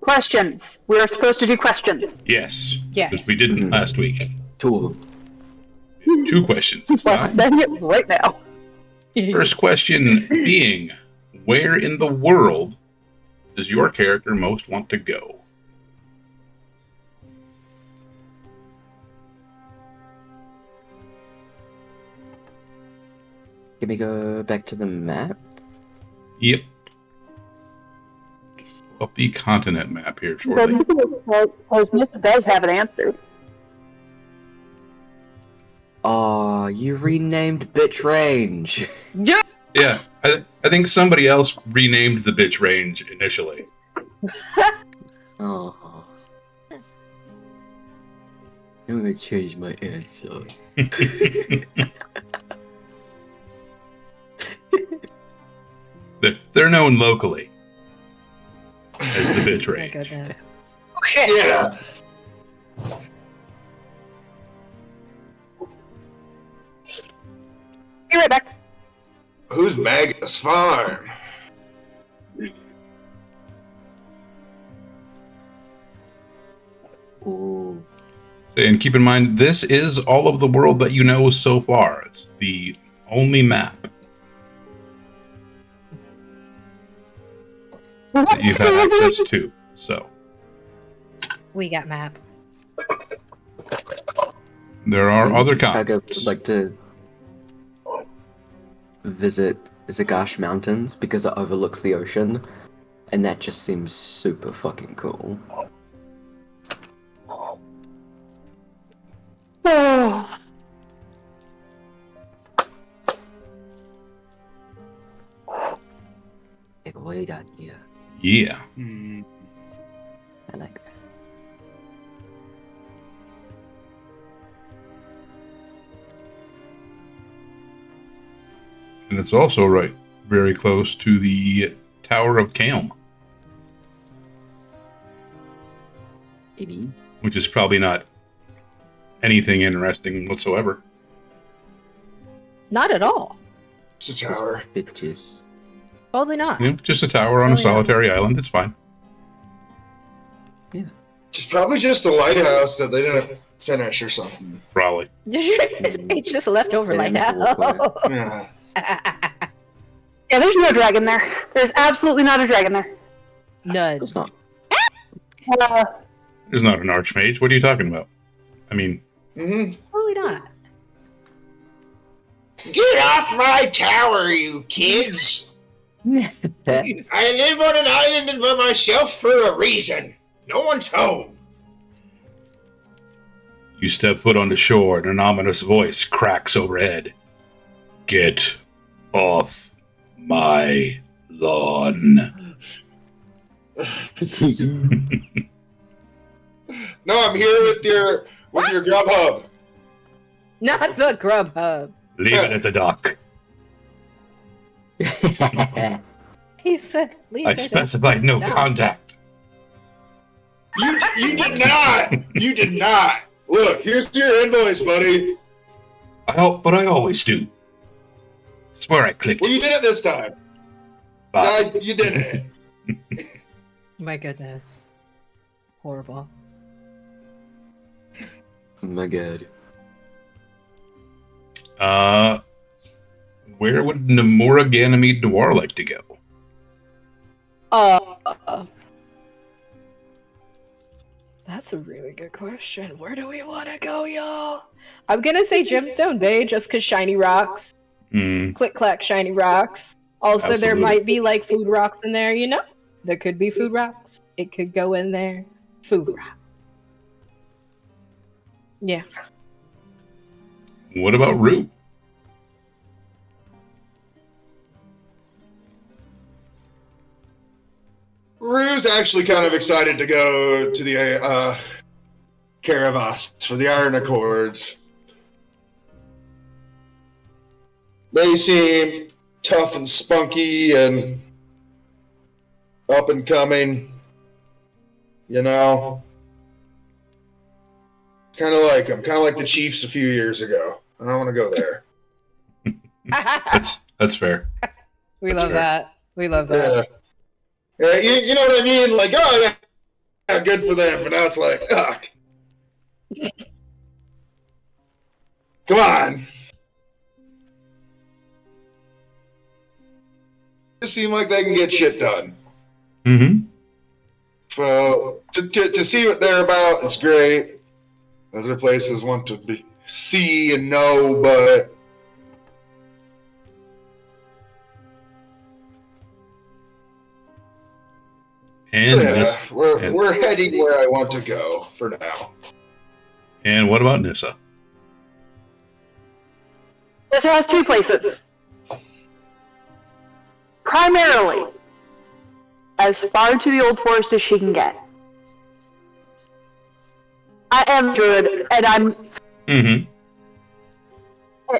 Questions. We are supposed to do questions. Yes. Yes. Because we didn't last week. 2 of them. 2 questions this I'm time. saying it right now. First question being, where in the world does your character most want to go? Can we go back to the map? Yep. Up the continent map here shortly. Because Mr. does have an answer. Oh, you renamed Bitch Range. Yeah. Yeah, I think somebody else renamed the bitch range initially. Oh. I'm gonna change my answer. They're known locally as the bitch My range. goodness. Yeah. Be right back. Who's Magus Farm? Ooh. And keep in mind, this is all of the world that you know so far. It's the only map that you've had access to. So We got map. there are other I would continents. like to visit Zagash Mountains because it overlooks the ocean, and that just seems super fucking cool. Oh. Like way down here. Yeah. I like that. And it's also right very close to the Tower of Calm, Eddie? which is probably not anything interesting whatsoever. Not at all. It's a tower. Bitches. Totally not. You know, just a tower on a solitary island. It's fine. It's probably just a lighthouse that they didn't finish or something. Probably. It's just a leftover Yeah, lighthouse. Yeah. Yeah, there's no dragon there. There's absolutely not a dragon there. None. It's not. There's not an archmage. What are you talking about? I mean, Totally not. Get off my tower, you kids! I live on an island by myself for a reason. No one's home. you step foot on the shore and an ominous voice cracks overhead. Get off my lawn. No, I'm here with your Grubhub. Not the Grubhub. Leave it at the dock. He said, leave I it specified no dock. contact. You did not. You did not. Look, here's your invoice, buddy. But I always do. Swear I clicked Well, it. you did it this time. Bye. You did it. My goodness. Horrible. Oh my god. Where would Namura Ganymede Dwar like to go? That's a really good question. Where do we want to go, y'all? I'm gonna say Gemstone Bay just because shiny rocks. Click clack shiny rocks. Also, there Absolutely. might be like food rocks in there, you know? There could be food rocks. It could go in there. Food rock. Yeah. What about Rue? Rue's actually kind of excited to go to the Caravas for the Iron Accords. They seem tough and spunky and up and coming. You know? Kind of like them. Kind of like the Chiefs a few years ago. I want to go there. That's fair. We That's love fair. that. We love that. You know what I mean? Like, oh, yeah, good for them. But now it's like, ugh. Come on. It seems like they can get shit done. Mm-hmm. So to see what they're about is great. Other places want to see and know, but And we're heading where I want to go for now. And what about Nissa? Nissa has two places. Primarily, as far into the old forest as she can get. I am druid, and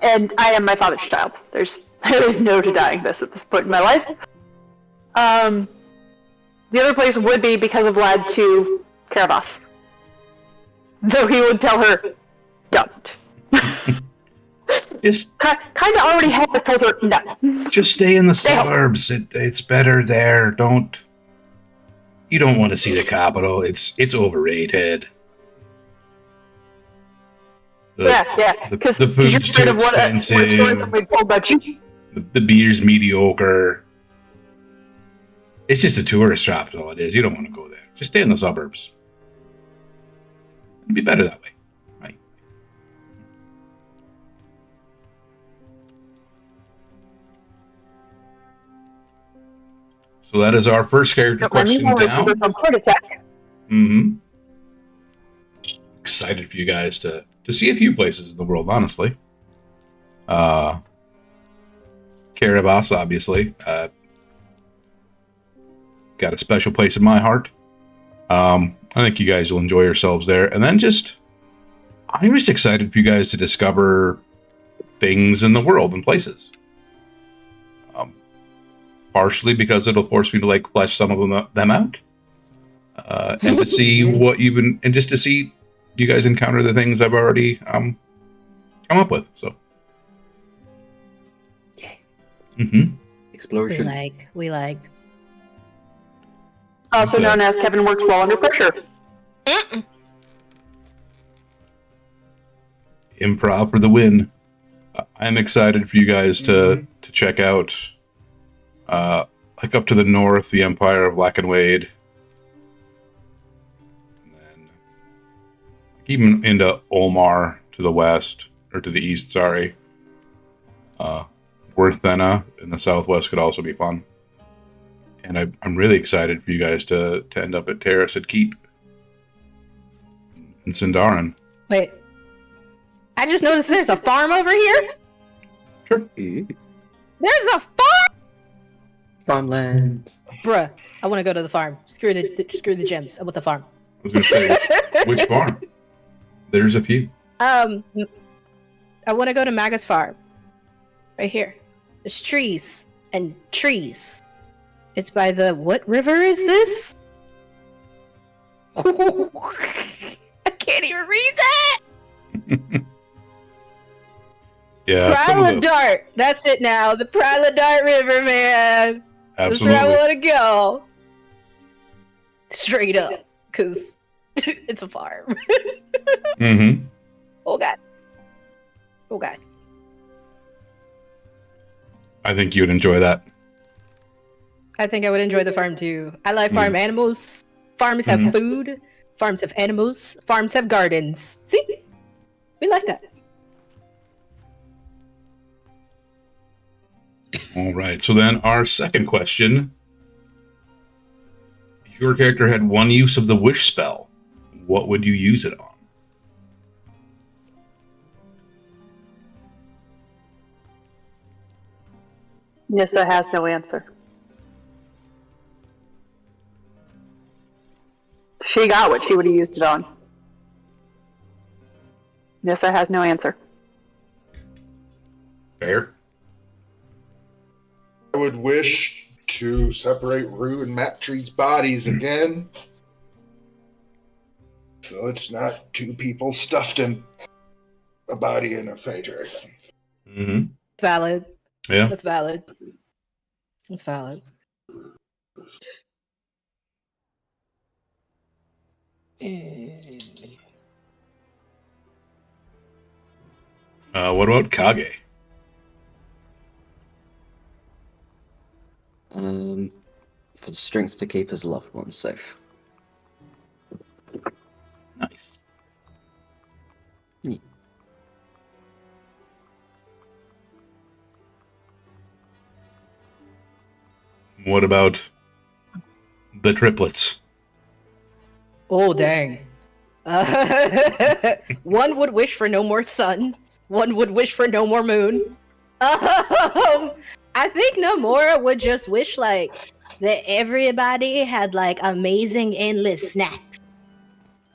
and I am my father's child. There is no denying this at this point in my life. The other place would be because of Lad to Karavas. Though he would tell her, don't. Just kind of already has told her, no. Just stay in the suburbs. It's better there. You don't want to see the capital. It's overrated. The food's too expensive. The beer's mediocre. It's just a tourist trap, is all it is. You don't want to go there. Just stay in the suburbs. It'd be better that way. Right. So that is our first character question down. Mm-hmm. Excited for you guys to see a few places in the world, honestly. Karavas, obviously. Got a special place in my heart. I think you guys will enjoy yourselves there. And then I'm just excited for you guys to discover things in the world and places. Partially because it'll force me to flesh some of them out. And to see and just to see you guys encounter the things I've already come up with. So. Yeah. Mm-hmm. Exploration. We like. Also known as Kevin works well under pressure. Improv for the win. I'm excited for you guys to check out, up to the north, the Empire of Black and Wade, and then even into Olmar to the west or to the east. Sorry. Worthena in the southwest could also be fun. And I'm really excited for you guys to end up at Terrace at Keep in Sindarin. Wait. I just noticed there's a farm over here. Sure. There's a farm! Farmland. Bruh, I want to go to the farm. Screw the gems. I want the farm. I was going to say, which farm? There's a few. I want to go to Maga's farm. Right here. There's trees and trees. It's by the... What river is this? I can't even read that! Yeah. Praladart! That's it now. The Praladart River, man! Absolutely. That's where I want to go. Straight up. Because it's a farm. Mm-hmm. Oh, God. Oh, God. I think you would enjoy that. I think I would enjoy the farm too. I like farm animals. Farms have food. Farms have animals. Farms have gardens. See? We like that. All right. So then our second question. If your character had one use of the wish spell, what would you use it on? Nissa has no answer. She got what she would have used it on. Nissa has no answer. Fair. I would wish to separate Rue and Mattree's bodies again. So it's not two people stuffed in a body in a phaetor again. Mm-hmm. It's valid. Yeah. That's valid. It's valid. What about Kage? For the strength to keep his loved ones safe. Nice. Yeah. What about the triplets? Oh, dang. One would wish for no more sun. One would wish for no more moon. I think Nomura would just wish, like, that everybody had, like, amazing endless snacks.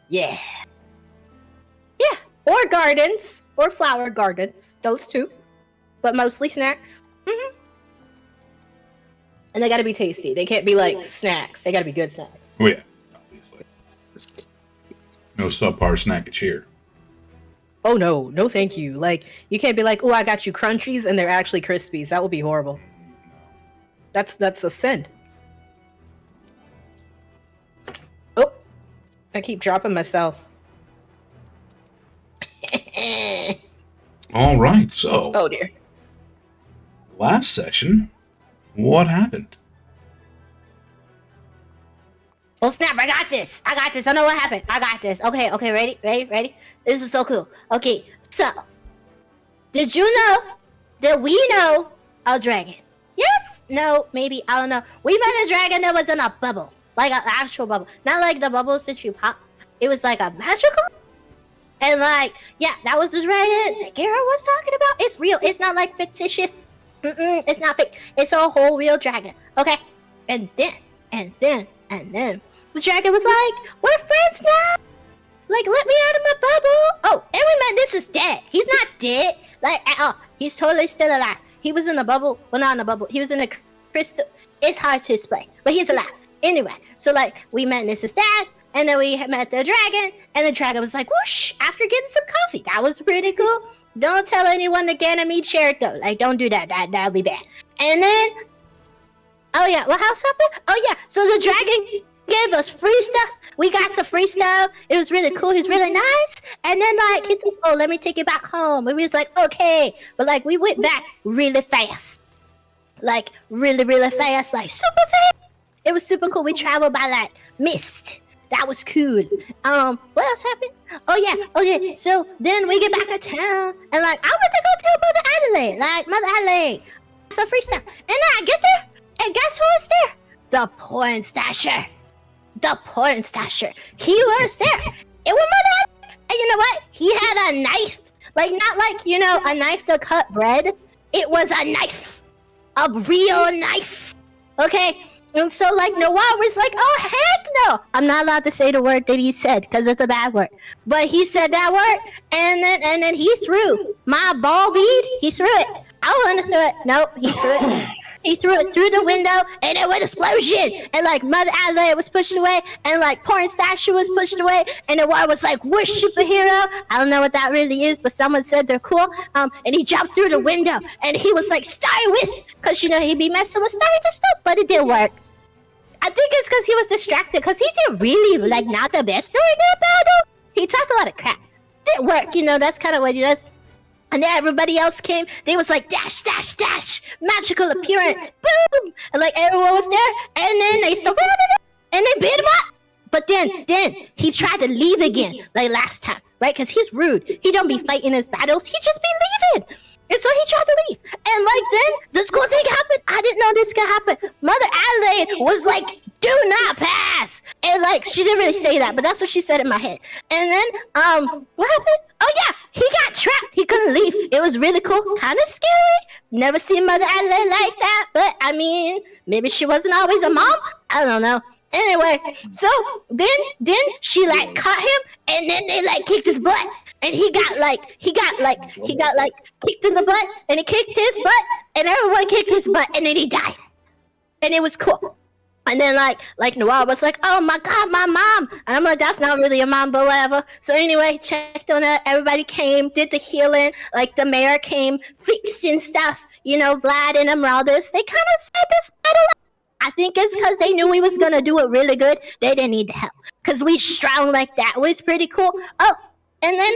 Yeah. Yeah. Or gardens. Or flower gardens. Those two. But mostly snacks. Mm-hmm. And they gotta be tasty. They can't be, like, snacks. They gotta be good snacks. Oh yeah, obviously. No subpar snackage here. Oh no, no thank you. Like, you can't be like, oh, I got you crunchies and they're actually Crispies. That would be horrible. That's a sin. Oh, I keep dropping myself. All right, so Oh dear. last session, what happened? Oh snap, I got this. I got this. I know what happened. I got this. Okay, ready? This is so cool. Okay, so, did you know that we know a dragon? Yes? No, maybe, I don't know. We met a dragon that was in a bubble. Like an actual bubble. Not like the bubbles that you pop. It was like a magical. And like, yeah, that was the dragon that Gara was talking about. It's real. It's not like fictitious. It's not fake. It's a whole real dragon. Okay? And then, the dragon was like, we're friends now. Like, let me out of my bubble. Oh, and we met this is dead. He's not dead. Like, at all. He's totally still alive. He was in a bubble. Well, not in a bubble. He was in a crystal. It's hard to explain. But he's alive. Anyway, so like, we met Mrs. Dad. And then we met the dragon. And the dragon was like, whoosh, after getting some coffee. That was pretty cool. Don't tell anyone the Ganymede shared though. Like, don't do that. That'll be bad. And then, oh yeah, what else happened? Oh yeah, so the dragon gave us free stuff. We got some free stuff. It was really cool. He was really nice. And then like, he said, oh, let me take you back home. And we was like, okay. But like, we went back really fast. Like, really, really fast. Like, super fast. It was super cool. We traveled by like mist. That was cool. What else happened? Oh yeah. So then we get back to town. And like, I went to go tell Mother Adelaide. Like, Mother Adelaide, some free stuff. And then I get there. And guess who was there? The porn stasher. The porn stasher. He was there. It was Mother. And you know what? He had a knife. Like, not like, you know, a knife to cut bread. It was a knife. A real knife. Okay? And so, like, Noah was like, oh, heck no. I'm not allowed to say the word that he said because it's a bad word. But he said that word. And then he threw my ball bead. He threw it. I wanted to throw it. Nope, he threw it. He threw it through the window, and it went explosion. And like Mother Adelaide was pushed away, and like Porn Statue was pushed away, and the one was like, "Whoosh, superhero!" I don't know what that really is, but someone said they're cool. And he jumped through the window, and he was like Star Whisk, cause you know he'd be messing with stars and stuff, but it didn't work. I think it's cause he was distracted, cause he did really like not the best during that battle. He talked a lot of crap. Didn't work, you know. That's kind of what he does. And then everybody else came. They was like, dash, dash, dash. Magical appearance. Boom. And like everyone was there. And then they surrounded him. And they beat him up. But then he tried to leave again. Like last time. Right? Because he's rude. He don't be fighting his battles. He just be leaving. And so he tried to leave. And like then this cool thing happened. I didn't know this could happen. Mother Adelaide was like, do not pass. And like she didn't really say that, but that's what she said in my head. And then what happened? Oh yeah, he got trapped. He couldn't leave. It was really cool, kind of scary. Never seen Mother Adelaide like that, but I mean, maybe she wasn't always a mom. I don't know. Anyway, so then she like caught him, and then they like kicked his butt, and he got kicked in the butt, and he kicked his butt, and everyone kicked his butt, and then he died, and it was cool. And then like Noah was like, oh my god, my mom. And I'm like, that's not really a mom, but whatever. So anyway, checked on her. Everybody came, did the healing. Like the mayor came, fixing stuff. You know, Vlad and Emeraldus. They kind of said this battle. I think it's because they knew we was gonna do it really good. They didn't need the help. because we strong like that was pretty cool. Oh, and then,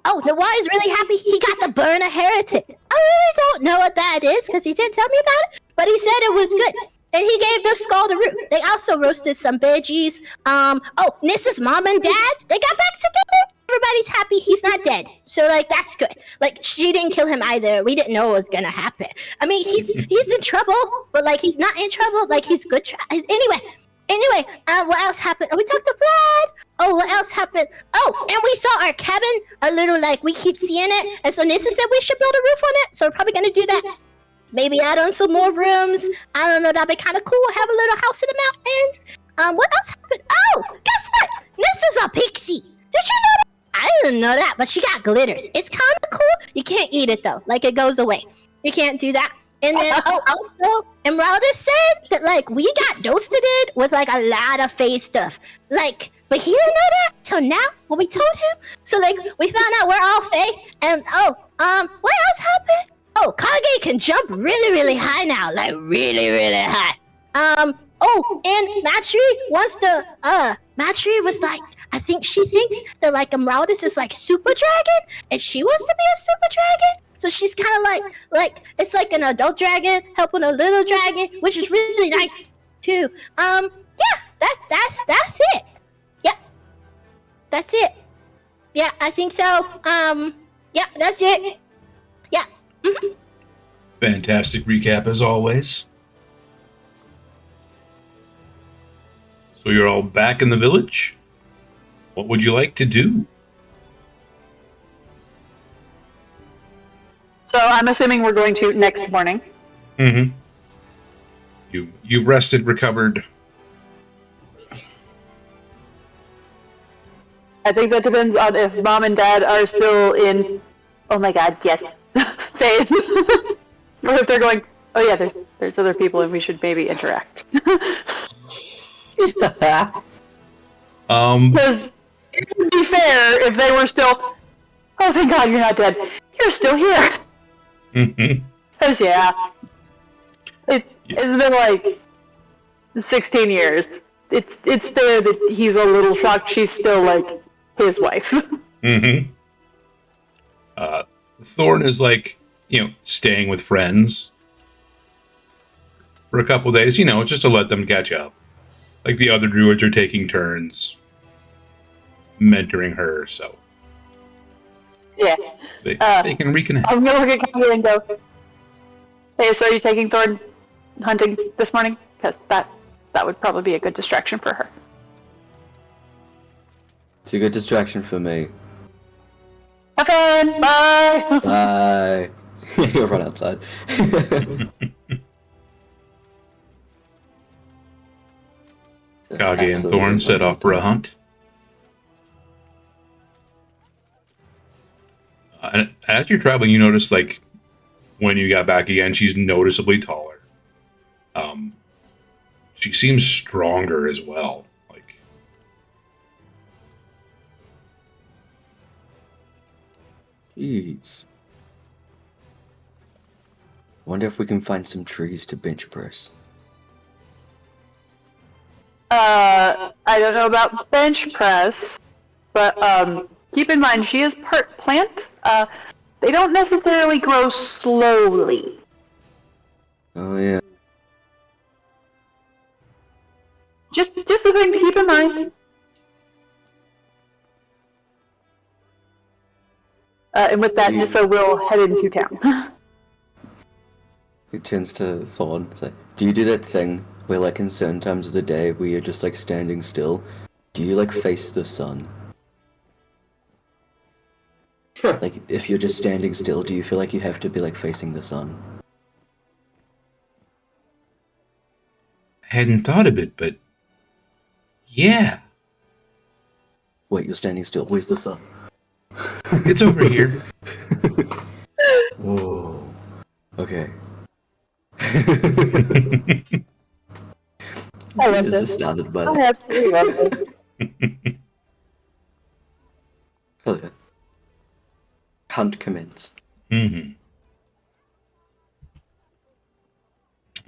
Noah is really happy he got the burn a heretic. I really don't know what that is because he didn't tell me about it, but he said it was good. And he gave the skull to Root. They also roasted some veggies. Nissa's mom and dad, they got back together. Everybody's happy he's not dead. So, like, that's good. Like, she didn't kill him either. We didn't know it was gonna happen. I mean, he's in trouble, but, like, he's not in trouble. Like, he's good. Anyway, what else happened? Oh, we talked to Vlad. Oh, what else happened? Oh, and we saw our cabin, our little, like, we keep seeing it. And so Nissa said we should build a roof on it. So we're probably gonna do that. Maybe add on some more rooms. I don't know, that'd be kind of cool. Have a little house in the mountains. What else happened? Oh, guess what? Nissa's a pixie. Did you know that? I didn't know that, but she got glitters. It's kind of cool. You can't eat it, though. Like, it goes away. You can't do that. And then, also, Emeralda said that, like, we got ghosted with, like, a lot of face stuff. Like, but he didn't know that till now when we told him. So, like, we found out we're all Fae. And, what else happened? Oh, Kage can jump really, really high now. Like, really, really high. And Matri wants to, Matri was like, I think she thinks that, like, Emeraldus is, like, super dragon. And she wants to be a super dragon. So she's kind of like, it's like an adult dragon helping a little dragon, which is really nice, too. Yeah, that's it. Yep. That's it. Yeah, I think so. Yeah, that's it. Yeah. Mm-hmm. Fantastic recap as always. So you're all back in the village? What would you like to do? So I'm assuming we're going to next morning. Mm-hmm. You've rested, recovered. I think that depends on if mom and dad are still in, oh my god, yes, phase. Or if they're going, oh yeah, there's other people and we should maybe interact. Because it would be fair if they were still, oh thank god you're not dead. You're still here. Mm-hmm. Because yeah, it's been like 16 years. It's fair that he's a little shocked she's still like his wife. Mm-hmm. Thorn is like, staying with friends for a couple days, just to let them catch up. Like the other druids are taking turns mentoring her, so Yeah. they can reconnect. I'm gonna look at Kanye and go, hey, so are you taking Thorn hunting this morning? Because that would probably be a good distraction for her. It's a good distraction for me. Have fun! Bye! Bye. You'll run outside. Kage and Thorn set off for a hunt. And as you're traveling, you notice, like, when you got back again, she's noticeably taller. She seems stronger as well. Like, jeez. Wonder if we can find some trees to bench press. I don't know about bench press, but keep in mind she is part plant. They don't necessarily grow slowly. Oh yeah. Just a thing to keep in mind. And with that, Nissa will head into town. He turns to Thorn. It's like, do you do that thing where, like, in certain times of the day where you're just, like, standing still? Do you, like, face the sun? Like, if you're just standing still, do you feel like you have to be, like, facing the sun? I hadn't thought of it, but yeah. Wait, you're standing still. Where's the sun? It's over here. Whoa. Okay. I love Just this. astounded by I that. absolutely love this. Hell yeah. Hunt commence. Mm-hmm.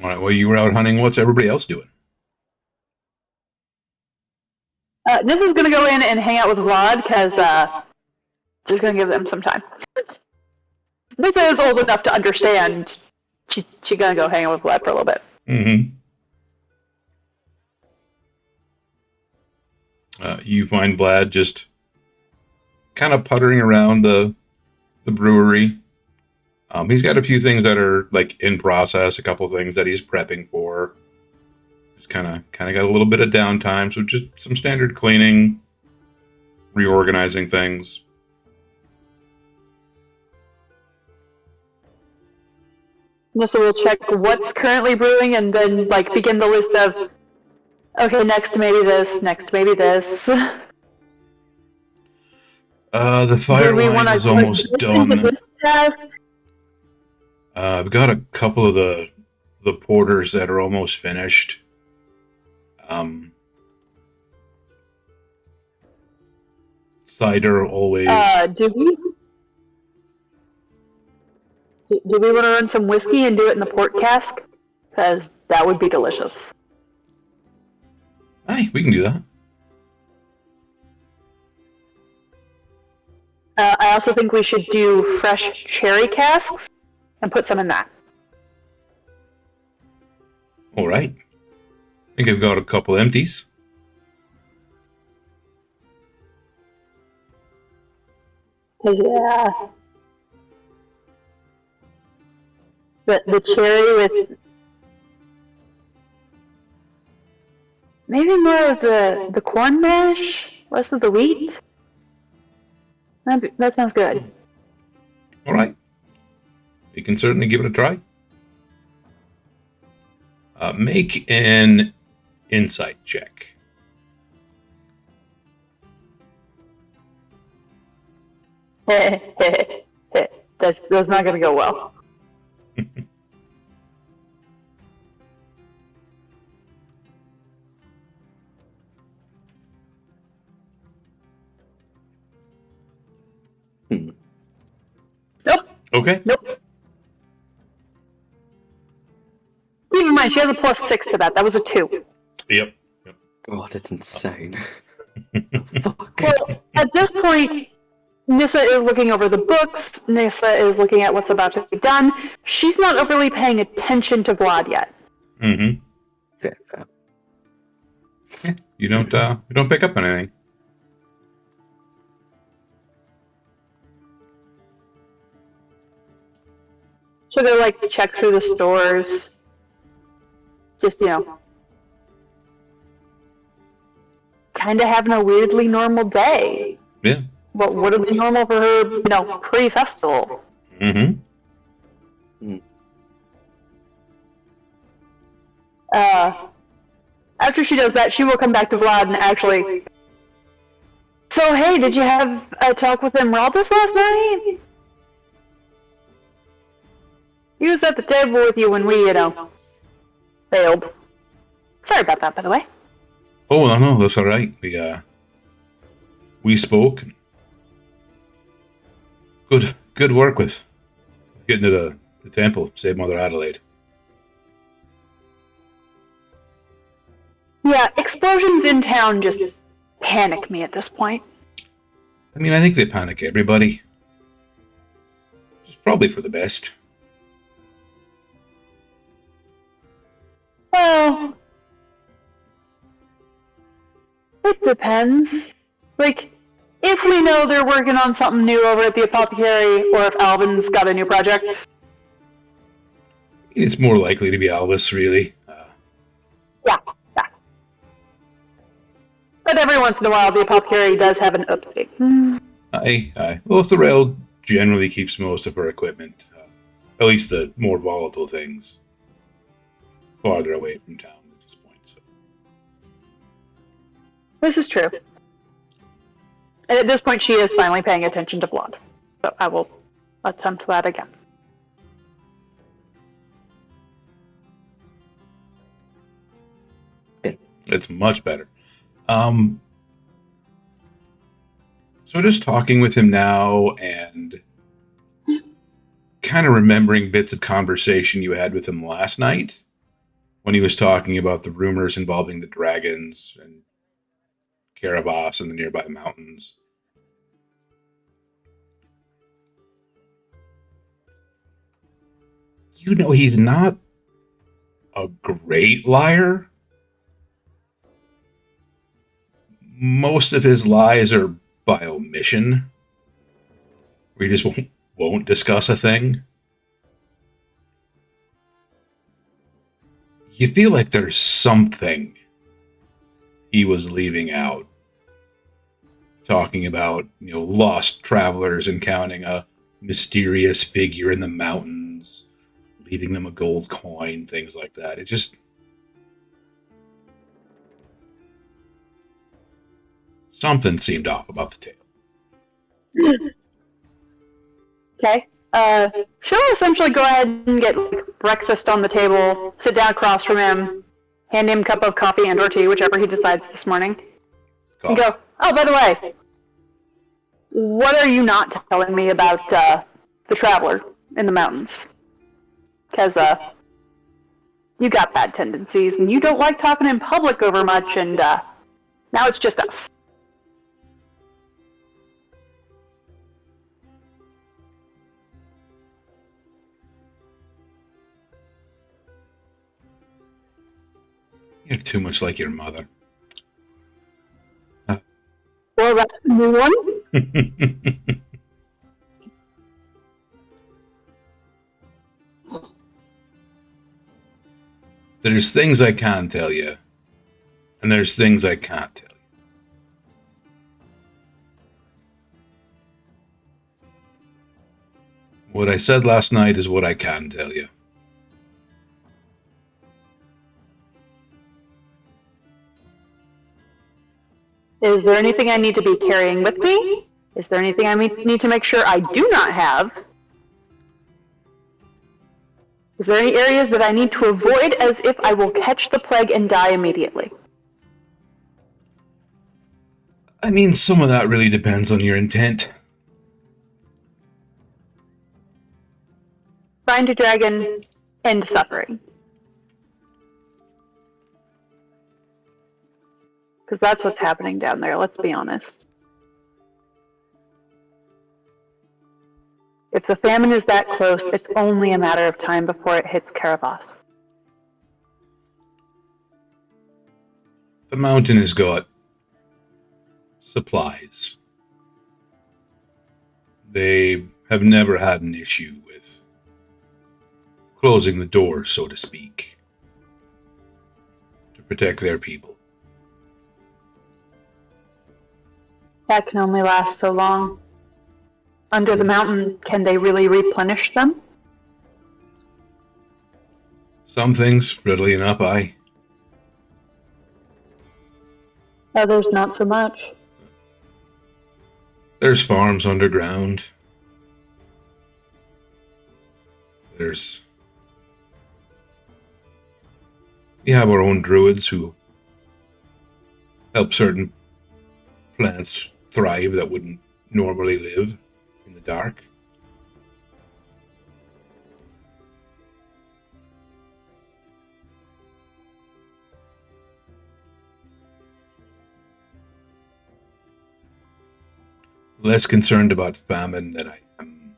All right, well, you were out hunting. What's everybody else doing? Nissa's gonna go in and hang out with Vlad, because, just gonna give them some time. Nissa is old enough to understand. She's gonna go hang out with Vlad for a little bit. Mm-hmm. You find Vlad just kind of puttering around the brewery. He's got a few things that are like in process, a couple things that he's prepping for. Just kind of got a little bit of downtime, so just some standard cleaning, reorganizing things. Nissa will check what's currently brewing and then like begin the list of, okay, next maybe this, next maybe this. The fire line is almost done. I've got a couple of the porters that are almost finished. Cider always. Do we want to run some whiskey and do it in the port cask? Because that would be delicious. Aye, we can do that. I also think we should do fresh cherry casks and put some in that. All right. I think I've got a couple empties. Yeah. The cherry with maybe more of the corn mash, less of the wheat. That sounds good. All right. You can certainly give it a try. Make an insight check. That's not going to go well. Nope. Okay. Nope. Keep in mind, she has a +6 to that. That was a 2. Yep. God, that's insane. Fuck. Well, at this point, Nissa is looking over the books. Nissa is looking at what's about to be done. She's not overly paying attention to Vlad yet. Mm-hmm. Fair. Yeah, you don't pick up on anything. So they're like check through the stores. Just, kind of having a weirdly normal day. Yeah. What would have been normal for her, pre-festival. Mm-hmm. After she does that, she will come back to Vlad and actually... So, hey, did you have a talk with Emeraldus last night? He was at the table with you when we, failed. Sorry about that, by the way. Oh, no, that's all right. We spoke. Good work with getting to the temple, save Mother Adelaide. Yeah, explosions in town just panic me at this point. I mean, I think they panic everybody. It's probably for the best. Well, it depends. Like, if we know they're working on something new over at the apothecary, or if Alvin's got a new project. It's more likely to be Albus, really. Yeah. But every once in a while, the apothecary does have an oopsie. Aye. Well, if the rail generally keeps most of her equipment, at least the more volatile things, farther away from town at this point. So. This is true. And at this point, she is finally paying attention to Vlad. So I will attempt that again. It's much better. So just talking with him now and kind of remembering bits of conversation you had with him last night when he was talking about the rumors involving the dragons and Caravas and the nearby mountains. You know, he's not a great liar. Most of his lies are by omission. We just won't discuss a thing. You feel like there's something he was leaving out. Talking about, lost travelers encountering a mysterious figure in the mountains, leaving them a gold coin, things like that. It just... something seemed off about the tale. Okay. She'll essentially go ahead and get breakfast on the table, sit down across from him, hand him a cup of coffee and or tea, whichever he decides this morning, and go, oh, by the way, what are you not telling me about the traveler in the mountains? Because you got bad tendencies, and you don't like talking in public over much, and now it's just us. You're too much like your mother. Well, that's a new one. There's things I can tell you, and there's things I can't tell you. What I said last night is what I can tell you. Is there anything I need to be carrying with me? Is there anything I need to make sure I do not have? Is there any areas that I need to avoid as if I will catch the plague and die immediately? I mean, some of that really depends on your intent. Find a dragon, end suffering. Because that's what's happening down there, let's be honest. If the famine is that close, it's only a matter of time before it hits Caravas. The mountain has got supplies. They have never had an issue with closing the doors, so to speak, to protect their people. That can only last so long. Under the mountain, can they really replenish them? Some things, readily enough, aye. Others not so much. There's farms underground. We have our own druids who help certain plants thrive that wouldn't normally live in the dark. Less concerned about famine than I am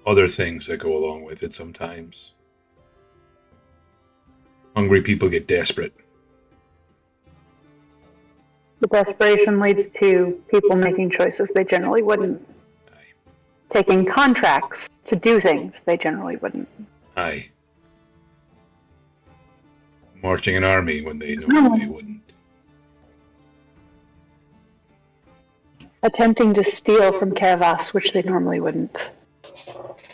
other things that go along with it sometimes. Hungry people get desperate. The desperation leads to people making choices they generally wouldn't. Aye. Taking contracts to do things they generally wouldn't. Aye. Marching an army when they know they wouldn't. Attempting to steal from Caravas, which they normally wouldn't.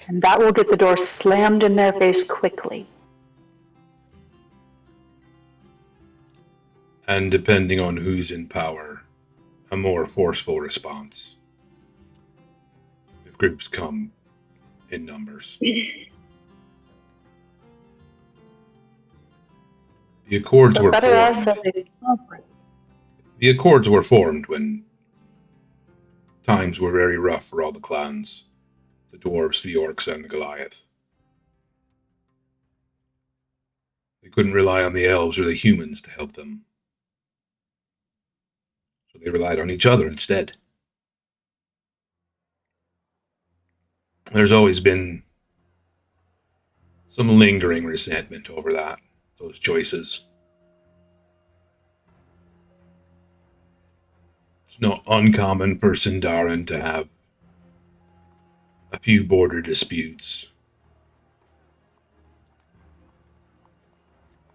And that will get the door slammed in their face quickly. And depending on who's in power, a more forceful response. If groups come in numbers. The Accords were formed. The Accords were formed when times were very rough for all the clans. The dwarves, the orcs, and the Goliath. They couldn't rely on the elves or the humans to help them. So they relied on each other instead. There's always been some lingering resentment over those choices. It's not uncommon for Sindarin to have a few border disputes.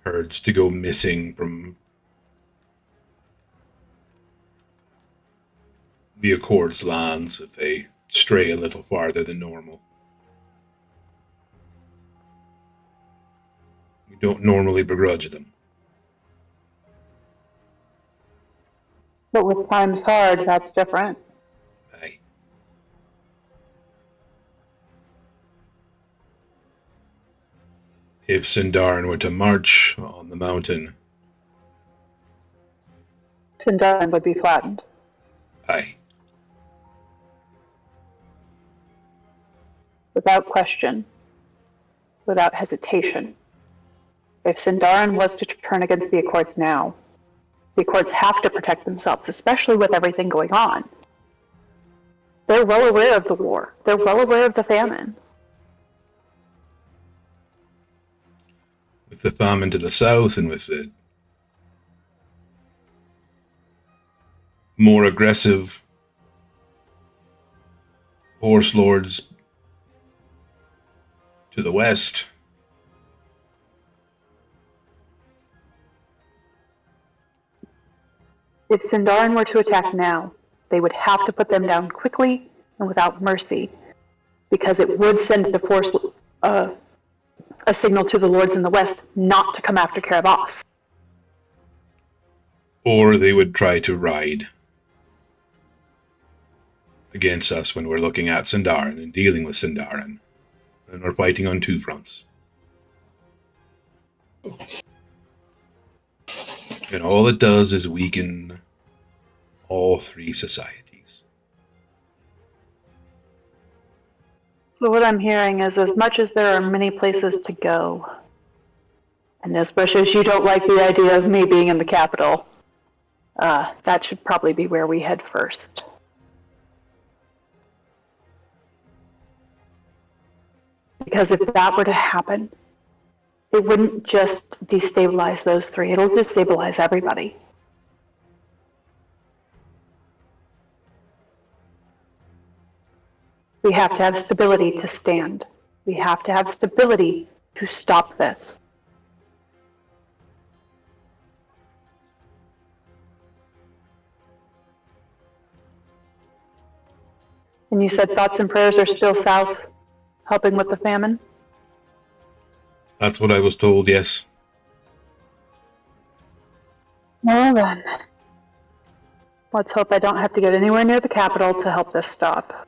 Herds to go missing from the Accord's lands if they stray a little farther than normal. We don't normally begrudge them. But with times hard, that's different. Aye. If Sindarin were to march on the mountain, Sindarin would be flattened. aye. Without question. Without hesitation. If Sindarin was to turn against the Accords now, the Accords have to protect themselves, especially with everything going on. They're well aware of the war. They're well aware of the famine. With the famine to the south and with the more aggressive horse lords to the west, if Sindarin were to attack now, they would have to put them down quickly and without mercy, because it would send the force a signal to the lords in the west not to come after Karabas. or they would try to ride against us when we're looking at Sindarin and dealing with Sindarin, and we're fighting on two fronts. And all it does is weaken all three societies. So what I'm hearing is, as much as there are many places to go, and as much as you don't like the idea of me being in the capital, that should probably be where we head first. Because if that were to happen, it wouldn't just destabilize those three, it'll destabilize everybody. We have to have stability to stand. We have to have stability to stop this. And you said thoughts and prayers are still south, helping with the famine? That's what I was told, yes. Well then, let's hope I don't have to get anywhere near the capital to help this stop.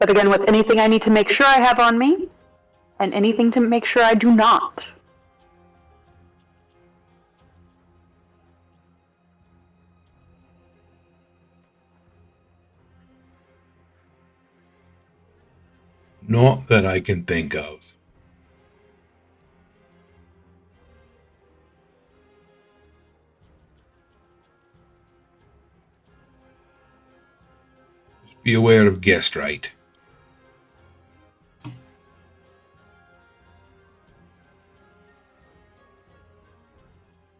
But again, with anything I need to make sure I have on me, and anything to make sure I do not. Not that I can think of. Just be aware of guest right.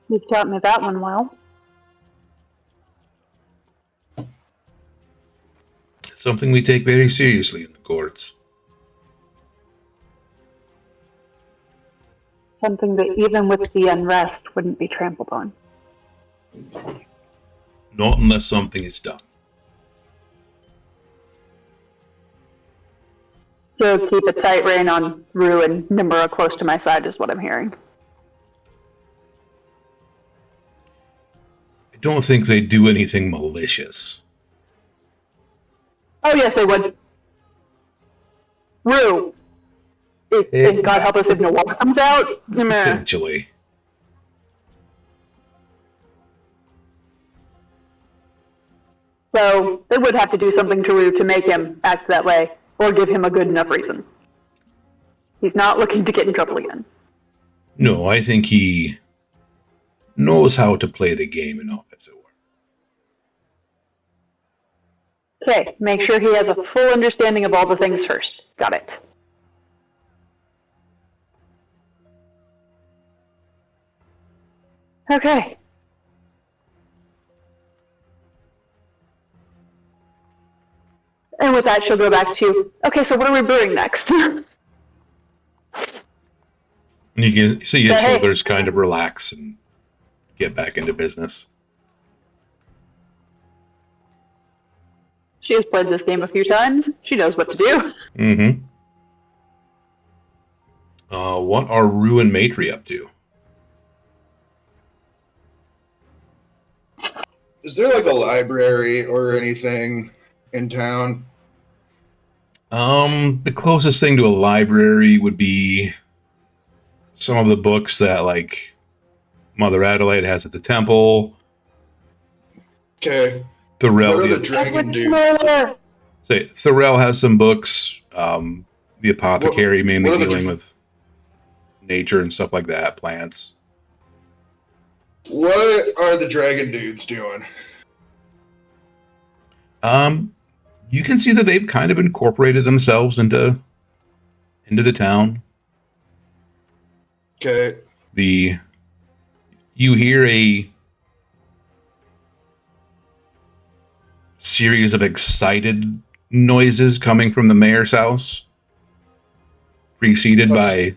You've taught me that one well. It's something we take very seriously in the courts. Something that even with the unrest wouldn't be trampled on. Not unless something is done. So keep a tight rein on Rue and Nimura close to my side is what I'm hearing. I don't think they do anything malicious. Oh yes, they would. Rue. If God help us if no war comes out. Potentially. So they would have to do something to Rue to make him act that way, or give him a good enough reason. He's not looking to get in trouble again. No, I think he knows how to play the game enough, as it were. Okay, make sure he has a full understanding of all the things first. Got it. Okay. And with that, she'll go back to, okay, so what are we brewing next? And you can see his But hey. shoulders kind of relax and get back into business. She has played this game a few times. She knows what to do. Mm-hmm. What are Rue and Matri up to? Is there like a library or anything in town? The closest thing to a library would be some of the books that, like, Mother Adelaide has at the temple. Okay. Thorell, What are the dragon dudes? Thorell has some books. The apothecary mainly dealing with nature and stuff like that, plants. What are the dragon dudes doing? You can see that they've kind of incorporated themselves into the town. Okay. You hear a series of excited noises coming from the mayor's house, preceded by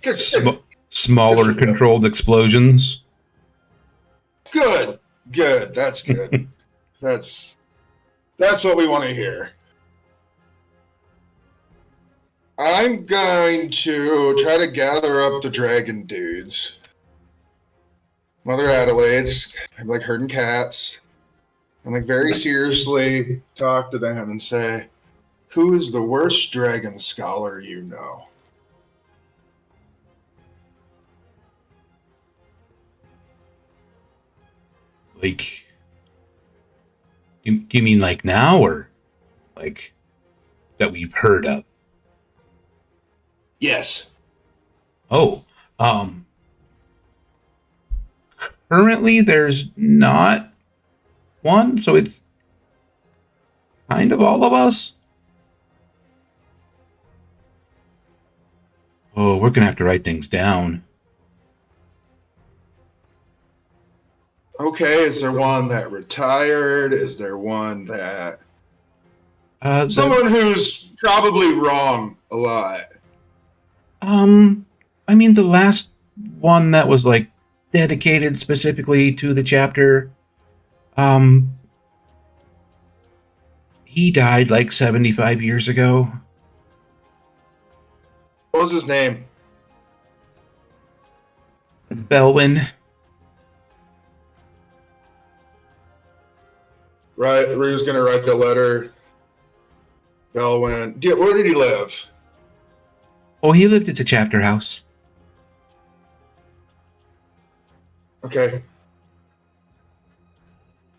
smaller controlled explosions. Good. That's good. That's what we want to hear. I'm going to try to gather up the dragon dudes. Mother Adelaide's, I'm like herding cats. And like very seriously talk to them and say, who is the worst dragon scholar you know? Like, do you mean like now, or like that we've heard of? Yes. Oh, currently there's not one, so it's kind of all of us. Oh, we're gonna have to write things down. Okay, is there one that retired? Is there one that... someone who's probably wrong a lot. I mean, the last one that was like dedicated specifically to the chapter, he died like 75 years ago. What was his name? Belwyn. Right, Rue's gonna write the letter. Belwyn. Where did he live? Oh, he lived at the chapter house. Okay.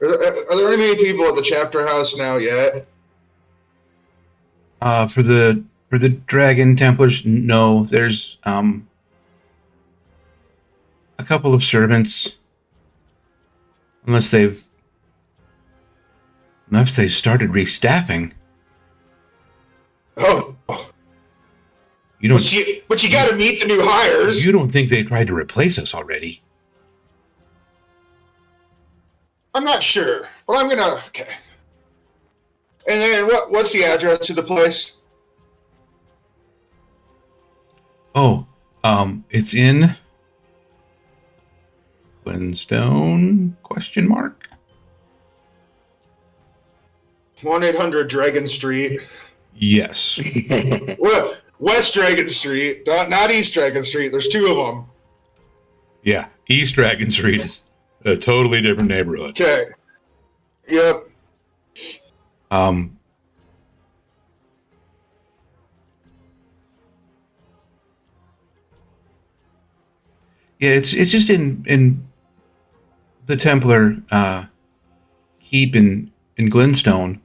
Are there any people at the chapter house now yet? For the Dragon Templars, no. There's a couple of servants, unless they've started restaffing. Oh, You don't. but you got to meet the new hires. You don't think they tried to replace us already? I'm not sure, but I'm gonna. Okay. And then what's the address to the place? Oh, it's in Glenstone? Question mark. 1-800 Dragon Street. Yes. What? West Dragon Street, not East Dragon Street. There's two of them. Yeah, East Dragon Street is a totally different neighborhood. Okay. Yep. Yeah, it's just in the Templar keep in Glenstone.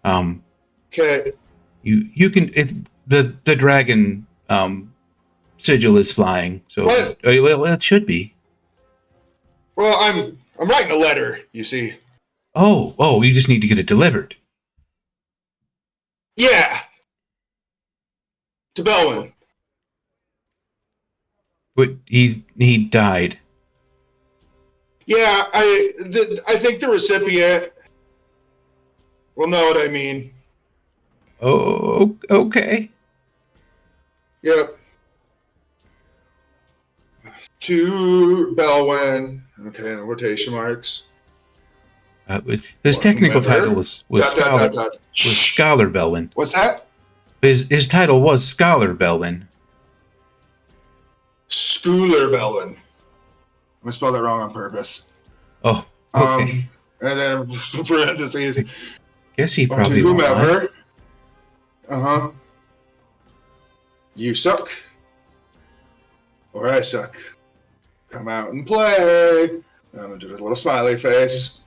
Okay. You can the dragon sigil is flying, so What? well, it should be. Well, I'm writing a letter, you see. Oh, you just need to get it delivered. Yeah. To Belwyn. But he died. Yeah, I think the recipient will know what I mean. Oh, okay. Yep. To Belwyn. Okay, the quotation marks. His technical Whomever. title was Dot. Scholar Belwyn. What's that? His title was Scholar Belwyn. Schooler Belwyn. I spelled that wrong on purpose. Oh, okay. And then parentheses. Guess he To probably won't mind. whomever. Uh-huh. You suck. Or I suck. Come out and play. I'm gonna do a little smiley face.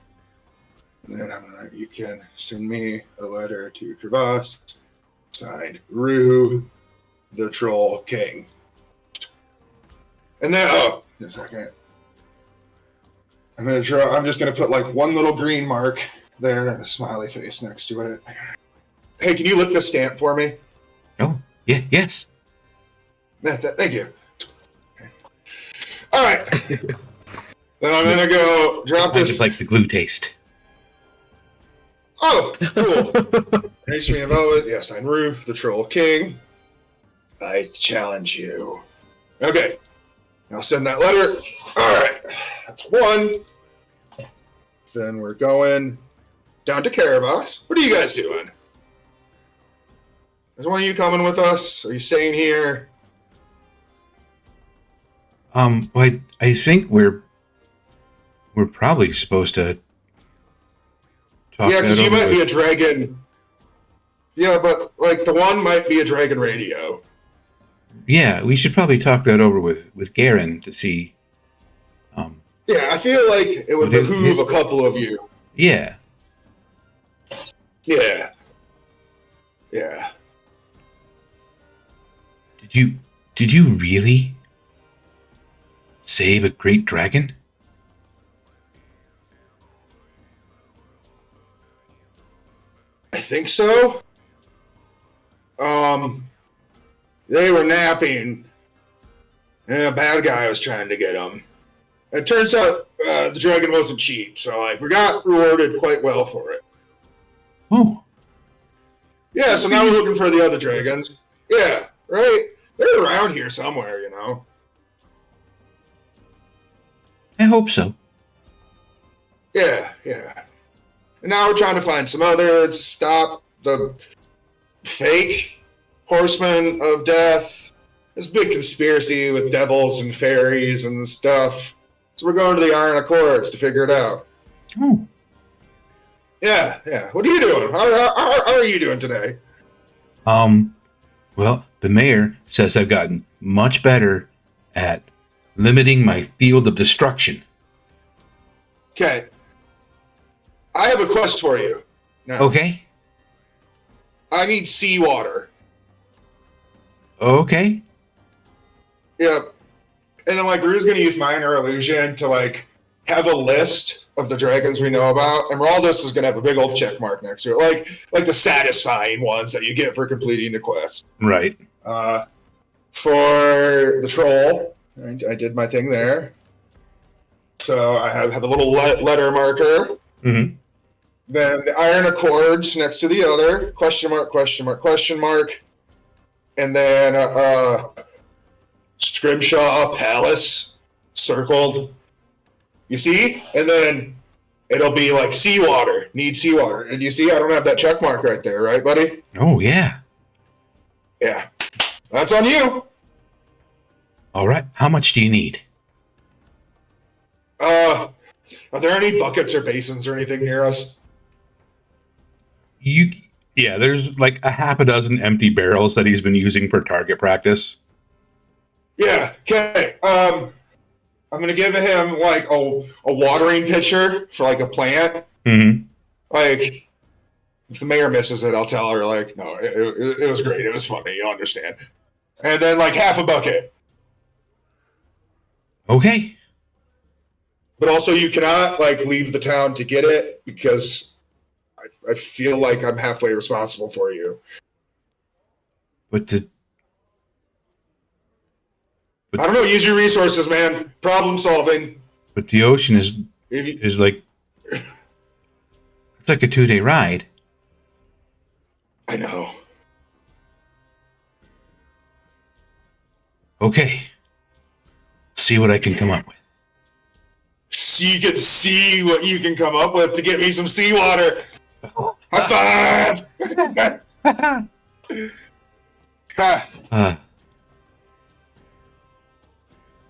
And then you can send me a letter to Crevasse. Signed, Rue, the Troll King. And then, in a second. I'm just gonna put like one little green mark there and a smiley face next to it. Hey, can you lick this stamp for me? Oh, yeah, yes. Thank you. Okay. All right. Then I'm gonna go drop I this. just like the glue taste. Oh, cool. Reach me about. Yes, I'm Rue, the Troll King. I challenge you. Okay. I'll send that letter. All right. That's one. Then we're going down to Caravas. What are you guys doing? Is one of you coming with us? Are you staying here? I think we're probably supposed to talk. Yeah, because that you over might be a with- dragon. Yeah, but like the one might be a dragon radio. Yeah, we should probably talk that over with Garen to see. Yeah, I feel like it would But behoove a couple of you. Yeah. Yeah. Yeah. Did you really save a great dragon? I think so. They were napping, and a bad guy was trying to get them. It turns out the dragon wasn't cheap, so like we got rewarded quite well for it. Oh, Yeah, so now we're looking for the other dragons. Yeah, right? They're around here somewhere, you know. I hope so. Yeah. And now we're trying to find some others, stop the fake horsemen of death. This big conspiracy with devils and fairies and stuff. So we're going to the Iron Accords to figure it out. Oh, Yeah. What are you doing? How are you doing today? well, the mayor says I've gotten much better at limiting my field of destruction. Okay. I have a quest for you. Now, Okay. I need seawater. Okay. Yep. And then, like, Rue's going to use minor illusion to, like, have a list of the dragons we know about. And all this is going to have a big old check mark next to it. Like the satisfying ones that you get for completing the quest. Right. For the troll, I did my thing there. So I have a little letter marker. Mm-hmm. Then the Iron Accords next to the other. Question mark, question mark, question mark. And then Scrimshaw Palace circled. You see? And then it'll be like seawater. Need seawater. And you see, I don't have that check mark right there, right, buddy? Oh, yeah. Yeah. That's on you. All right. How much do you need? Are there any buckets or basins or anything near us? Yeah, there's like a half a dozen empty barrels that he's been using for target practice. Yeah. Okay. I'm gonna give him like a watering pitcher for like a plant. Mm-hmm. Like, if the mayor misses it, I'll tell her like, no, it was great. It was funny. You'll understand. And then like half a bucket Okay. But also, you cannot leave the town to get it because I feel like I'm halfway responsible for you. But I don't know. Use your resources, man. Problem solving. But the ocean is like it's like a 2-day ride. I know. Okay. See what I can come up with. So you can see what you can come up with to get me some seawater. High five!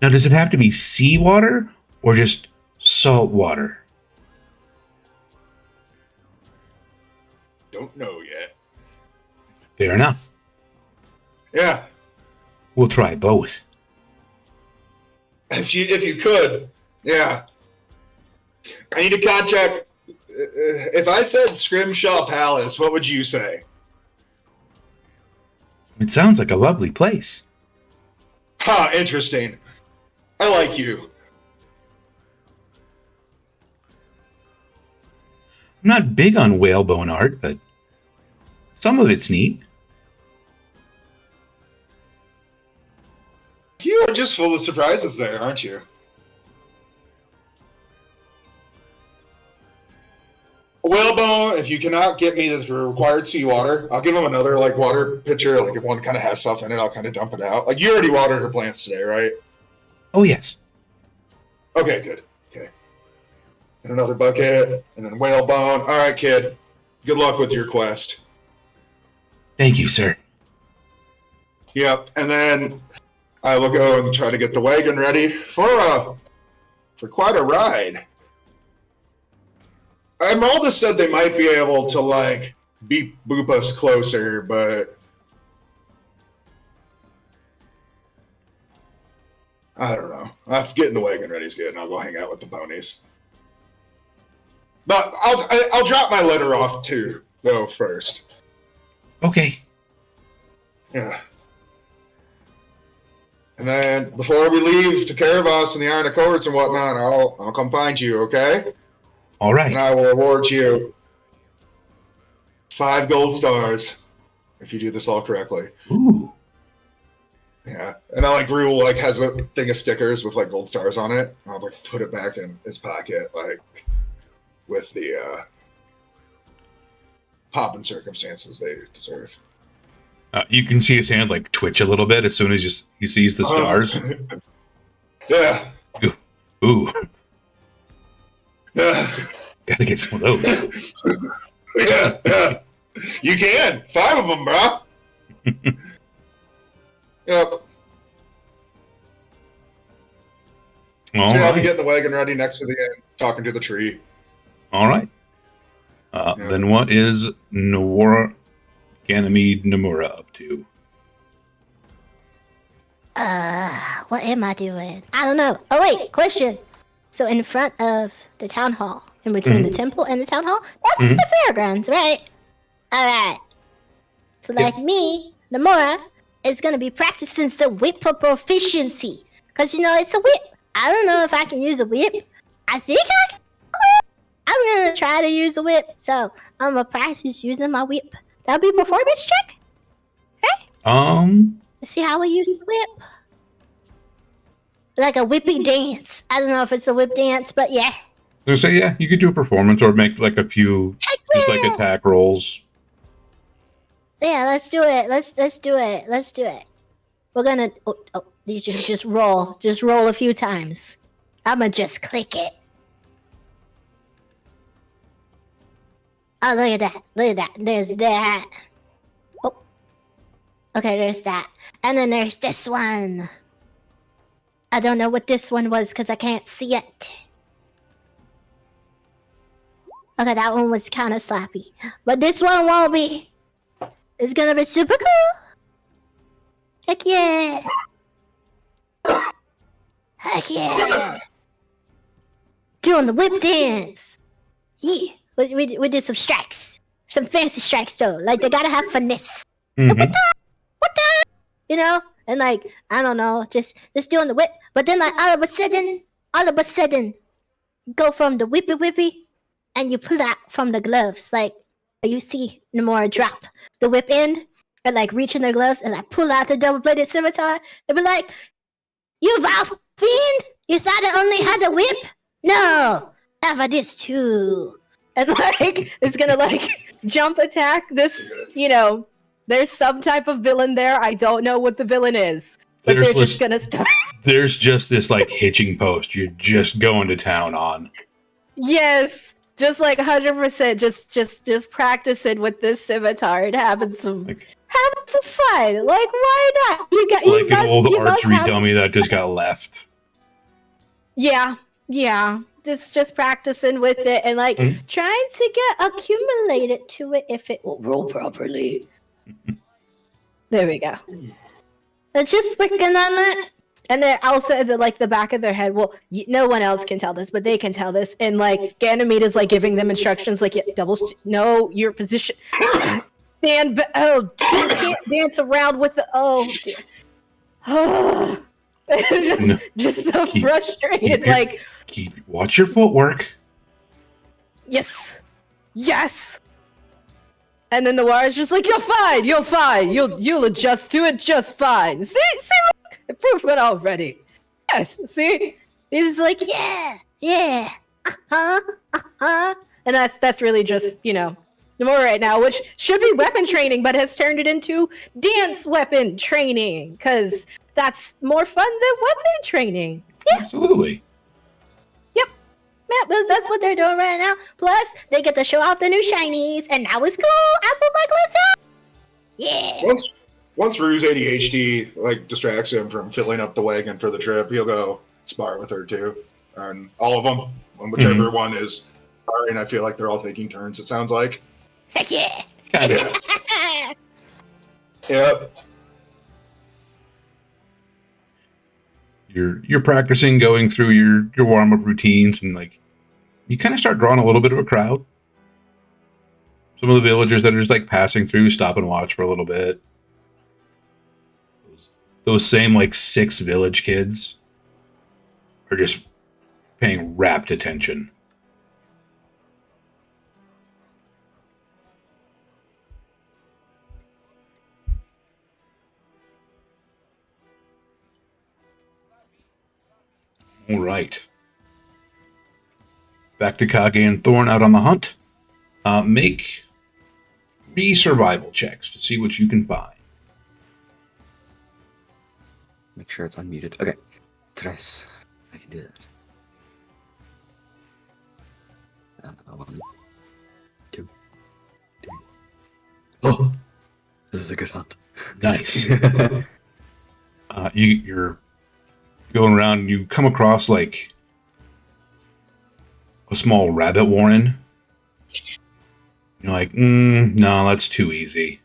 Now, does it have to be seawater or just salt water? Don't know yet. Fair enough. Yeah. We'll try both. If you could, yeah. I need to contact. If I said Scrimshaw Palace, what would you say? It sounds like a lovely place. Huh, interesting. I like you. I'm not big on whalebone art, but some of it's neat. You are just full of surprises there, aren't you? Whalebone, if you cannot get me the required seawater, I'll give him another water pitcher. If one kind of has stuff in it, I'll kind of dump it out. You already watered her plants today, right? Oh, yes. Okay, good. Okay. And another bucket, and then whalebone. All right, kid. Good luck with your quest. Thank you, sir. Yep. And then I will go and try to get the wagon ready for quite a ride. Imelda said they might be able to boop us closer, but I don't know. Getting the wagon ready is good, and I'll go hang out with the ponies. But I'll drop my letter off too, though, first. Okay. Yeah. And then before we leave to Caravas and the Iron Accords and whatnot, I'll come find you, okay? All right. And I will award you 5 gold stars if you do this all correctly. Ooh. Yeah. And Rule has a thing of stickers with gold stars on it. I'll put it back in his pocket, with the pomp and circumstances they deserve. You can see his hand twitch a little bit as soon as he sees the stars. Yeah. Ooh. Yeah. Gotta get some of those. Yeah. You can. 5 of them, bro. Yep. I'll be getting the wagon ready next to the end, talking to the tree. All right. Then what is Ganymede Nomura up to? What am I doing? I don't know. Oh, wait, question. So in front of the town hall, in between the temple and the town hall, that's the fairgrounds, right? All right. So me, Nomura, is going to be practicing the whip of proficiency. Because, it's a whip. I don't know if I can use a whip. I think I can. I'm going to try to use a whip. So I'm going to practice using my whip. That'll be a performance check? Okay? Let's see how we use the whip. Like a whipping dance. I don't know if it's a whip dance, but yeah. So yeah, you could do a performance or make a few attack rolls. Yeah, let's do it. Let's do it. Let's do it. We're gonna you just roll. Just roll a few times. I'ma just click it. Oh, look at that. Look at that. There's that. Oh. Okay, there's that. And then there's this one. I don't know what this one was because I can't see it. Okay, that one was kind of slappy. But this one won't be. It's gonna be super cool. Heck yeah. Heck yeah. Doing the whip dance. Yeah. We did some strikes. Some fancy strikes though. They gotta have finesse. Mm-hmm. What the? and like I don't know, just doing the whip. But then like all of a sudden, go from the whippy, and you pull out from the gloves. Like you see Namora drop the whip in and like reach in their gloves and like pull out the double-bladed scimitar. They'll be like, "You vile fiend! You thought I only had the whip? No, have this too." And like it's gonna like jump attack this. There's some type of villain there. I don't know what the villain is, but they're just gonna start. There's just this like hitching post you're just going to town on. Yes, just like 100%. Just practicing with this scimitar and having some fun. Like why not? An old archery dummy that just got left. Yeah. Just practicing with it and like trying to get accumulated to it if it will roll properly. There we go. They're just working on it. And then also at the back of their head, well, no one else can tell this, but they can tell this. And like Ganymede's like giving them instructions, like know your position. Stand. You can't dance around with the. Oh dear. just so frustrated. Watch your footwork. Yes. And then the Noir's just like, you're fine. You'll adjust to it just fine. See, look, improvement already. Yes, see? He's like, yeah. And that's really just, Namora right now, which should be weapon training, but has turned it into dance weapon training, because that's more fun than weapon training. Yeah. Absolutely. Yeah, that's what they're doing right now. Plus, they get to show off the new shinies, and now it's cool. I put my gloves on. Yeah. Once Rue's ADHD like distracts him from filling up the wagon for the trip, he'll go spar with her too, and all of them, whichever one is sparring. I feel like they're all taking turns. It sounds like. Heck yeah. Yeah. Yep. You're practicing going through your warm-up routines, and like you kind of start drawing a little bit of a crowd. Some of the villagers that are just like passing through stop and watch for a little bit. Those same like 6 village kids are just paying rapt attention. All right. Back to Kage and Thorn out on the hunt. Make 3 survival checks to see what you can find. Make sure it's unmuted. Okay. Tres. I can do that. Another 1, 2, 3. Oh! This is a good hunt. Nice. You're going around and you come across like a small rabbit warren. You're like, no, that's too easy.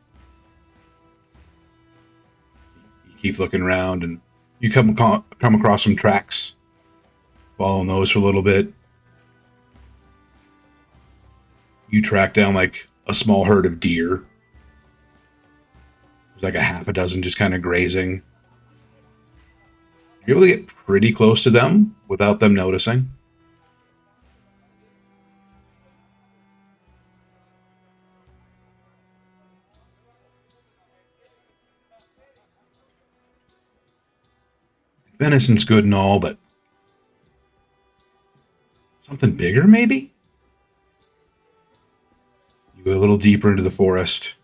You keep looking around and you come across some tracks. Following those for a little bit. You track down like a small herd of deer. There's like a half a dozen just kind of grazing. You're able to get pretty close to them without them noticing. Venison's good and all, but something bigger, maybe? You go a little deeper into the forest.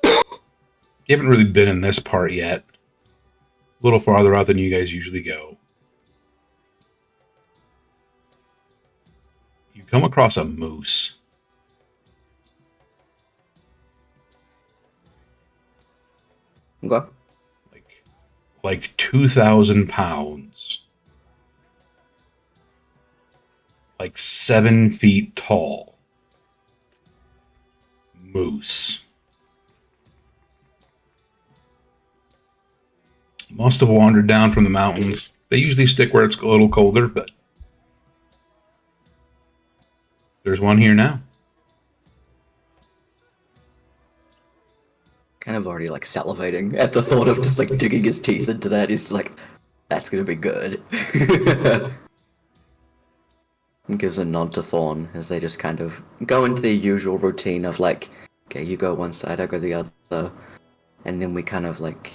You haven't really been in this part yet. A little farther out than you guys usually go. You come across a moose. Okay. Like 2,000 pounds. Like 7 feet tall. Moose. Must have wandered down from the mountains. They usually stick where it's a little colder, but there's one here now. kind of already like salivating at the thought of just like digging his teeth into that. He's just like, that's gonna be good. And gives a nod to Thorn as they just kind of go into their usual routine of like, okay, you go one side, I go the other, and then we kind of like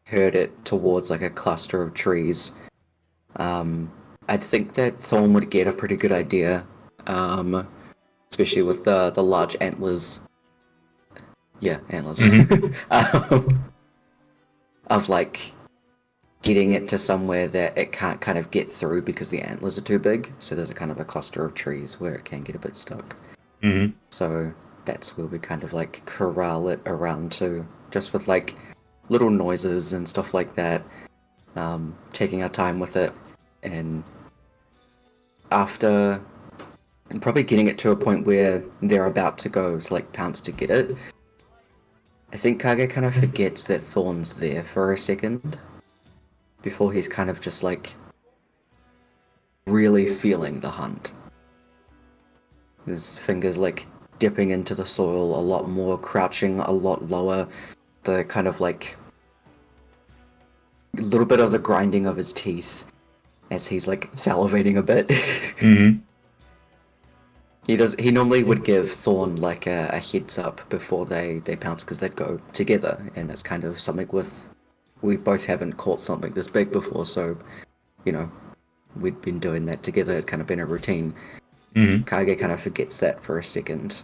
herd it towards like a cluster of trees. I'd think that Thorn would get a pretty good idea, especially with the large antlers. Yeah, antlers. Of like getting it to somewhere that it can't kind of get through because the antlers are too big. So there's a kind of a cluster of trees where it can get a bit stuck. Mm-hmm. So that's where we kind of like corral it around to, just with like little noises and stuff like that. Taking our time with it, and after probably getting it to a point where they're about to go to like pounce to get it, I think Kage kind of forgets that Thorn's there for a second before he's kind of just like really feeling the hunt. His fingers like dipping into the soil a lot more, crouching a lot lower, the kind of like a little bit of the grinding of his teeth as he's like salivating a bit. Mm-hmm. He normally would give Thorn like a heads up before they pounce because they'd go together, and that's kind of something we both haven't caught something this big before, so you know, we'd been doing that together. It'd kind of been a routine. Mm-hmm. Kage kind of forgets that for a second.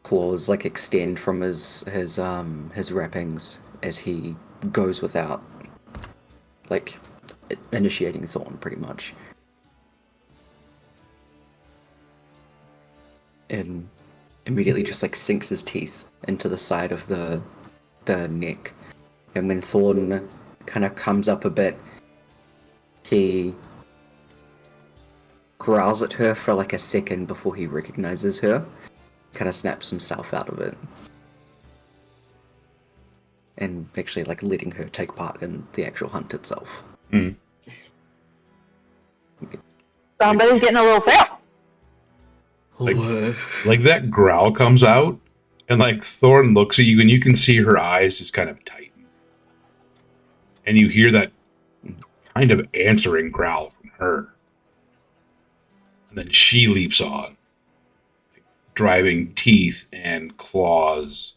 Claws like extend from his wrappings as he goes without, like initiating Thorn pretty much. And immediately just like sinks his teeth into the side of the neck. And when Thorn kind of comes up a bit, he growls at her for like a second before he recognizes her, kind of snaps himself out of it, and actually like letting her take part in the actual hunt itself. Mm. Somebody's getting a little fail. Like that growl comes out, and like Thorn looks at you, and you can see her eyes just kind of tighten, and you hear that kind of answering growl from her, and then she leaps on, like, driving teeth and claws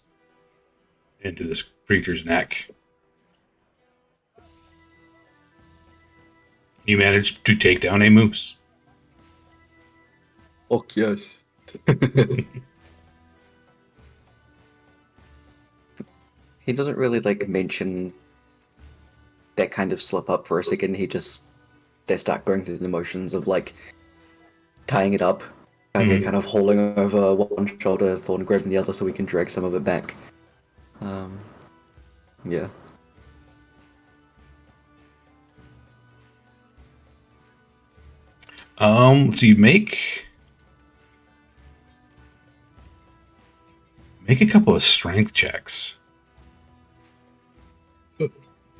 into this creature's neck. You manage to take down a moose. Oh, yes. He doesn't really like mention that kind of slip up for a second. They start going through the motions of like tying it up, and kind of holding over one shoulder, Thorn grabbing the other so we can drag some of it back. Yeah. So you make a couple of strength checks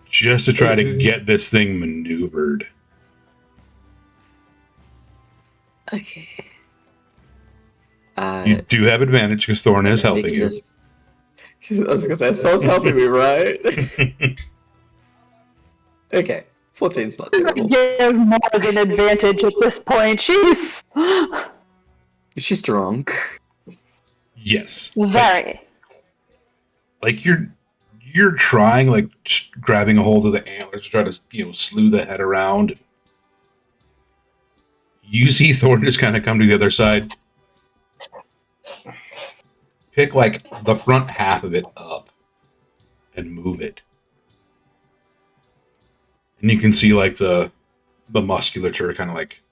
just to try to get this thing maneuvered. Okay. You do have advantage because Thorn is helping you. I was gonna say, Thorn's helping me, right? Okay. 14's not terrible. Give more than advantage at this point. She's drunk. Yes. Very. Like you're trying, like just grabbing a hold of the antlers to try to, slew the head around. You see Thorn just kind of come to the other side, pick like the front half of it up, and move it. And you can see like the musculature kind of like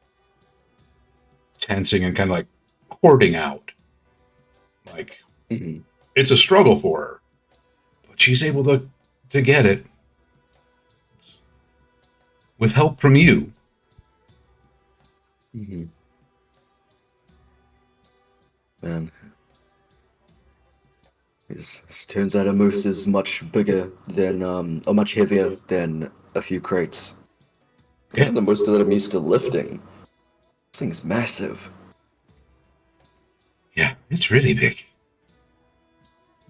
tensing and kind of like cording out. Like it's a struggle for her, but she's able to get it with help from you. Man, this turns out a moose is much bigger than or much heavier than a few crates. Yeah. The most that I'm used to lifting. This thing's massive. Yeah, it's really big.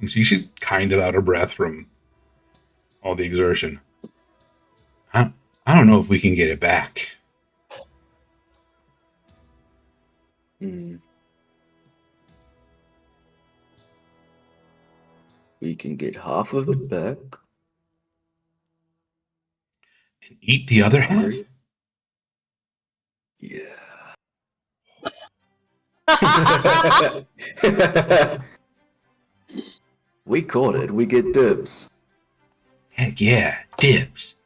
She's kind of out of breath from all the exertion. I don't know if we can get it back. Hmm. We can get half of it back. And eat the other half? Hungry? Yeah. We caught it. We get dibs. Heck yeah, dibs.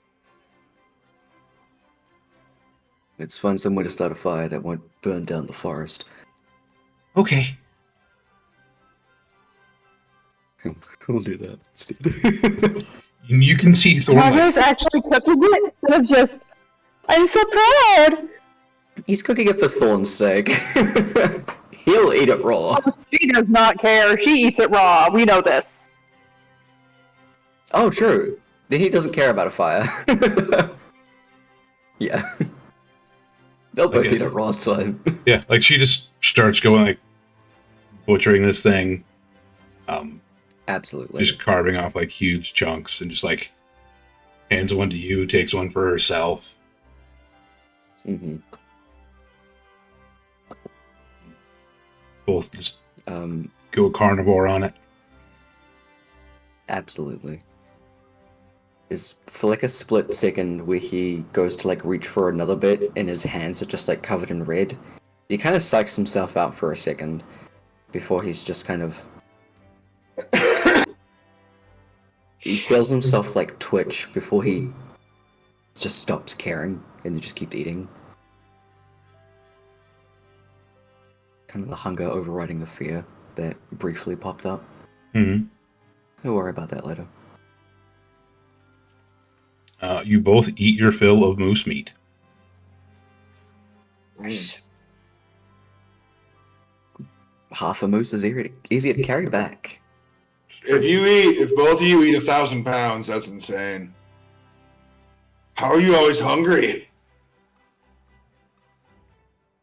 Let's find somewhere to start a fire that won't burn down the forest. Okay. We'll do that. You can see Thorn like, Mario's actually cooking it instead of just, I'm so proud! He's cooking it for Thorn's sake. He'll eat it raw. She does not care. She eats it raw. We know this. Oh, true. Then he doesn't care about a fire. Yeah. They'll both Okay. eat it raw, it's fine. yeah, like she just starts going like butchering this thing. Absolutely. Just carving off like huge chunks and just like hands one to you, takes one for herself. Mm-hmm. Both just go carnivore on it. Absolutely. Is for like a split second where he goes to like reach for another bit and his hands are just like covered in red. He kind of psychs himself out for a second before he's just kind of he feels himself like twitch before he just stops caring and they just keep eating. Kind of the hunger overriding the fear that briefly popped up. Mm-hmm. We'll worry about that later. You both eat your fill of moose meat. Half a moose is easy to carry back. If both of you eat 1,000 pounds, that's insane. How are you always hungry?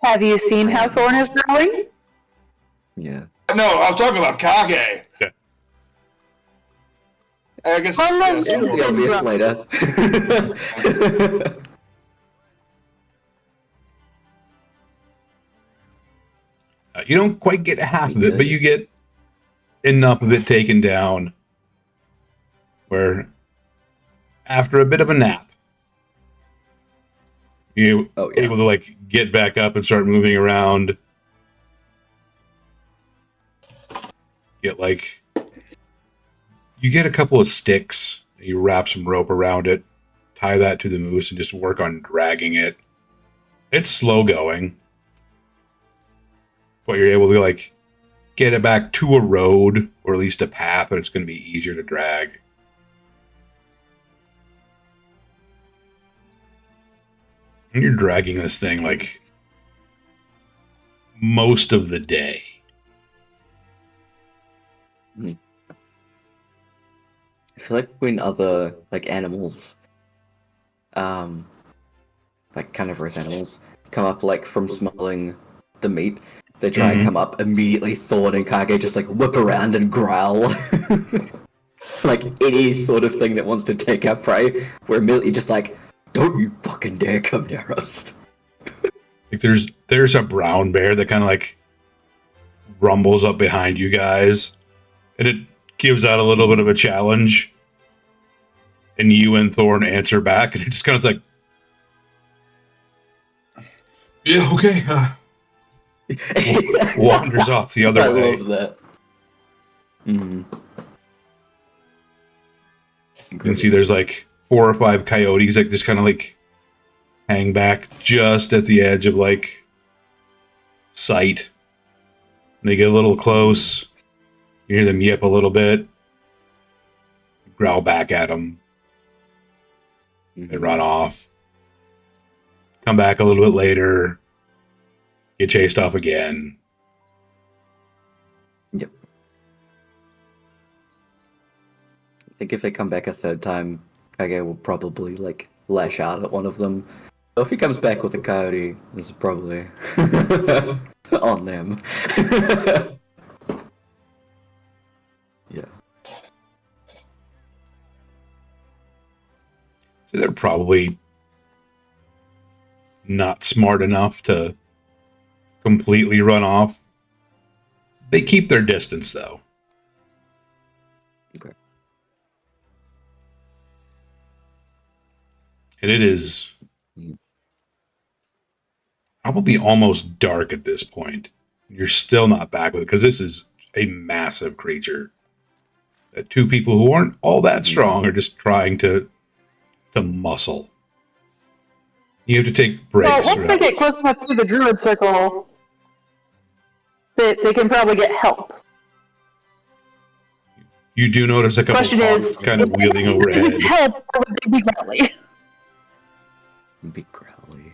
Have you seen how Thorn is growing? Yeah. No, I was talking about Kage. Yeah. I guess Oh, no, yes, It'll be obvious later. You don't quite get half of it, Okay. but you get enough of it taken down where after a bit of a nap, you're able to like get back up and start moving around. You get a couple of sticks, you wrap some rope around it, tie that to the moose, and just work on dragging it. It's slow going, but you're able to like get it back to a road or at least a path where it's going to be easier to drag. And you're dragging this thing like most of the day. I feel like when other like animals, like carnivorous animals, come up like from smelling the meat, they try and come up immediately. Thorn and Kage just like whip around and growl, like any sort of thing that wants to take our prey. We're immediately just like, "Don't you fucking dare come near us!" Like there's a brown bear that kind of like rumbles up behind you guys, and it gives out a little bit of a challenge. And you and Thorn answer back, and it just kind of like, yeah, okay. Wanders off the other way. I love that. Mm. You can see there's like 4 or 5 coyotes that just kind of like hang back just at the edge of like sight. And they get a little close. You hear them yip a little bit. Growl back at them. They run off. Come back a little bit later. Get chased off again. Yep. I think if they come back a third time, Kage will probably like lash out at one of them. So if he comes back with a coyote, this is probably on them. Yeah. they're probably not smart enough to completely run off. They keep their distance, though. Okay. And it is probably almost dark at this point. You're still not back with it because this is a massive creature. Two people who aren't all that strong are just trying to muscle. You have to take breaks. Well, once they get close enough to the druid circle, they can probably get help. You do notice a couple of Question is, kind of wheeling Is overhead. it help or would they be growly? Be growly.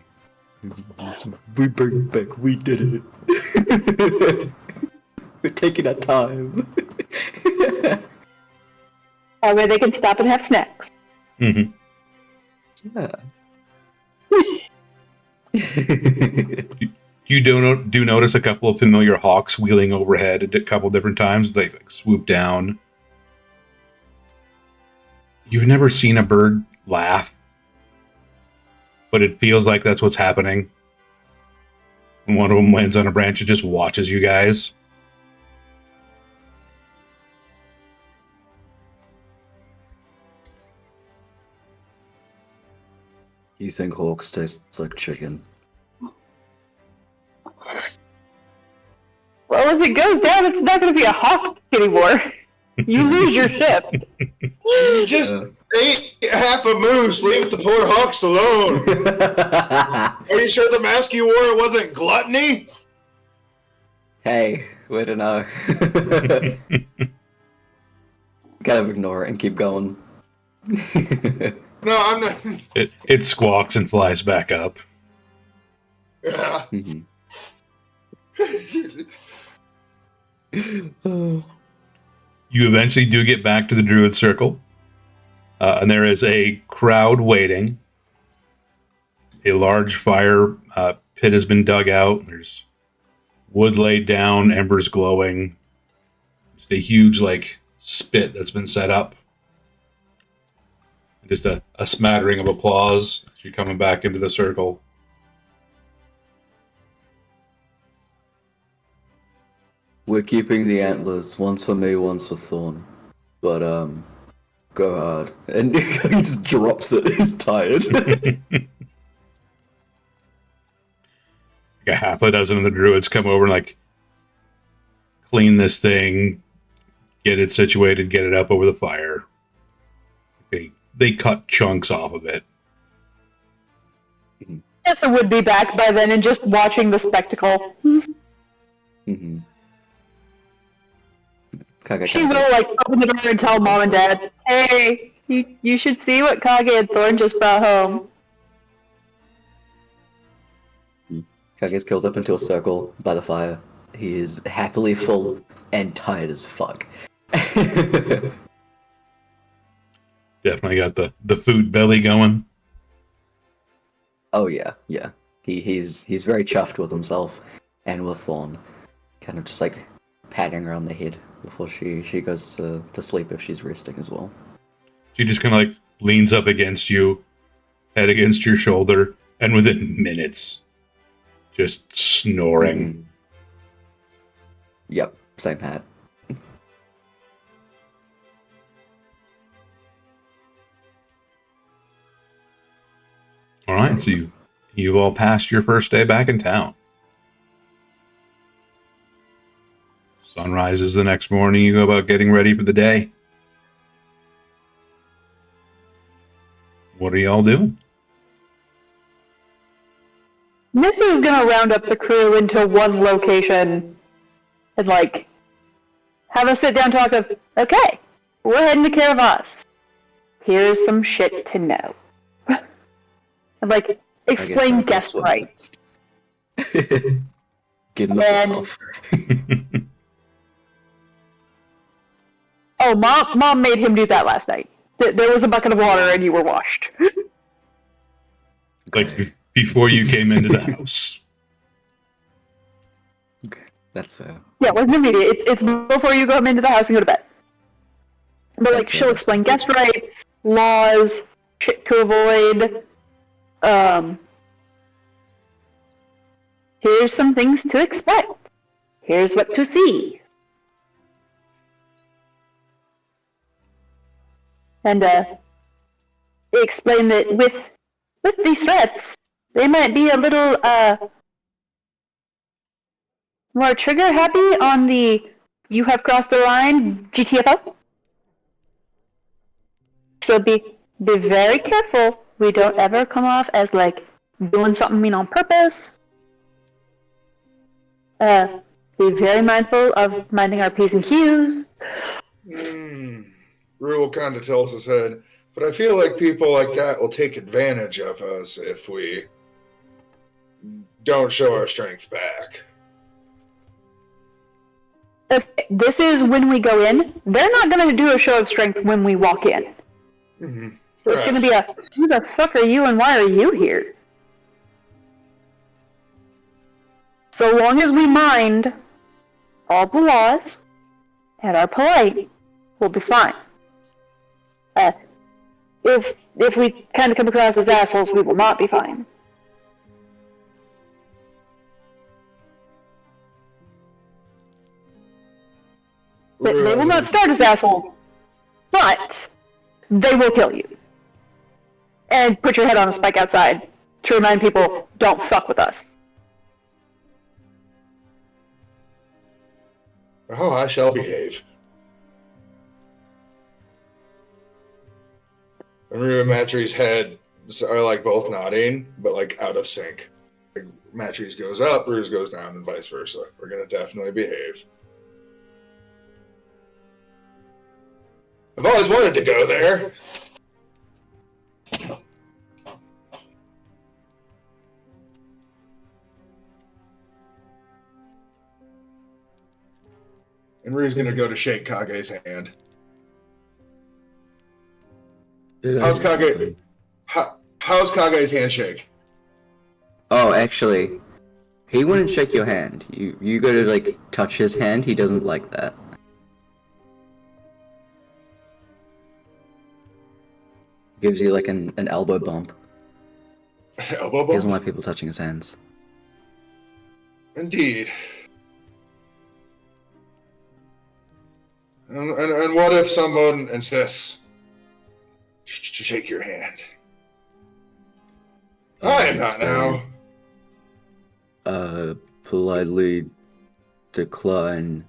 We bring it back. We did it. We're taking our time. That way they can stop and have snacks. Mm-hmm. Yeah. You do notice a couple of familiar hawks wheeling overhead at a couple of different times. They like swoop down. You've never seen a bird laugh, but it feels like that's what's happening. When one of them lands on a branch, it just watches you guys. You think hawks taste like chicken? Well, if it goes down, it's not going to be a hawk anymore. You lose your ship. You just ate half a moose. Leave the poor hawks alone. Are you sure the mask you wore wasn't gluttony? Hey, way to know. Gotta ignore it and keep going. No, I'm not. It squawks and flies back up. Yeah. You eventually do get back to the druid circle, and there is a crowd waiting. A large fire pit has been dug out. There's wood laid down, embers glowing. Just a huge spit that's been set up. Just a smattering of applause as you're coming back into the circle. We're keeping the antlers, once for me, once for Thorn. But, go hard. And he just drops it, he's tired. A half a dozen of the druids come over and clean this thing, get it situated, get it up over the fire. They cut chunks off of it. Yes, I would be back by then and just watching the spectacle. Mm-hmm. She will open the door and tell Mom and Dad, "Hey, you should see what Kage and Thorn just brought home." Kage's curled up into a circle by the fire. He is happily full and tired as fuck. Definitely got the food belly going. Oh yeah. He's very chuffed with himself and with Thorn. Kind of just patting her on the head before she goes to sleep if she's resting as well. She just kind of leans up against you, head against your shoulder, and within minutes, just snoring. Yep, same hat. All right, so you've all passed your first day back in town. Sunrise is the next morning. You go about getting ready for the day. What are y'all doing? Missy is gonna round up the crew into one location and have a sit down talk of, okay, we're heading to Caravas. Here's some shit to know. And explain guest rights. Getting And- off. Oh, Mom made him do that last night. There was a bucket of water and you were washed. Before you came into the house. Okay, that's fair. Yeah, it wasn't immediate. It's before you come into the house and go to bed. But That's she'll fair. explain guest rights, laws, shit to avoid. Here's some things to expect. Here's what to see. And explain that with these threats, they might be a little more trigger happy on the "you have crossed the line" GTFO. So be very careful. We don't ever come off as like doing something mean on purpose. Be very mindful of minding our P's and Q's. Rule kind of tilts his head, but I feel like people like that will take advantage of us if we don't show our strength back. Okay, this is when we go in. They're not going to do a show of strength when we walk in. Mm-hmm. It's going to be a, who the fuck are you and why are you here? So long as we mind all the laws and are polite, we'll be fine. If we kind of come across as assholes, we will not be fine. They will not start as assholes, but they will kill you. And put your head on a spike outside to remind people, don't fuck with us. Oh, I shall behave. And Rue and Matri's head are like both nodding, but like out of sync. Like, Matri's goes up, Rue's goes down, and vice versa. We're gonna definitely behave. I've always wanted to go there. And Rue's gonna go to shake Kage's hand. How's Kage's handshake? Oh, actually, he wouldn't shake your hand. You go to like touch his hand. He doesn't like that. Gives you like an elbow bump. Elbow bump? He doesn't like people touching his hands. Indeed. And what if someone insists to shake your hand? I am not now. Politely decline.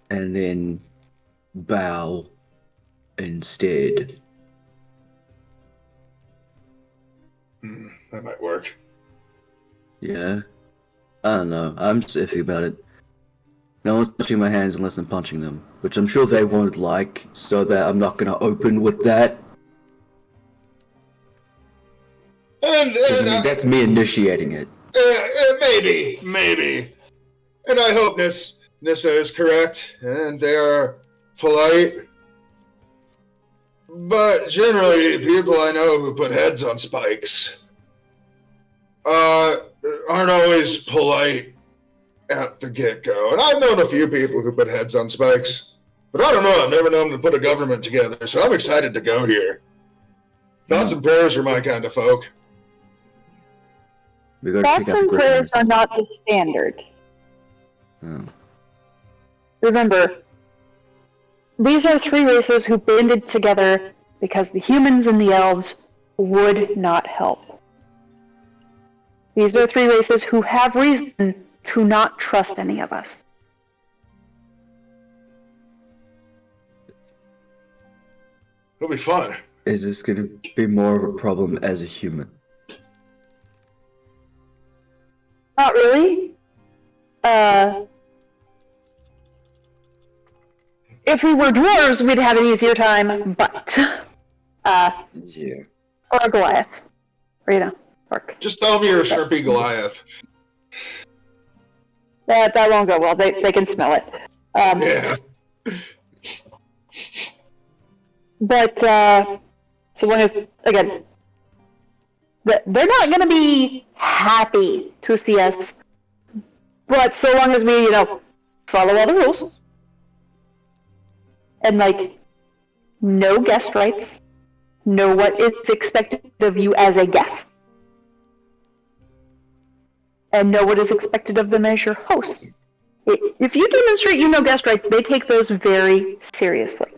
And then bow instead. That might work. Yeah. I don't know. I'm just iffy about it. No one's touching my hands unless I'm punching them, which I'm sure they won't like, so that I'm not gonna open with that. And that's me initiating it. Maybe. And I hope Nissa is correct, and they are polite. But generally, people I know who put heads on spikes aren't always polite at the get-go. And I've known a few people who put heads on spikes, but I don't know. I've never known them to put a government together, so I'm excited to go here. Thoughts and prayers are my kind of folk. We gotta Thoughts check out the and prayers Griffins. are not the standard. Oh. Remember, these are three races who banded together because the humans and the elves would not help. These are three races who have reason to not trust any of us. It'll be fun. Is this gonna be more of a problem as a human? Not really. If we were dwarves, we'd have an easier time, but, Yeah. or a Goliath. Or, orc. Just tell me you're a shrimpy Goliath. That won't go well. They can smell it. Yeah. But, so long as, again, they're not going to be happy to see us, but so long as we, follow all the rules, and like know guest rights, know what is expected of you as a guest, and know what is expected of them as your host. If you demonstrate you know guest rights, they take those very seriously.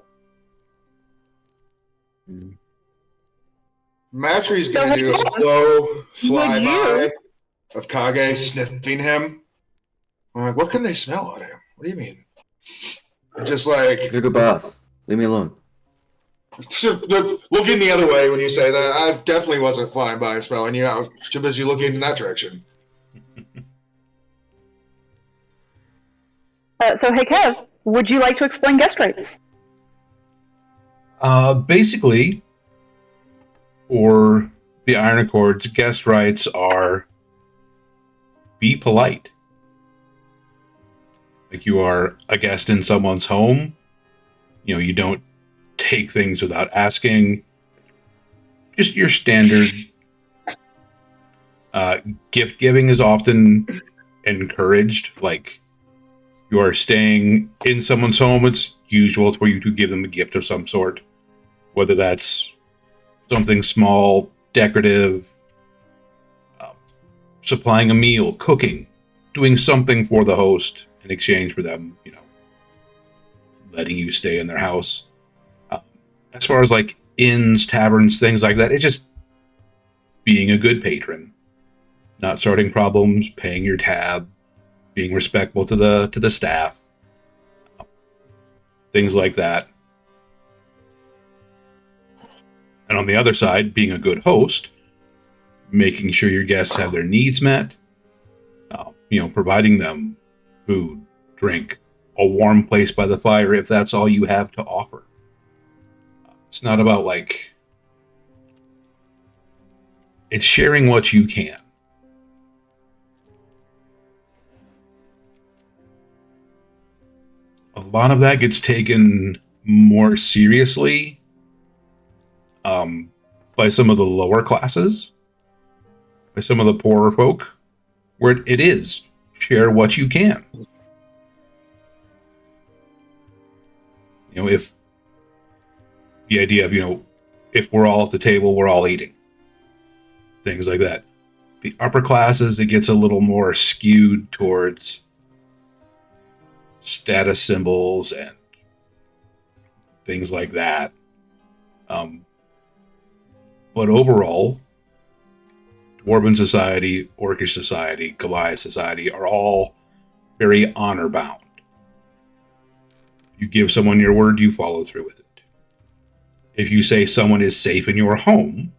Matri's gonna do a slow flyby of Kage sniffing him. I'm like, what can they smell on him? What do you mean? And just like Go bath. Leave me alone. Looking the other way when you say that. I definitely wasn't flying by and smelling you. I was too busy looking in that direction. So, hey, Kev, would you like to explain guest rights? Basically, for the Iron Accords, guest rights are be polite. Like you are a guest in someone's home. You know, you don't take things without asking. Just your standard. Gift giving is often encouraged. Like you are staying in someone's home, it's usual for you to give them a gift of some sort. Whether that's something small, decorative, supplying a meal, cooking, doing something for the host in exchange for them, you know, letting you stay in their house. As far as like inns, taverns, things like that, it's just being a good patron, not starting problems, paying your tab, being respectful to the staff, things like that. And on the other side, being a good host, making sure your guests have their needs met, you know, providing them food, drink, a warm place by the fire if that's all you have to offer. It's not about like, it's sharing what you can. A lot of that gets taken more seriously by some of the lower classes, by some of the poorer folk, where it is share what you can. You know, if the idea of, you know, if we're all at the table, we're all eating. Things like that. The upper classes, it gets a little more skewed towards status symbols and things like that. But overall, Dwarven society, Orcish society, Goliath society are all very honor bound. You give someone your word, you follow through with it. If you say someone is safe in your home,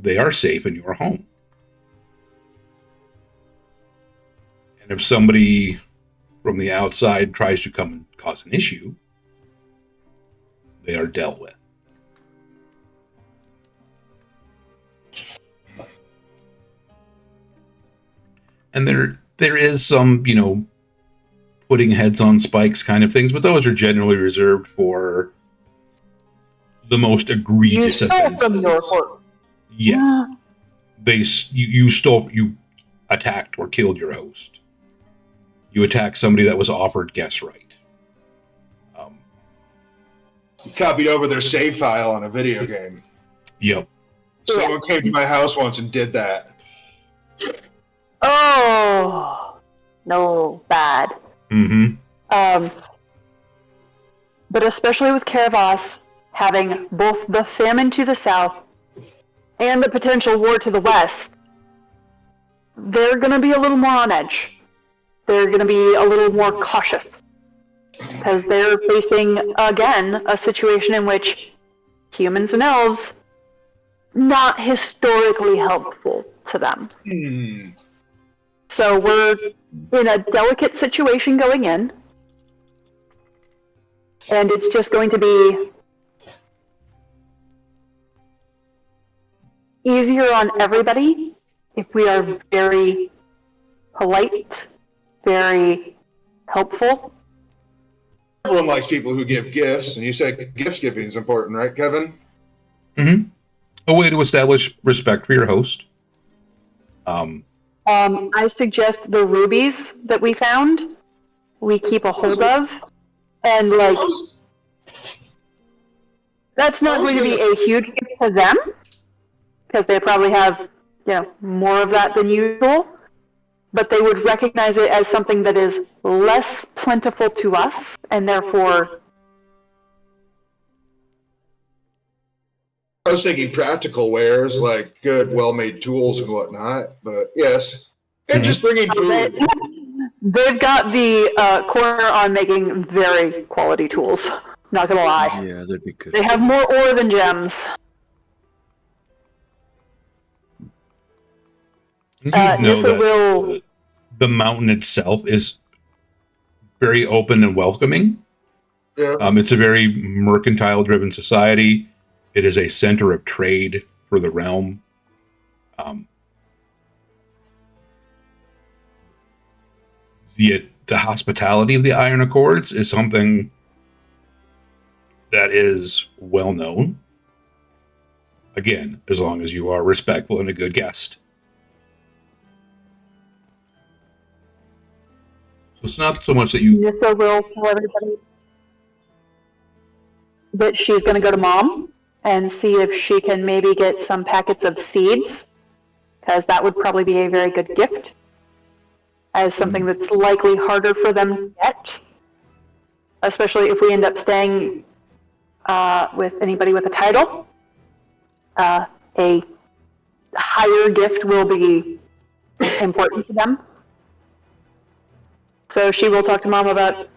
they are safe in your home. And if somebody from the outside tries to come and cause an issue, they are dealt with. And there is some, you know, putting heads on spikes kind of things, but those are generally reserved for the most egregious offenses. From your court. Yes. Yeah. You attacked or killed your host. You attacked somebody that was offered guest right. You copied over their save file on a video game. Yep. Someone came to my house once and did that. Oh, no, bad. Mm-hmm. But especially with Caravas having both the famine to the south and the potential war to the west, they're going to be a little more on edge. They're going to be a little more cautious because they're facing, again, a situation in which humans and elves not historically helpful to them. So we're in a delicate situation going in, and it's just going to be easier on everybody if we are very polite, very helpful. Everyone likes people who give gifts, and you said gift giving is important, right, Kevin? Mm-hmm. A way to establish respect for your host. I suggest the rubies that we found, we keep a hold of, and like That's not going to be a huge gift to them, because they probably have, more of that than usual. But they would recognize it as something that is less plentiful to us, and therefore. I was thinking practical wares like good, well-made tools and whatnot, but yes, and just bringing food. They've got the corner on making very quality tools. Not gonna lie. Yeah, that'd be good. They have more ore than gems. You know that will. The mountain itself is very open and welcoming. Yeah. It's a very mercantile-driven society. It is a center of trade for the realm. The hospitality of the Iron Accords is something that is well known. Again, as long as you are respectful and a good guest. So it's not so much that you... Nissa will tell everybody that she's going to go to Mom and see if she can maybe get some packets of seeds, because that would probably be a very good gift, as something that's likely harder for them to get, especially if we end up staying with anybody with a title. A higher gift will be important to them. So she will talk to Mom about,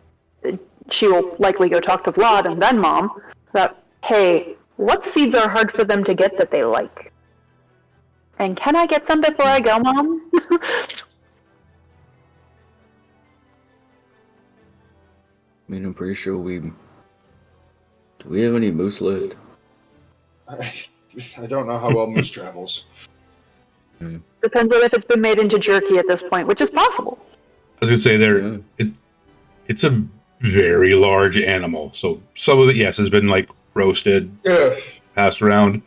she will likely go talk to Vlad and then Mom about, hey, what seeds are hard for them to get that they like? And can I get some before I go, Mom? I mean, I'm pretty sure do we have any moose left? I don't know how well moose travels. Depends on if it's been made into jerky at this point, which is possible. I was going to say, it's a very large animal. So some of it, yes, has been like roasted, passed around.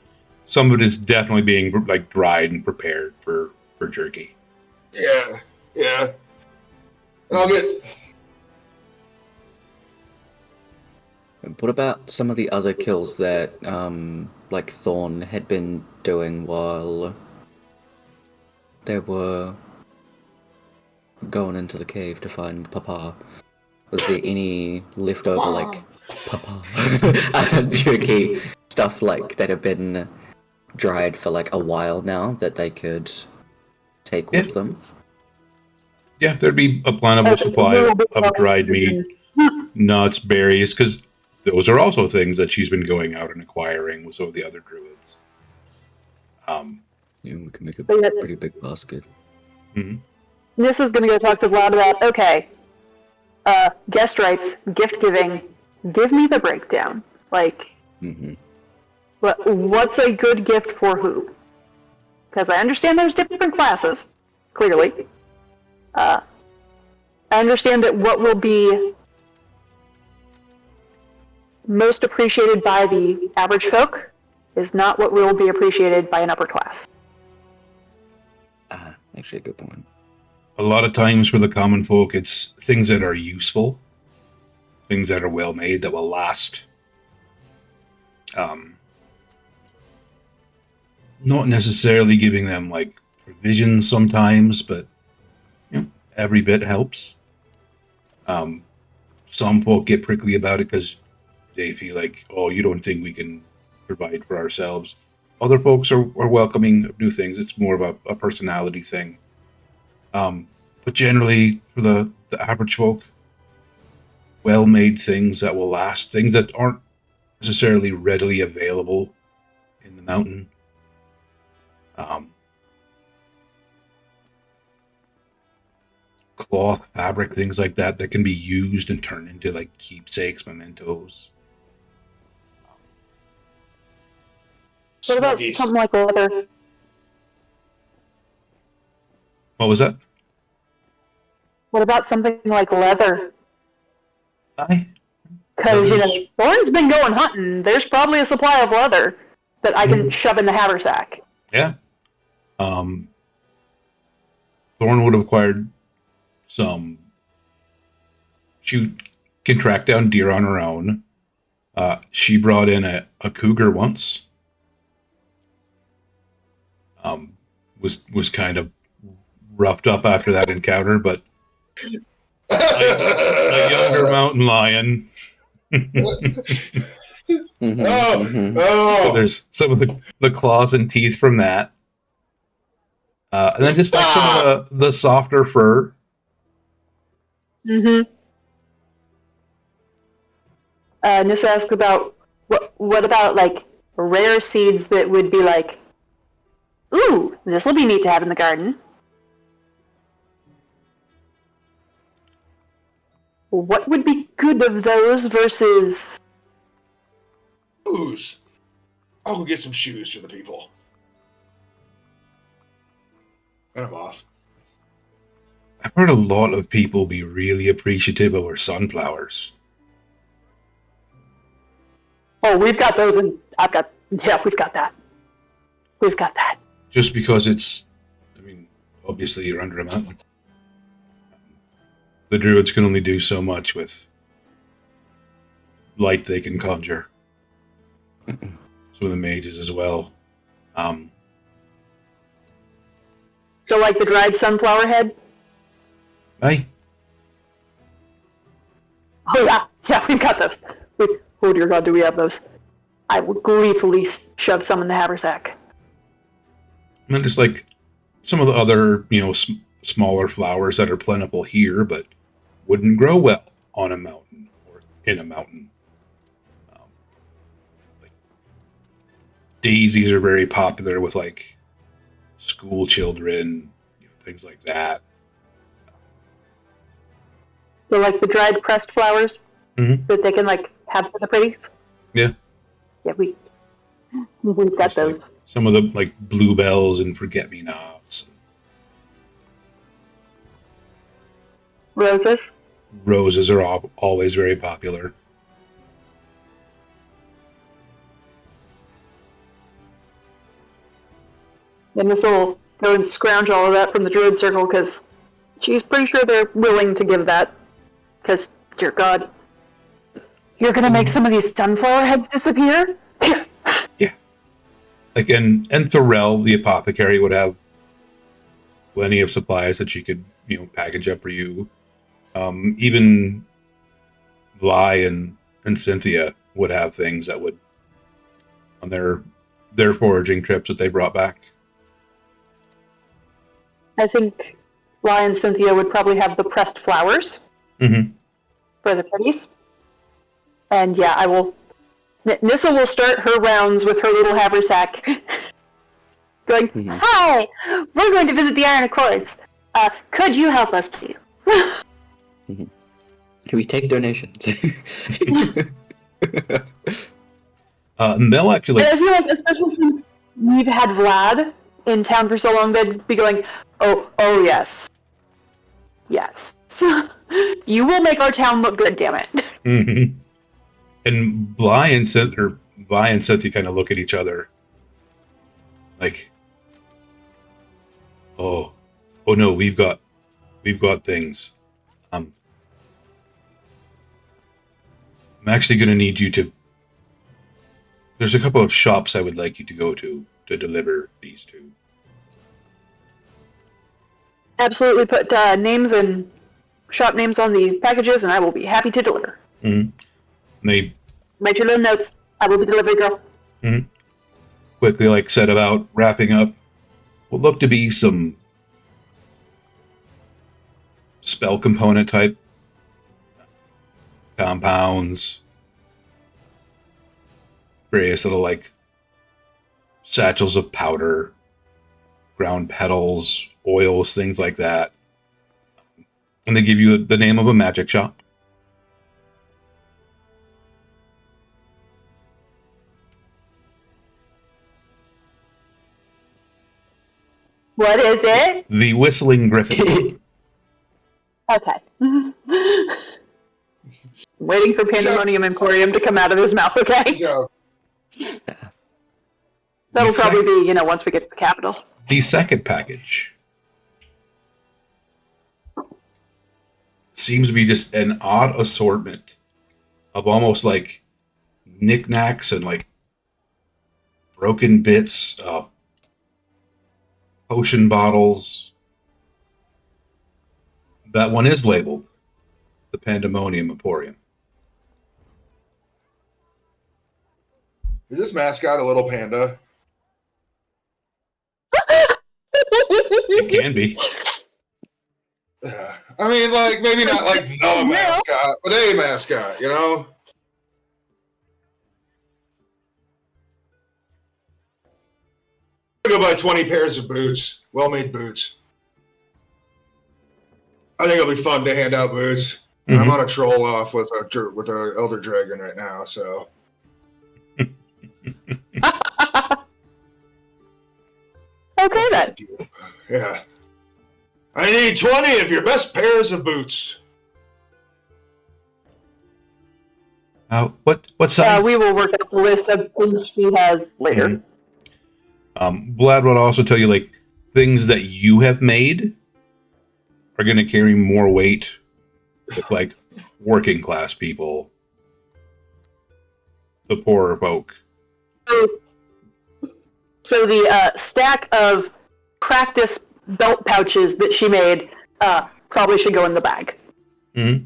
Some of it is definitely being like dried and prepared for jerky. Yeah. And I'll get... And what about some of the other kills that, like Thorn had been doing while they were going into the cave to find Papa? Was there any leftover, like, Papa jerky stuff like that have been dried for like a while now that they could take with them? Yeah, there'd be a plentiful supply of dried meat, nuts, berries, because those are also things that she's been going out and acquiring with some of the other druids. Yeah, we can make a pretty big basket. Mm-hmm. This is going to go talk to Vlad about, okay, guest rights, gift giving, give me the breakdown. Like, what's a good gift for who? Because I understand there's different classes, clearly. I understand that what will be most appreciated by the average folk is not what will be appreciated by an upper class. Actually, a good point. A lot of times for the common folk, it's things that are useful, things that are well made, that will last. Not necessarily giving them like provisions sometimes, but every bit helps. Some folk get prickly about it because they feel like, oh, you don't think we can provide for ourselves. Other folks are welcoming of new things. It's more of a personality thing. But generally, for the average folk, well-made things that will last, things that aren't necessarily readily available in the mountain. Cloth, fabric, things like that can be used and turned into like keepsakes, mementos. What about something like leather? What was that? What about something like leather? Aye. Because, Thorn's been going hunting. There's probably a supply of leather that I can shove in the haversack. Yeah. Thorn would have acquired some... She can track down deer on her own. She brought in a cougar once. Was kind of roughed up after that encounter, but a younger mountain lion. So there's some of the claws and teeth from that. And then just like some of the softer fur. Mm-hmm. Nissa asked about what about like rare seeds that would be like, ooh, this will be neat to have in the garden. What would be good of those versus Shoes. I'll go get some shoes for the people. And I'm off. I've heard a lot of people be really appreciative of our sunflowers. Oh, we've got those, and we've got that. We've got that. Just because it's, I mean, obviously you're under a mountain. The druids can only do so much with light they can conjure. Some of the mages as well. So like the dried sunflower head? Aye. Oh yeah, we've got those. Oh dear God, do we have those? I would gleefully shove some in the haversack. And then just like some of the other, smaller flowers that are plentiful here, but wouldn't grow well on a mountain or in a mountain. Like daisies are very popular with like school children, things like that. So like the dried pressed flowers that they can like have for the pretties. Yeah. Yeah, we've got Just those. like some of the like bluebells and forget-me-nots. Roses. Roses are always very popular. And this will go and scrounge all of that from the druid circle because she's pretty sure they're willing to give that. Because, dear God, you're gonna make some of these sunflower heads disappear? Yeah. Like, and Thorell, the apothecary, would have plenty of supplies that she could, package up for you. Even Vi and Cynthia would have things that would, on their foraging trips that they brought back. I think Ryan and Cynthia would probably have the pressed flowers for the pretties. And yeah, I will. Nissa will start her rounds with her little haversack, going, "Hi, we're going to visit the Iron Accords. Could you help us, please?" We take donations. They'll actually. And I feel like, especially since we've had Vlad in town for so long, they'd be going, "Oh yes, yes, you will make our town look good, damn it." Mm-hmm. And Vi and Cynthia kind of look at each other, like, "Oh no, we've got things." I'm actually going to need you to. There's a couple of shops I would like you to go to deliver these to. Absolutely, put names and shop names on the packages, and I will be happy to deliver. Mm-hmm. They write your little notes. I will be delivery girl. Mm-hmm. Quickly, set about wrapping up what look to be some spell component type compounds, various little satchels of powder, ground petals, oils, things like that. And they give you the name of a magic shop. What is it? The Whistling Griffin. Okay. Waiting for Pandemonium Emporium to come out of his mouth, okay? Yeah. That'll probably be, once we get to the capital. The second package seems to be just an odd assortment of almost knickknacks and like broken bits of potion bottles. That one is labeled the Pandemonium Emporium. Is this mascot a little panda? It can be. Yeah. I mean, like, maybe not like the mascot, but a mascot, you know? I'm gonna go buy 20 pairs of boots. Well-made boots. I think it'll be fun to hand out boots. And I'm on a troll off with a elder dragon right now, so. Okay then. Yeah. I need 20 of your best pairs of boots. What size? We will work out the list of things she has later. Vlad would also tell you, like, things that you have made are going to carry more weight with, like, working class people, the poorer folk. So the stack of practice belt pouches that she made probably should go in the bag. Mm-hmm.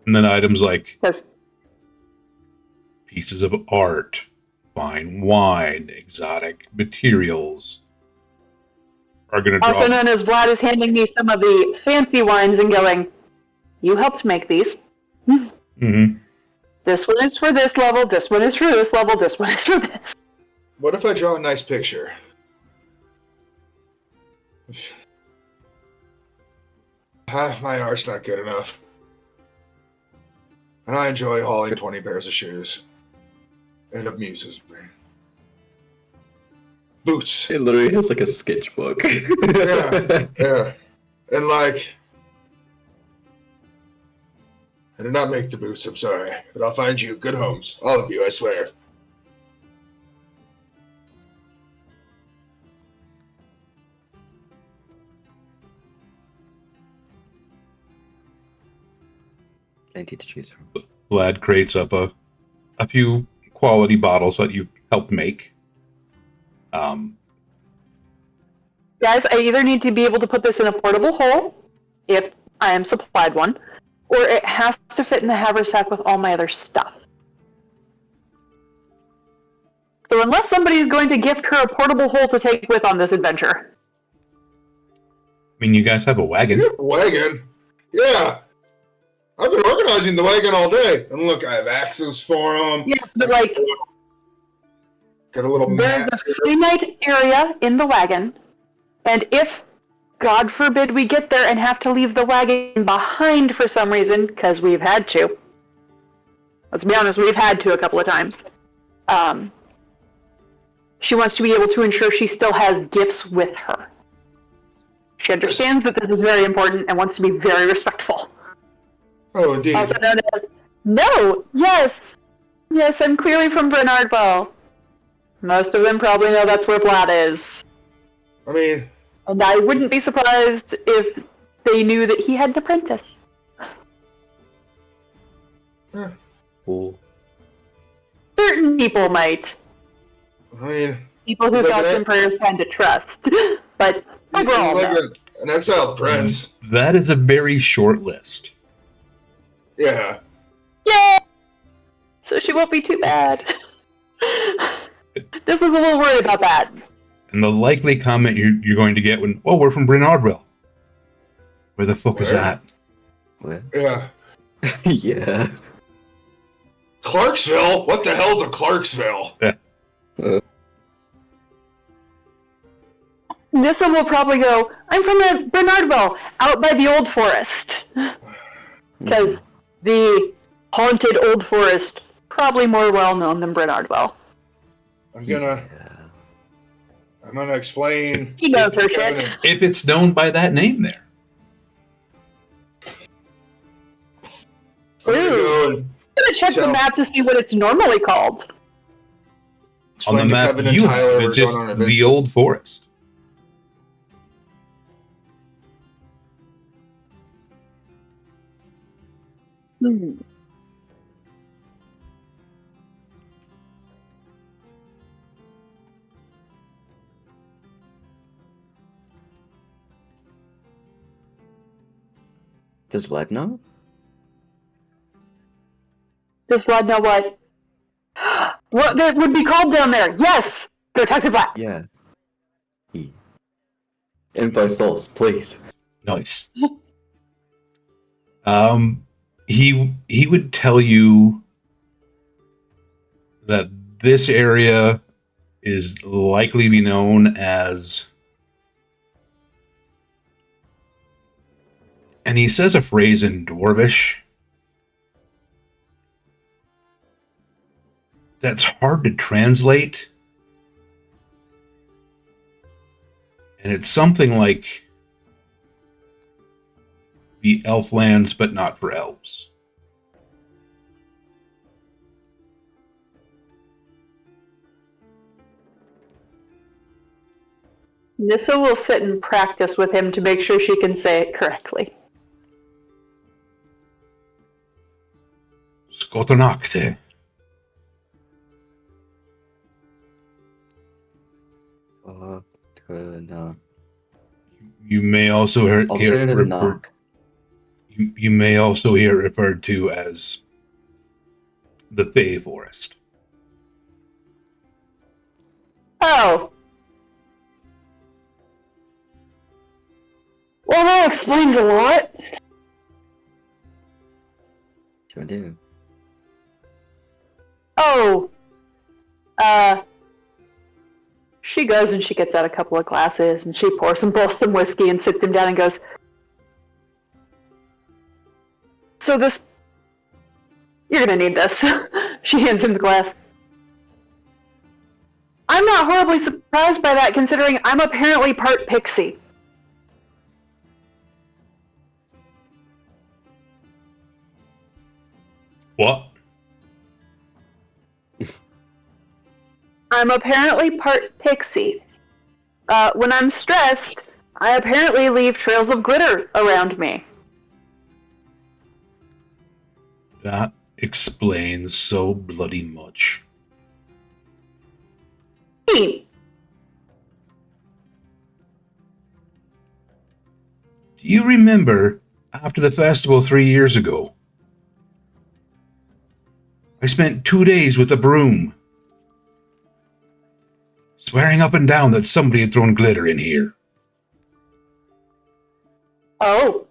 And then items like 'Cause- pieces of art, fine wine, exotic materials are going to also known as Vlad is handing me some of the fancy wines and going, you helped make these. Mm-hmm. This one is for this level, this one is for this level, this one is for this. What if I draw a nice picture? My art's not good enough. And I enjoy hauling 20 pairs of shoes. It amuses me. Boots. It literally has like a sketchbook. Yeah. And like, I did not make the boots, I'm sorry. But I'll find you good homes. All of you, I swear. Plenty to choose from. Vlad crates up a few quality bottles that you helped make. Guys, I either need to be able to put this in a portable hole, if I am supplied one, or it has to fit in the haversack with all my other stuff. So unless somebody is going to gift her a portable hole to take with on this adventure. I mean, you guys have a wagon. You have a wagon? Yeah. I've been organizing the wagon all day. And look, I have axes for them. Yes, but like, Got a little there's mat. a free night area in the wagon, and if, God forbid, we get there and have to leave the wagon behind for some reason, because we've had to. Let's be honest, we've had to a couple of times. She wants to be able to ensure she still has gifts with her. She understands that this is very important and wants to be very respectful. Oh, indeed. Also known as, no, yes, I'm clearly from Bryn Ardwell. Most of them probably know that's where Vlad is. I mean, And I wouldn't be surprised if they knew that he had an apprentice. Cool. Certain people might. I mean, People who Like thoughts an- and prayers tend to trust. But overall, like no. an exiled prince. That is a very short list. Yeah. Yay! So she won't be too bad. Just was a little worried about that. And the likely comment you're going to get when, oh, we're from Bryn Ardwell. Where the fuck is Where? that? What? Yeah. Yeah. Clarksville? What the hell's a Clarksville? Nissa will probably go, I'm from Bryn Ardwell, out by the Old Forest. Because the haunted Old Forest, probably more well known than Bryn Ardwell. I'm gonna explain. He knows her shit. If it's known by that name there. I'm gonna go and I'm gonna check the Tell- map to see what it's normally called. On the explain to map, Kevin and you Tyler have, it's we're just going on an the adventure. Old Forest. Does Vlad know? Does Vlad know what? What that would be called down there? Yes! Detective Vlad! Yeah. Info source, please. Nice. He would tell you that this area is likely to be known as, and he says a phrase in Dwarvish that's hard to translate. And it's something like the elf lands, but not for elves. Nissa will sit and practice with him to make sure she can say it correctly. Skotonakte. No. You may also hear it Alternative referred. knock. You may also hear it referred to as the Fey Forest. Oh. Well, that explains a lot. Sure do. Oh. She goes and she gets out a couple of glasses and she pours them both some whiskey and sits him down and goes, so this... You're gonna need this. She hands him the glass. I'm not horribly surprised by that, considering I'm apparently part pixie. What? I'm apparently part pixie. When I'm stressed, I apparently leave trails of glitter around me. That explains so bloody much. Neat. Do you remember after the festival 3 years ago? I spent 2 days with a broom, swearing up and down that somebody had thrown glitter in here. Oh.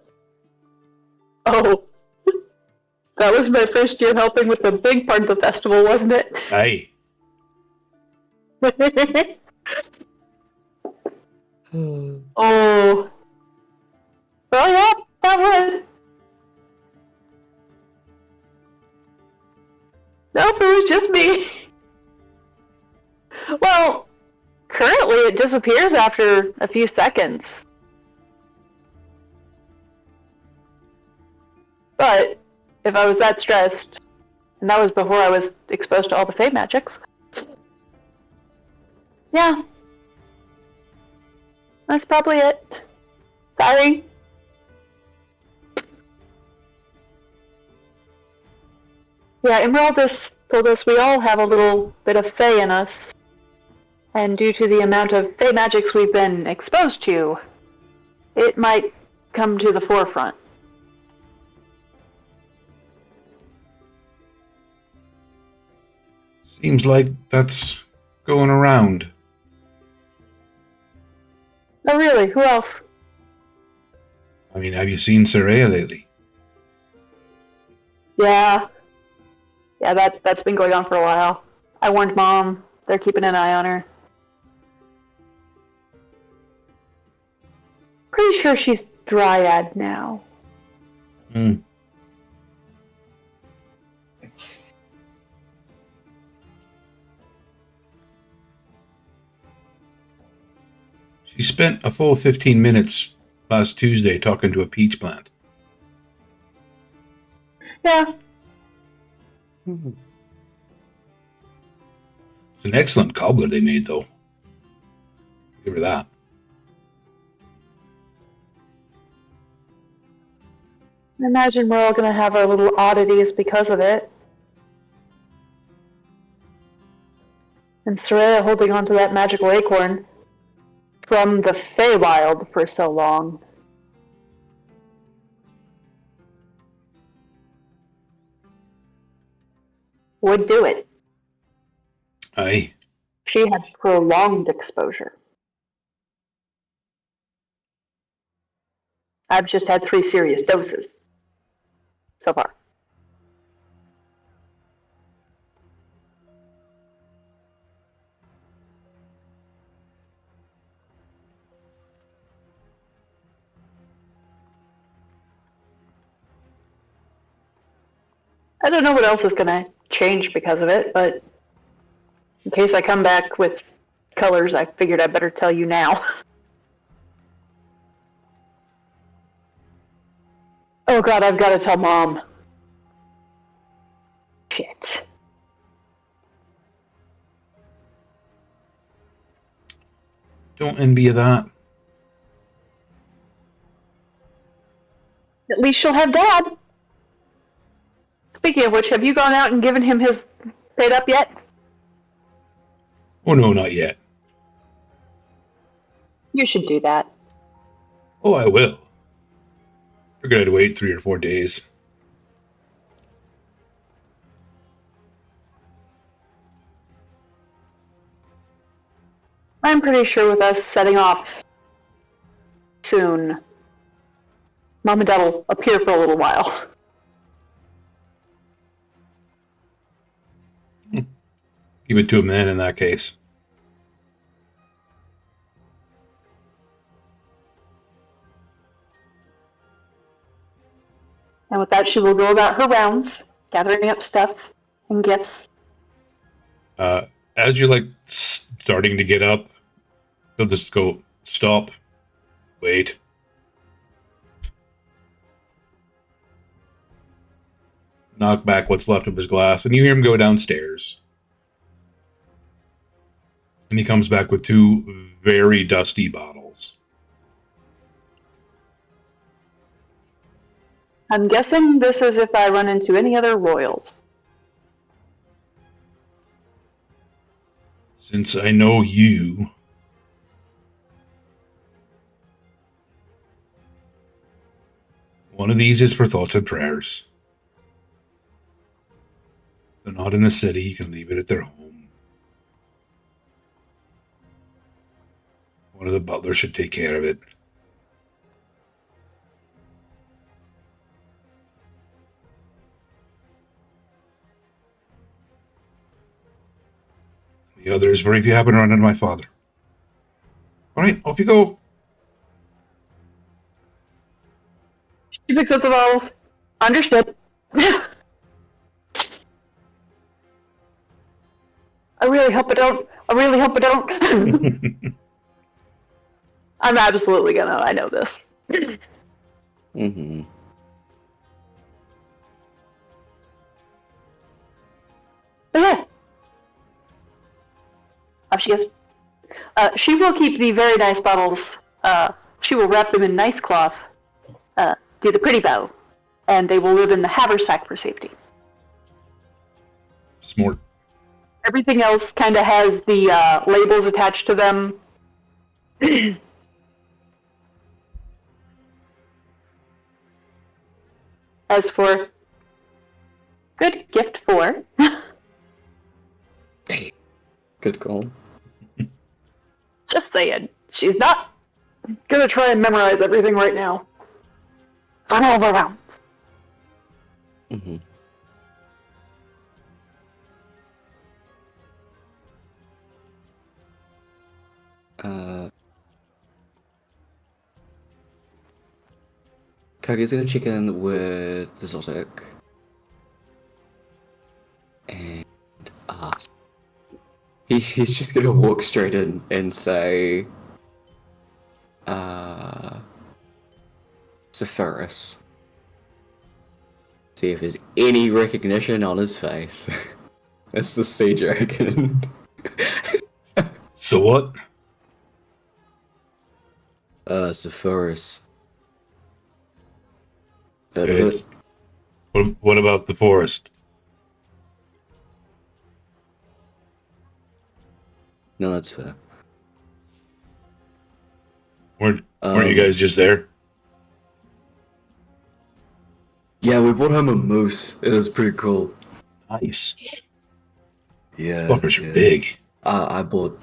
Oh. That was my first year helping with the big part of the festival, wasn't it? Aye. Oh. Well, yeah, that would. Nope, it was just me. Well, currently it disappears after a few seconds. But if I was that stressed, and that was before I was exposed to all the fey magics, yeah, that's probably it. Sorry. Yeah, Emeraldus told us we all have a little bit of fey in us, and due to the amount of fey magics we've been exposed to, it might come to the forefront. Seems like that's going around. Oh really? Who else? I mean, have you seen Soraya lately? Yeah. Yeah, that's been going on for a while. I warned Mom. They're keeping an eye on her. Pretty sure she's Dryad now. Hmm. She spent a full 15 minutes last Tuesday talking to a peach plant. Yeah. It's an excellent cobbler they made, though. Give her that. I imagine we're all gonna have our little oddities because of it. And Soraya holding onto that magical acorn from the Feywild for so long. would do it. Aye. She had prolonged exposure. I've just had 3 serious doses so far. I don't know what else is going to change because of it, but in case I come back with colors, I figured I'd better tell you now. Oh god, I've got to tell Mom. Shit. Don't envy you that. At least she'll have Dad. Speaking of which, have you gone out and given him his paid up yet? Oh, no, not yet. You should do that. Oh, I will. Figured I'd wait 3 or 4 days. I'm pretty sure with us setting off soon, Mom and Dad will appear for a little while. Give it to a man in that case. And with that, she will go about her rounds, gathering up stuff and gifts. As you're like starting to get up, they'll just go, stop, wait. Knock back what's left of his glass, and you hear him go downstairs. And he comes back with 2 very dusty bottles. I'm guessing this is if I run into any other royals. Since I know you, one of these is for thoughts and prayers. They're not in the city, you can leave it at their home. One of the butlers should take care of it. The other is for if you happen to run into my father. All right, off you go. She picks up the bottles. Understood. I really hope I don't. I really hope I don't. I'm absolutely gonna. I know this. Mm-hmm. Okay. Off she goes. She will keep the very nice bottles. She will wrap them in nice cloth. Do the pretty bow, and they will live in the haversack for safety. Smart. Everything else kind of has the labels attached to them. As for good gift for. Good call. Just saying, she's not gonna try and memorize everything right now. Run all around. Mm-hmm. Kage's gonna check in with Zotic and ask. He's just gonna walk straight in and say, Sephiroth. See if there's any recognition on his face. That's the sea dragon. So what? Sephiroth. Heard of Yes. it? What about the forest? No, that's fair. Weren't you guys just there? Yeah, we brought home a moose. It was pretty cool. Nice. Yeah. Fuckers are yeah. big. I bought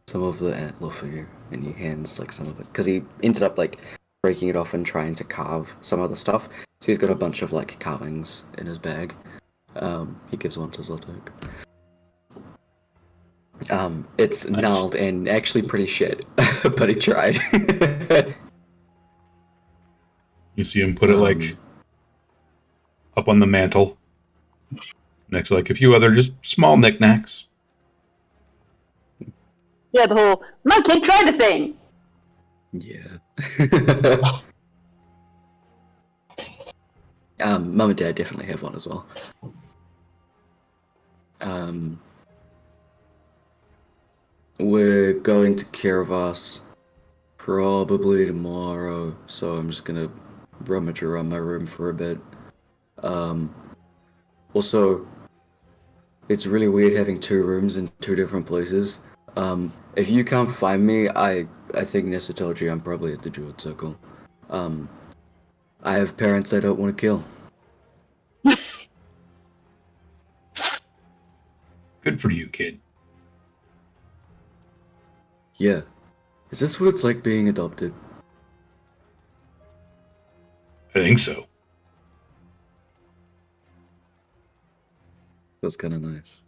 some of the antler for you, and he hands like some of it because he ended up like breaking it off and trying to carve some other stuff. So he's got a bunch of like carvings in his bag. He gives one to Zoltok. It's Nice. gnarled and actually pretty shit, but he tried. You see him put it like up on the mantle, next to like a few other just small knickknacks. Yeah, the whole my kid tried the thing. Yeah. Mum and Dad definitely have one as well. We're going to Kirivas probably tomorrow, so I'm just gonna rummage around my room for a bit. Also, it's really weird having 2 rooms in 2 different places. If you can't find me, I think Nessa told you I'm probably at the Jeweled Circle. I have parents I don't want to kill. Good for you, kid. Yeah. Is this what it's like being adopted? I think so. That's kind of nice.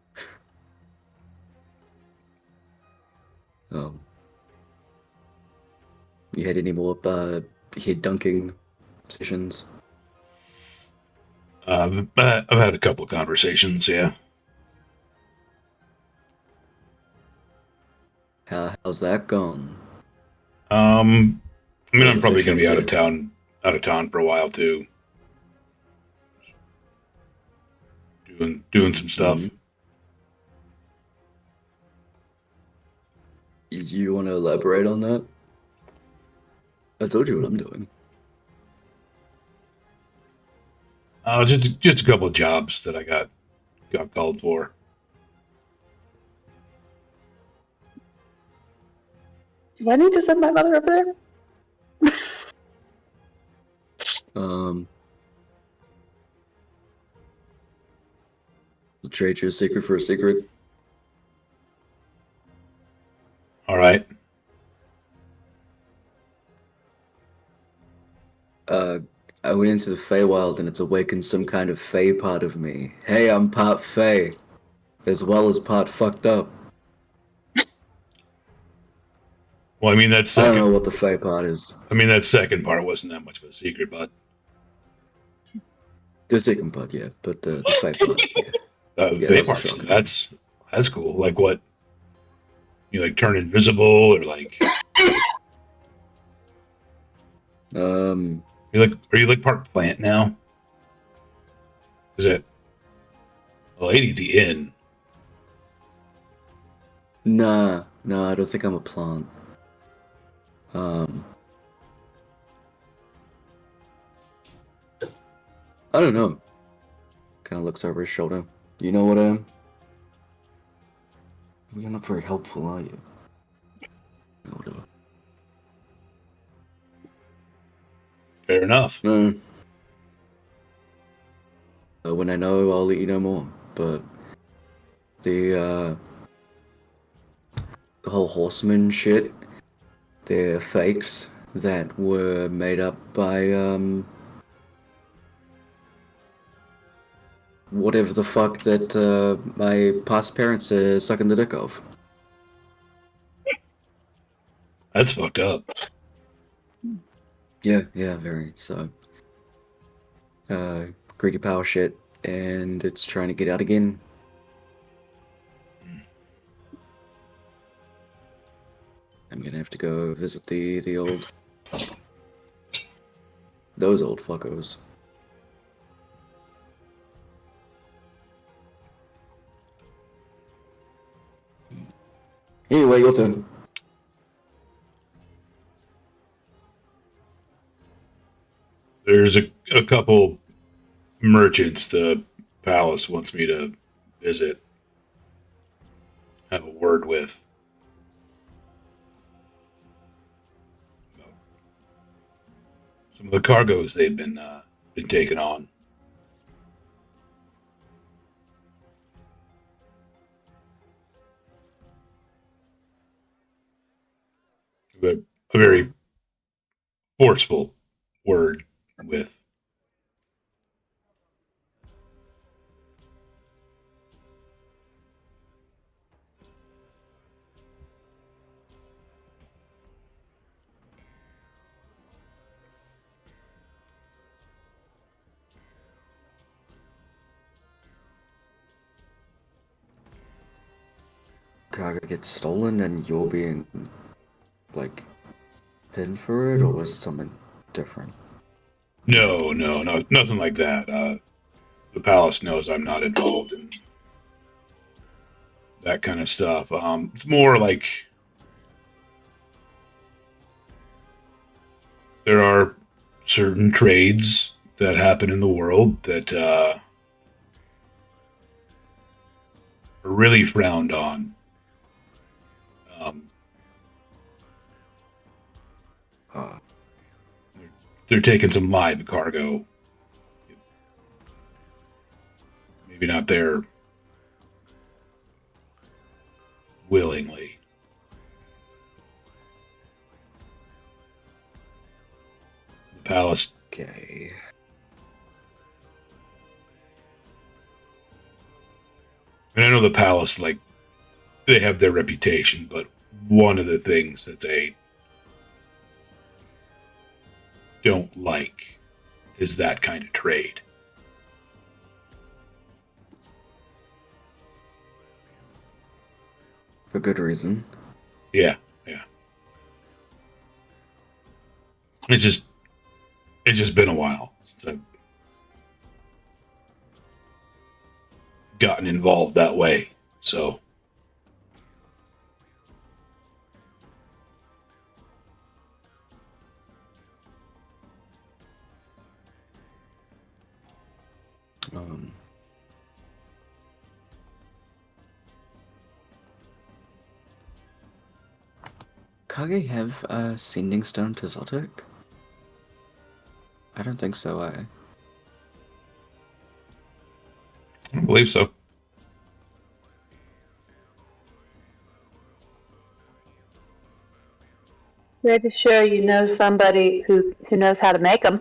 You had any more head dunking sessions? I've had a couple of conversations, yeah. How's that going? I mean, I'm the probably fish going to be empty? out of town for a while too. Doing some stuff. Mhm. You want to elaborate on that? I told you what I'm doing. Just a couple of jobs that I got called for. Do I need to send my mother over there? I'll trade you a secret for a secret. All right. I went into the Feywild and it's awakened some kind of Fey part of me. Hey, I'm part Fey, as well as part fucked up. Well, I mean that I don't know second. what the Fey part is. I mean that second part wasn't that much of a secret, but The second part, yeah, but the Fey part, yeah. the Yeah, Fey that was a parts. shocker. That's cool. Like what? You like turn invisible or like? Are you like part plant now? Is it a lady at the inn? Nah, I don't think I'm a plant. I don't know. Kind of looks over his shoulder. You know what I am? You're not very helpful, are you? Whatever. Fair enough. When I know, I'll let you know more. But the whole horseman shit, they're fakes that were made up by whatever the fuck that my past parents are sucking the dick of. That's fucked up. Yeah, very. So, greedy power shit, and it's trying to get out again. I'm gonna have to go visit the old... those old fuckos. Anyway, your turn. There's a couple merchants the palace wants me to visit, have a word with. Some of the cargoes they've been taking on. a very forceful word with. Kaga gets stolen and you're being, like, pinned for it, or was it something different? No, nothing like that. The palace knows I'm not involved in that kind of stuff. It's more like there are certain trades that happen in the world that are really frowned on. They're taking some live cargo. Maybe not there willingly. The palace. Okay. And I know the palace, like, they have their reputation, but one of the things that they don't like is that kind of trade. For good reason. Yeah. It's just been a while since I've gotten involved that way. So Kage have a sending stone to Zotic? I don't think so, I don't believe so. Pretty sure you know somebody who knows how to make them.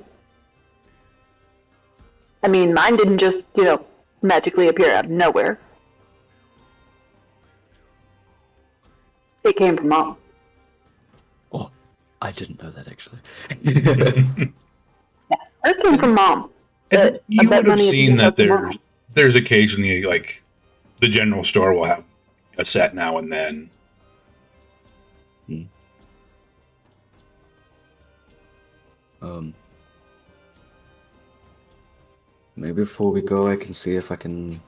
I mean, mine didn't just, magically appear out of nowhere. It came from Mom. Oh, I didn't know that actually. Yeah, hers came from Mom. And you would have seen that there's occasionally, like, the general store will have a set now and then. Maybe before we go, I can see if I can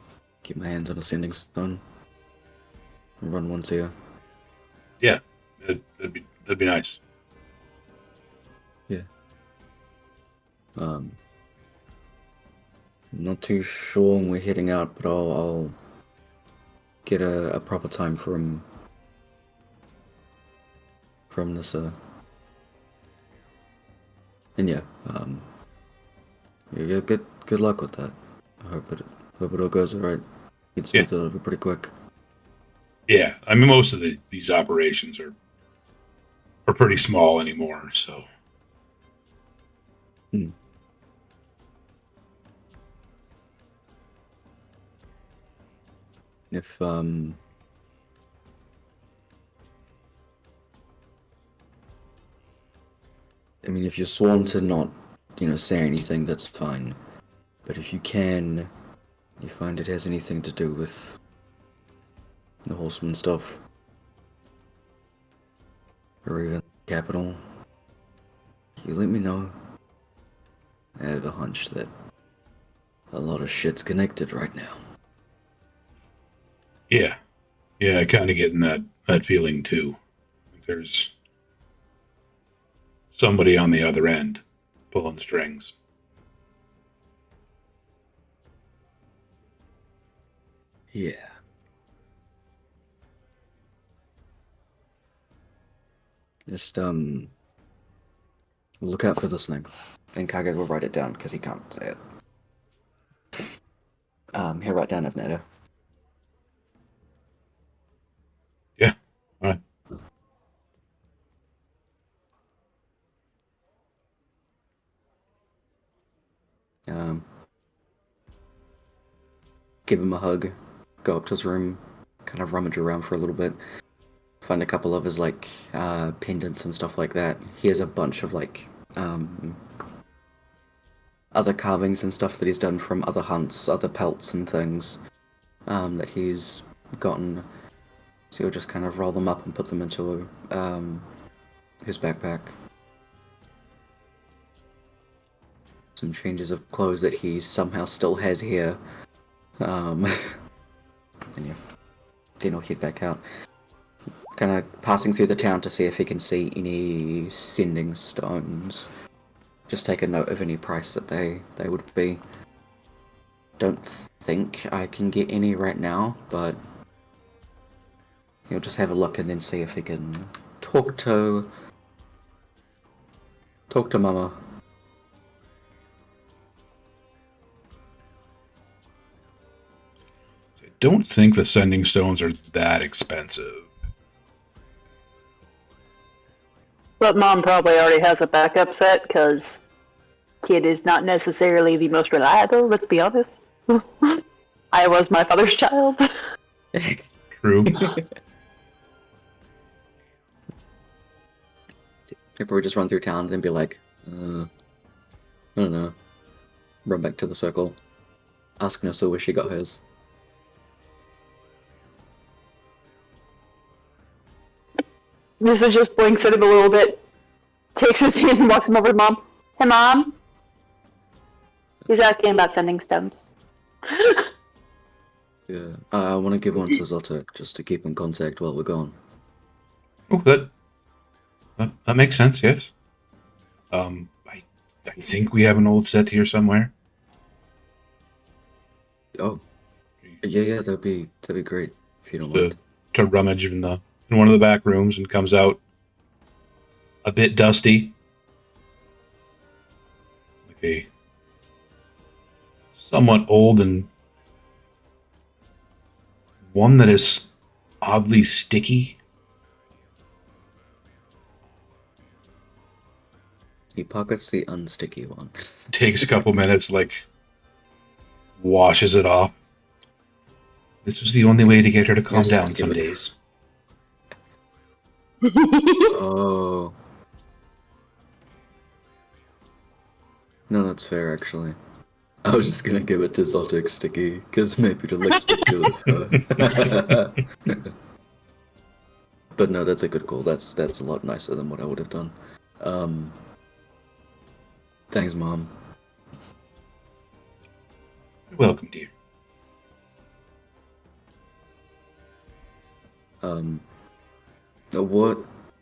get my hands on a sending stone and run once here. Yeah, that'd be nice. Yeah. I'm not too sure when we're heading out, but I'll get a proper time from this. And yeah, yeah, good luck with that. I hope it all goes alright. It's be delivered pretty quick. Yeah, I mean, most of these operations are pretty small anymore, so. If I mean, if you're sworn to not, say anything, that's fine. But if you find it has anything to do with the horseman stuff, or even capital, you let me know. I have a hunch that a lot of shit's connected right now. Yeah, I kind of getting that feeling too. There's somebody on the other end pulling strings. Yeah. Just look out for this name. And Kage will write it down because he can't say it. Here, write down Avnado. Yeah. All right. Give him a hug, go up to his room, kind of rummage around for a little bit, find a couple of his like pendants and stuff like that. He has a bunch of like other carvings and stuff that he's done from other hunts, other pelts and things that he's gotten. So he'll just kind of roll them up and put them into his backpack. Some changes of clothes that he somehow still has here. And yeah, then he'll head back out. Kind of passing through the town to see if he can see any sending stones. Just take a note of any price that they would be. Don't think I can get any right now, but he'll just have a look and then see if he can talk to Mama. I don't think the sending stones are that expensive. But Mom probably already has a backup set, because Kid is not necessarily the most reliable, let's be honest. I was my father's child. True. He'll probably just run through town and then be like, I don't know. Run back to the circle. Ask Nissa where she got hers. Nissa just blinks at him a little bit, takes his hand and walks him over to Mom. Hey, Mom. He's asking about sending stones. Yeah, I want to give one to Zotek just to keep in contact while we're gone. Oh, that makes sense. Yes. I think we have an old set here somewhere. Oh, yeah, that'd be great if you don't mind. To rummage in one of the back rooms, and comes out a bit dusty. Like a somewhat old and one that is oddly sticky. He pockets the unsticky one. Takes a couple minutes, like washes it off. This was the only way to get her to calm down some days. Oh. No, that's fair, actually. I was just gonna give it to Zotic Sticky, because maybe to like stick to his fur. But no, that's a good call. That's a lot nicer than what I would have done. Thanks, Mom. You're welcome, dear.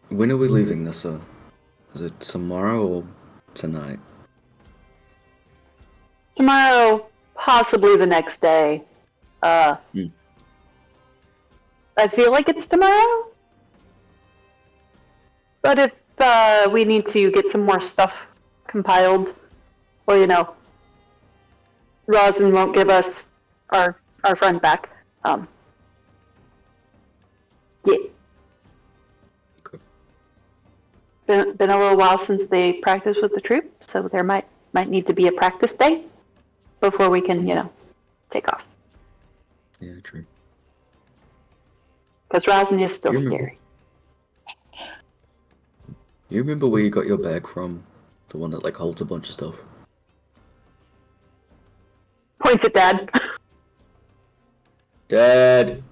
When are we leaving, Nissa? Is it tomorrow or tonight? Tomorrow, possibly the next day. I feel like it's tomorrow. But if we need to get some more stuff compiled, well, Rosin won't give us our friend back. Yeah. Okay. Been a little while since they practiced with the troop, so there might need to be a practice day before we can, take off. Yeah, true. Because Rosin is still scary. You remember where you got your bag from? The one that like holds a bunch of stuff. Points at Dad. Dad.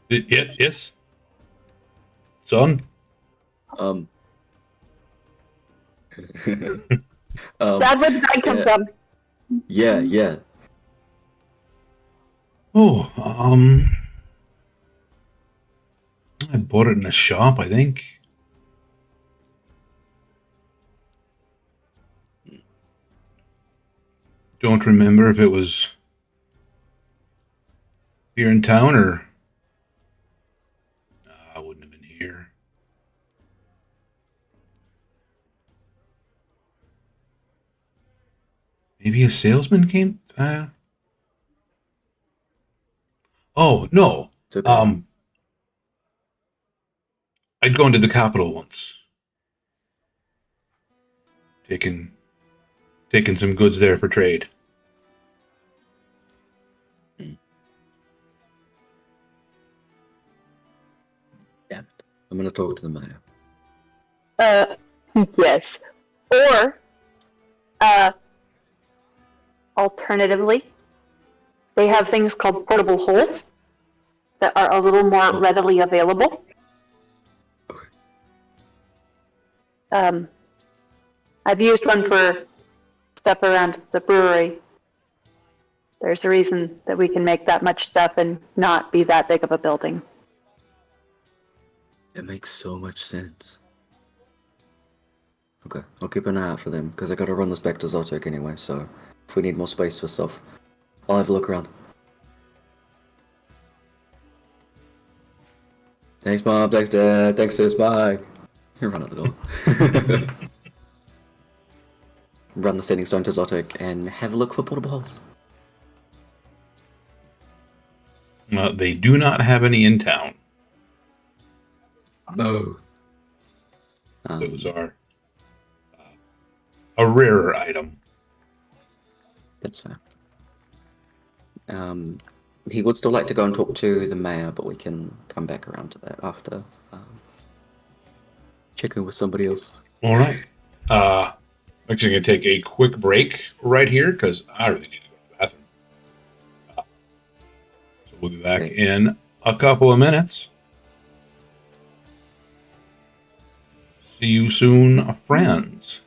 Yes. Son. Dad, Dad, where the bag come from? Yeah. Oh, I bought it in a shop, I think. Don't remember if it was here in town or... I wouldn't have been here. Maybe a salesman came? Oh, no. It's okay. I'd gone to the capital once. taking some goods there for trade. Yeah, I'm gonna talk to the mayor. Yes. Or, alternatively, they have things called portable holes that are a little more readily available. Okay. I've used one for stuff around the brewery. There's a reason that we can make that much stuff and not be that big of a building. It makes so much sense. Okay, I'll keep an eye out for them, because I gotta run this back to Zotic anyway, so if we need more space for stuff, I'll have a look around. Thanks, Mom. Thanks, Dad. Thanks, sis. Bye. Run out the door. Run the setting stone to Zotic and have a look for portable holes. They do not have any in town. No. Those are a rarer item. That's fair. He would still like to go and talk to the mayor, but we can come back around to that after checking with somebody else. All right. I'm actually going to take a quick break right here because I really need to go to the bathroom. So we'll be back in a couple of minutes. See you soon, friends.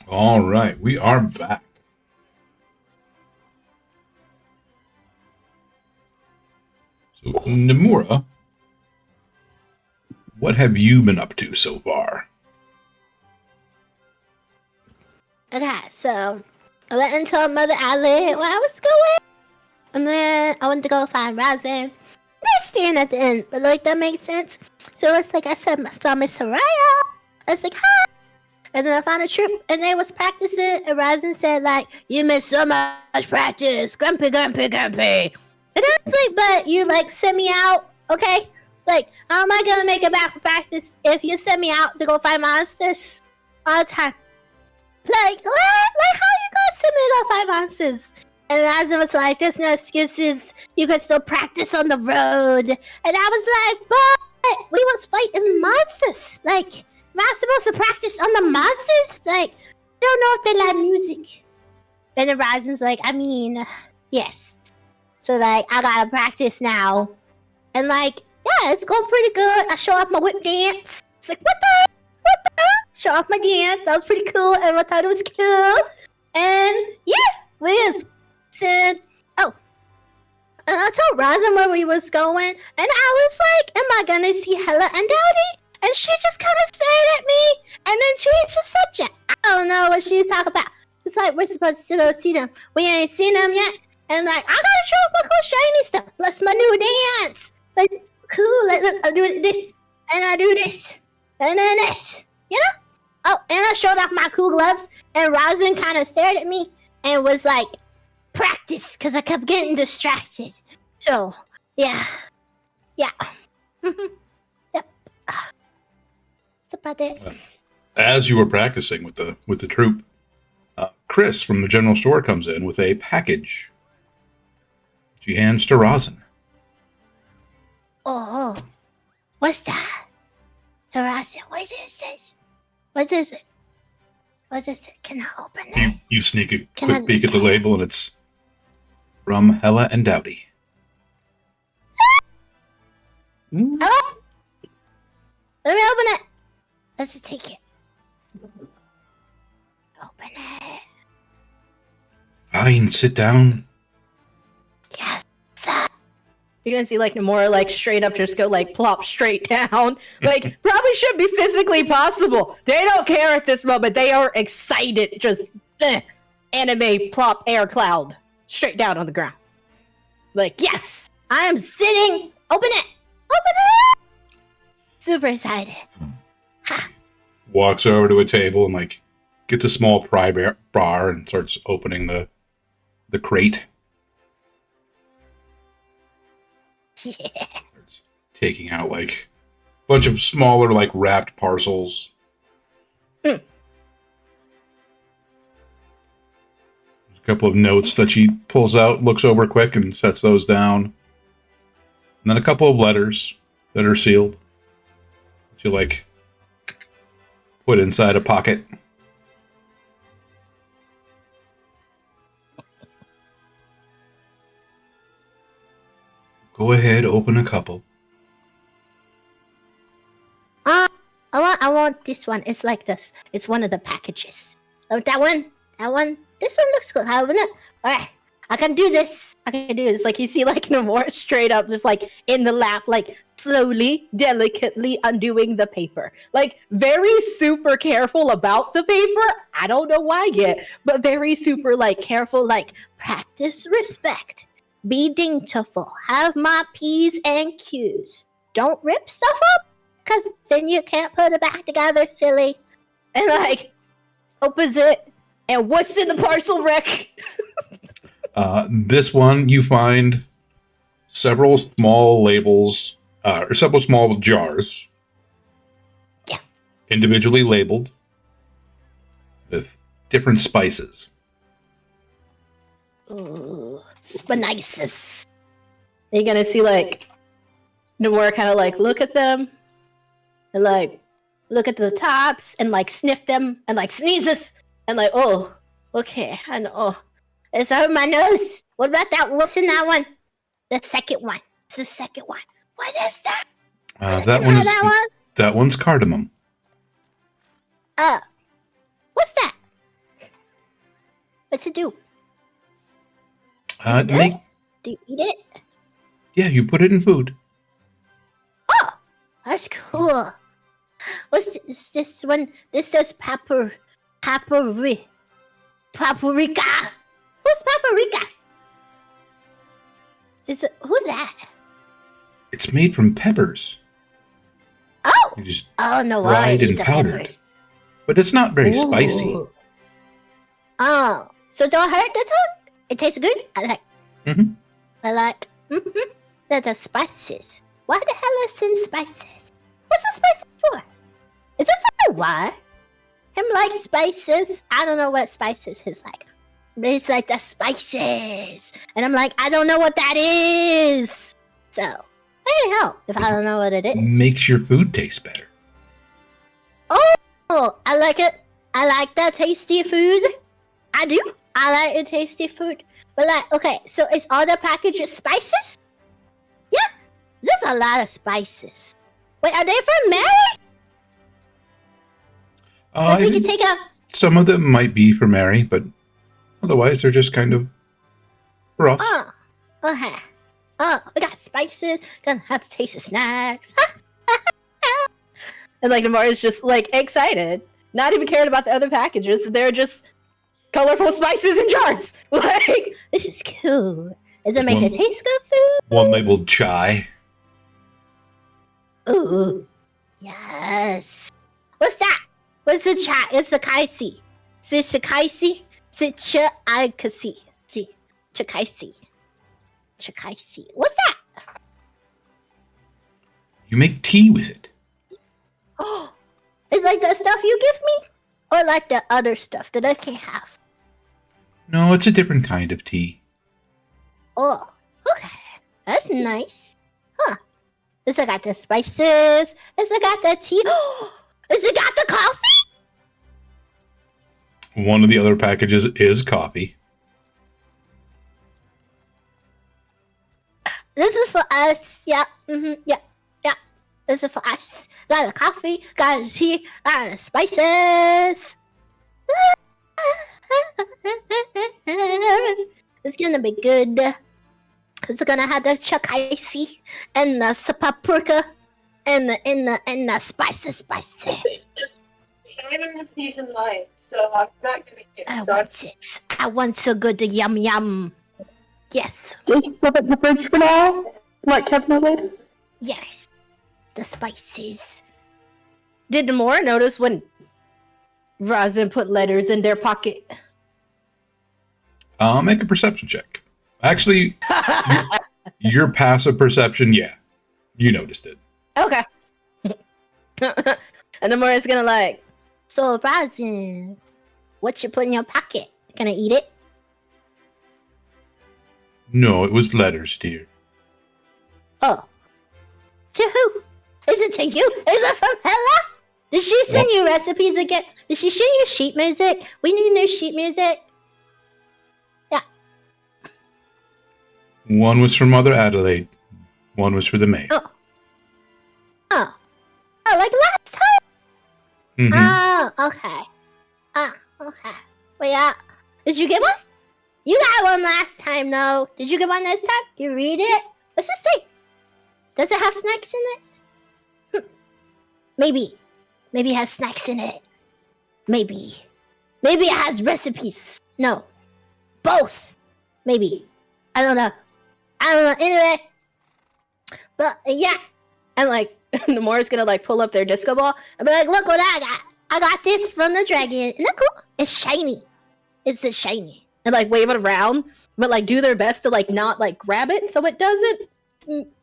All right, we are back. So, Nomura, what have you been up to so far? Okay, so I went and told Mother Adelaide where I was going. And then I went to go find Rosin. They're staying at the end, but like that makes sense. So it's like I saw Miss Soraya. I was like, hi. And then I found a troop and they was practicing and Rosin said like, you missed so much practice. Grumpy. And I was like, but you like sent me out, okay? Like, how am I gonna make it back for practice if you send me out to go find monsters all the time? Like, what? Like, how you gonna send me to go find monsters? And Razin was like, there's no excuses. You can still practice on the road. And I was like, but we was fighting monsters. Like, am I supposed to practice on the monsters? Like, I don't know if they like music. And then Razin's like, I mean, yes. So, like, I gotta practice now. And, like, yeah, it's going pretty good. I show off my whip dance. It's like, what the? Show off my dance. That was pretty cool. Everyone thought it was cool. And yeah, we just said, oh. And I told Razin where we was going. And I was like, am I gonna see Hella and Dowdy? And she just kind of stared at me. And then changed the subject. I don't know what she's talking about. It's like, we're supposed to go see them. We ain't seen them yet. And like, I gotta show off my cool shiny stuff. Plus my new dance. Like, it's cool. Like, look, I do this. And I do this. And then this. You know? Oh, and I showed off my cool gloves, and Rosin kind of stared at me and was like, practice, because I kept getting distracted. So, yeah. Yep. That's about it. As you were practicing with the troop, Chris from the general store comes in with a package. She hands to Rosin. Oh. What's that? Rosin, what is this? What is it? What is it? Can I open it? You sneak a quick peek at the label, and it's from Hella and Dowdy. Hello? Let me open it. Let's take it. Open it. Fine, sit down. Yes. You're gonna see like Nomura like straight up just go like plop straight down. Like probably should be physically possible. They don't care at this moment. They are excited. Just anime plop air cloud straight down on the ground. Like yes, I am sitting. Open it. Open it. Super excited. Ha. Walks over to a table and like gets a small pry bar and starts opening the crate. Yeah. Starts taking out like a bunch of smaller like wrapped parcels. There's a couple of notes that she pulls out, looks over quick, and sets those down. And then a couple of letters that are sealed. She like put inside a pocket. Go ahead, open a couple. I want this one. It's like this. It's one of the packages. Oh, that one. This one looks good. I open it. All right. I can do this. Like you see, like Nomura straight up, just like in the lap, like slowly, delicately undoing the paper. Like very super careful about the paper. I don't know why yet, but very super like careful. Like practice respect. Be daintiful. Have my P's and Q's. Don't rip stuff up, because then you can't put it back together, silly. And like, opens it, and what's in the parcel, Rick? This one, you find several small labels, or several small jars. Yeah. Individually labeled with different spices. Ooh, spices. You're gonna see like Nomura kind of like look at them and like look at the tops and like sniff them and like sneezes and like, oh, okay, I know. Oh, it's over my nose. What about that? What's in that one? The second one. It's the second one. What is that? That one's cardamom. What's that? What's it do? Uh, Is it make good? Do you eat it? yeah, you put it in food. Oh, that's cool. What's this one? This says paprika. Who's paprika? Who's that? It's made from peppers. Oh, You just oh no, I dried eat and the powdered. peppers. But it's not very spicy. Ooh. Oh, so don't hurt the tongue. It tastes good. I like. Mhm. I like. The spices. Why the hell is in spices? What's the spices for? Is it for what? Him like spices. I don't know what spices is like. But it's like the spices, and I'm like, I don't know what that is. So I can help if I don't know what it is. Makes your food taste better. Oh, I like it. I like that tasty food. I do. I like the tasty food. But like, okay, so is all the packages spices? Yeah, there's a lot of spices. Wait, are they from Mary? Because we can take out. Some of them might be for Mary, but otherwise they're just kind of for us. Oh, okay. Oh, we got spices. Gonna have to taste the snacks. And like Namara's just like excited, not even caring about the other packages. They're just colorful spices in jars. Like, This is cool. Does it make it taste good food? One labeled chai. Ooh, yes. What's that? What's the chat? It's the kaisi. It's the kaisi. It's chakaisi. Chakaisi. Chakaisi. What's that? You make tea with it. Oh, it's like the stuff you give me, or like the other stuff that I can't have. No, it's a different kind of tea. Oh, okay. That's nice. Huh. It's got the spices. It's got the tea. It's got the coffee. One of the other packages is coffee. This is for us. Yeah. Yeah. Yeah. This is for us. Got the coffee. Got the tea. Got the spices. It's gonna be good. It's gonna have the chakaisi and the paprika and the spicy. I'm peace in life, so I'm not gonna get I want it. I want so good to yum. Yes. Just flip it in the fridge for now. Let Kev know later. Yes. The spices. did Namora notice when Razin put letters in their pocket? I'll make a perception check. Actually, your passive perception, yeah. You noticed it. Okay. And Namora's gonna like, So, Razin, what you put in your pocket? Gonna eat it? No, it was letters, dear. Oh. To who? Is it to you? Is it from Hella? Did she send you recipes again? Did she send you sheet music? We need new sheet music. Yeah. One was from Mother Adelaide. One was for the mayor. Oh. Oh. Oh, like last time? Mhm. Oh, okay. Okay. Well, yeah. Did you get one? You got one last time, though. Did you get one this time? You read it? What's this thing? Does it have snacks in it? Maybe. Maybe it has snacks in it. Maybe. Maybe it has recipes. No. Both. Maybe. I don't know. Anyway. But, yeah. and like Namora's gonna like pull up their disco ball I'll be like, look what I got. I got this from the dragon. Isn't that cool? It's shiny. It's a shiny. and like wave it around, but like do their best to like not like grab it so it doesn't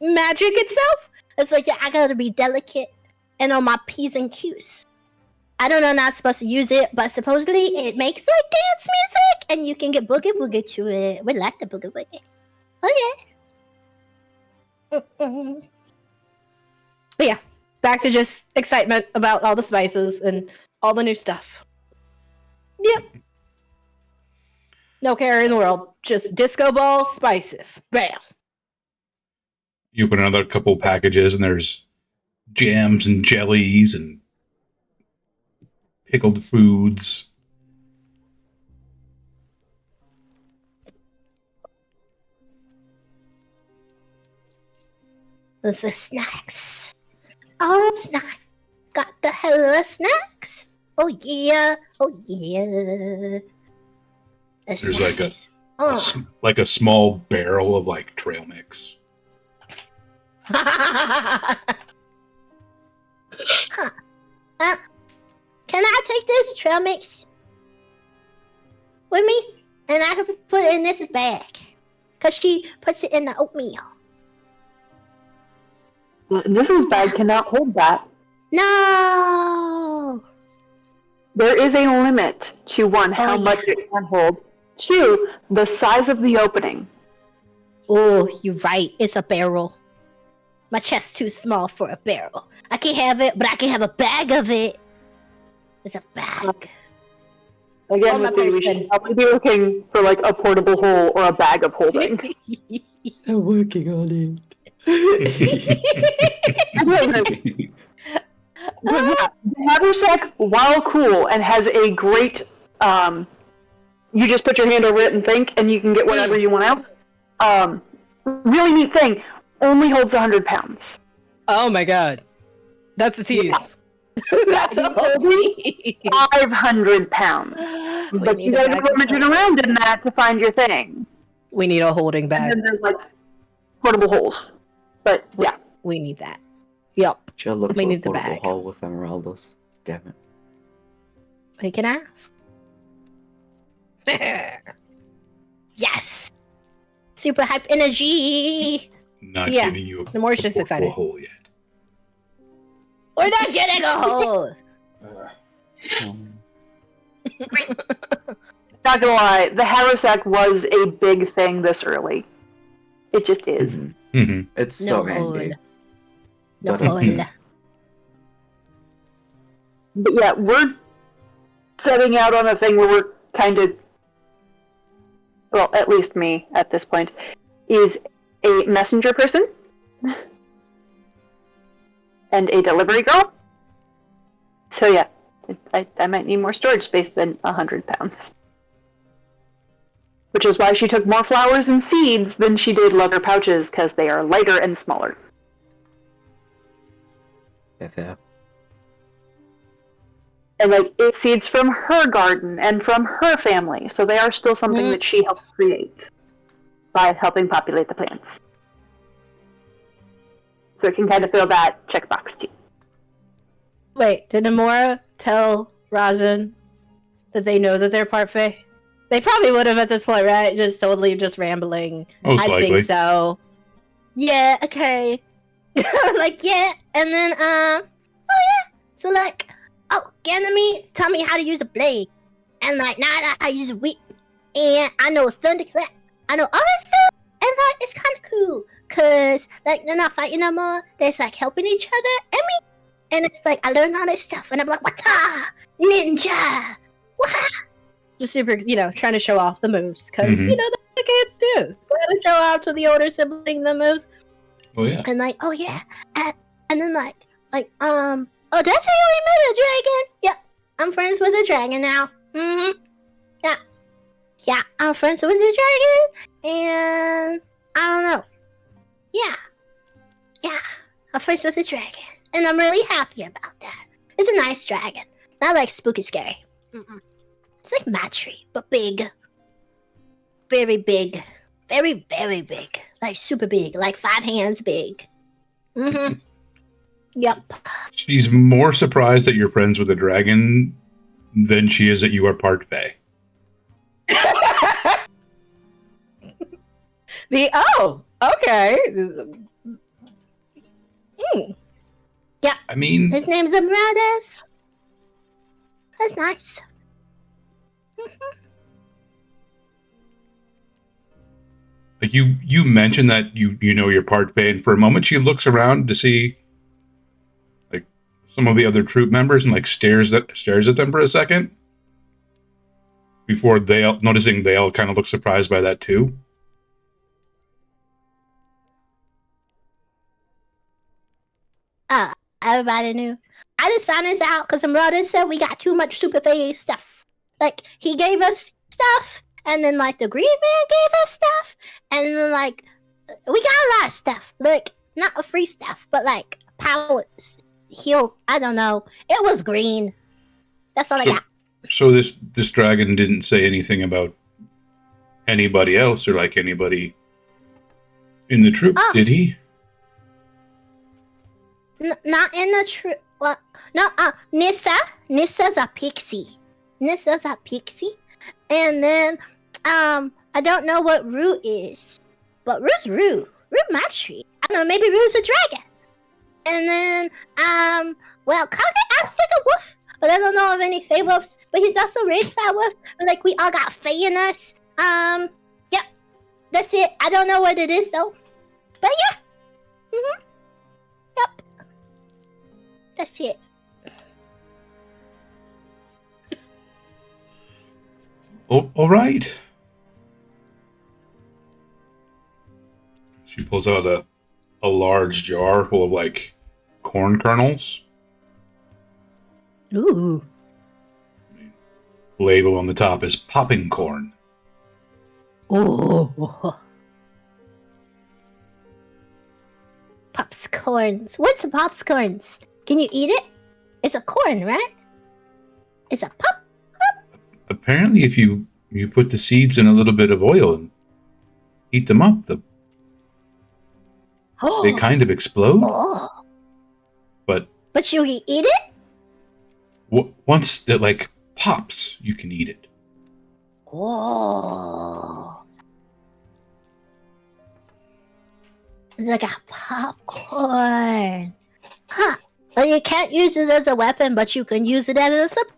magic itself. It's like, yeah, I gotta be delicate and on my P's and Q's. I don't know, not supposed to use it, but supposedly it makes like dance music and you can get boogie boogie to it. We like the boogie boogie. Okay. But yeah, back to just excitement about all the spices and all the new stuff. Yep. No care in the world. Just disco ball spices. Bam. You open another couple packages, and there's jams and jellies and pickled foods. There's the snacks. Oh, snack. Got the hella snacks. Oh yeah. Oh yeah. The There's like a, snacks. a s- like a small barrel of like trail mix. Huh. Can I take this trail mix with me? And I can put it in this bag. Because she puts it in the oatmeal. Mrs. Bag cannot hold that. No! There is a limit to one, how much it can hold. Two, the size of the opening. Oh, you're right. It's a barrel. My chest's too small for a barrel. I can't have it, but I can have a bag of it. It's a bag. Again, Oh, my with the, we person. should probably be looking for like a portable hole or a bag of holding. I'm working on it. But yeah, the haversack, while cool and has a great, you just put your hand over it and think, and you can get whatever you want out. Really neat thing. Only holds 100 pounds. Oh my god. That's a tease. That's a whole tease. 500 pounds. But you gotta go rummaging around in that to find your thing. We need a holding And bag. then there's like portable holes. But yeah. We need that. Yup. Should I look We for a need the portable bag. hole with Emeraldas? Damn it. We can ask. Yes! Super hype energy! Not Yeah, giving you a, the more a she's portable excited. hole yet. We're not getting a hole! Not gonna lie, the haversack was a big thing this early. It just is. Mhm. Mm-hmm. It's so No hole. handy. No But, hole. But yeah, we're setting out on a thing where we're kind of, well, at least me at this point, is a messenger person and a delivery girl. So yeah, I might need more storage space than 100 pounds. Which is why she took more flowers and seeds than she did leather pouches, because they are lighter and smaller. Yeah. And like, it's seeds from her garden and from her family, so they are still something that she helped create by helping populate the plants. So it can kind of fill that checkbox too. Wait, did Namora tell Razin that they know that they're part Fae? They probably would have at this point, right? Just totally just rambling. Most I likely. think so. Yeah, okay. Like, yeah, and then, oh yeah. So like, oh, Ganymede taught me how to use a blade. And like, now I use a whip. And I know thunderclap. I know all that stuff. And like, it's kind of cool. Cause like, they're not fighting no more. They're just like helping each other and me. And it's like, I learned all this stuff. And I'm like, wata! Ninja! Wah! Just super, trying to show off the moves. Because, Mhm. that's what kids do. Gotta show off to the older sibling the moves. Oh yeah. And like, oh yeah. And then like, oh, that's how we met a dragon? Yep. I'm friends with a dragon now. Mm-hmm. Yeah. Yeah, I'm friends with a dragon. And I don't know. Yeah. Yeah. I'm friends with a dragon. And I'm really happy about that. It's a nice dragon. Not like spooky scary. Mm-mm. It's like Matry, but big. Very big. Very, very big. Like super big. Like 5 hands big. Mm-hmm. Yep. She's more surprised that you're friends with a dragon than she is that you are part Fae. Okay. I mean, His name's Emeritus. That's nice. like you mentioned that you know you're part Fae, and for a moment she looks around to see like some of the other troop members and like stares at them for a second before they all kind of look surprised by that too. Everybody knew. I just found this out because Emeritus said we got too much super phase stuff. Like, he gave us stuff, and then, like, the Green Man gave us stuff, and then, like, we got a lot of stuff. Like, not a free stuff, but like powers. Heal. I don't know. It was green. That's all I got. So this dragon didn't say anything about anybody else or like anybody in the troop, did he? Not in the troop. Well, no. Nissa. Nissa's a pixie. Nissa's a pixie. And then I don't know what Rue is, but Rue's Rue. Rue Matry. I don't know. Maybe Rue's a dragon. And then well, Kage acts like a wolf. But I don't know of any Fey wolves. But he's also raised by wolves. But like we all got Fey in us. Yep. That's it. I don't know what it is though. But yeah. Yep. That's it. Oh, all right. She pulls out a large jar full of like corn kernels. Ooh. Label on the top is popping corn. Oh. Popscorns. What's a popscorns? Can you eat it? It's a corn, right? It's a pop. Apparently, if you put the seeds in a little bit of oil and heat them up, they kind of explode. Oh. But you eat it? Once that like pops, you can eat it. Oh. It's like a popcorn. Huh. Well, you can't use it as a weapon, but you can use it as a surprise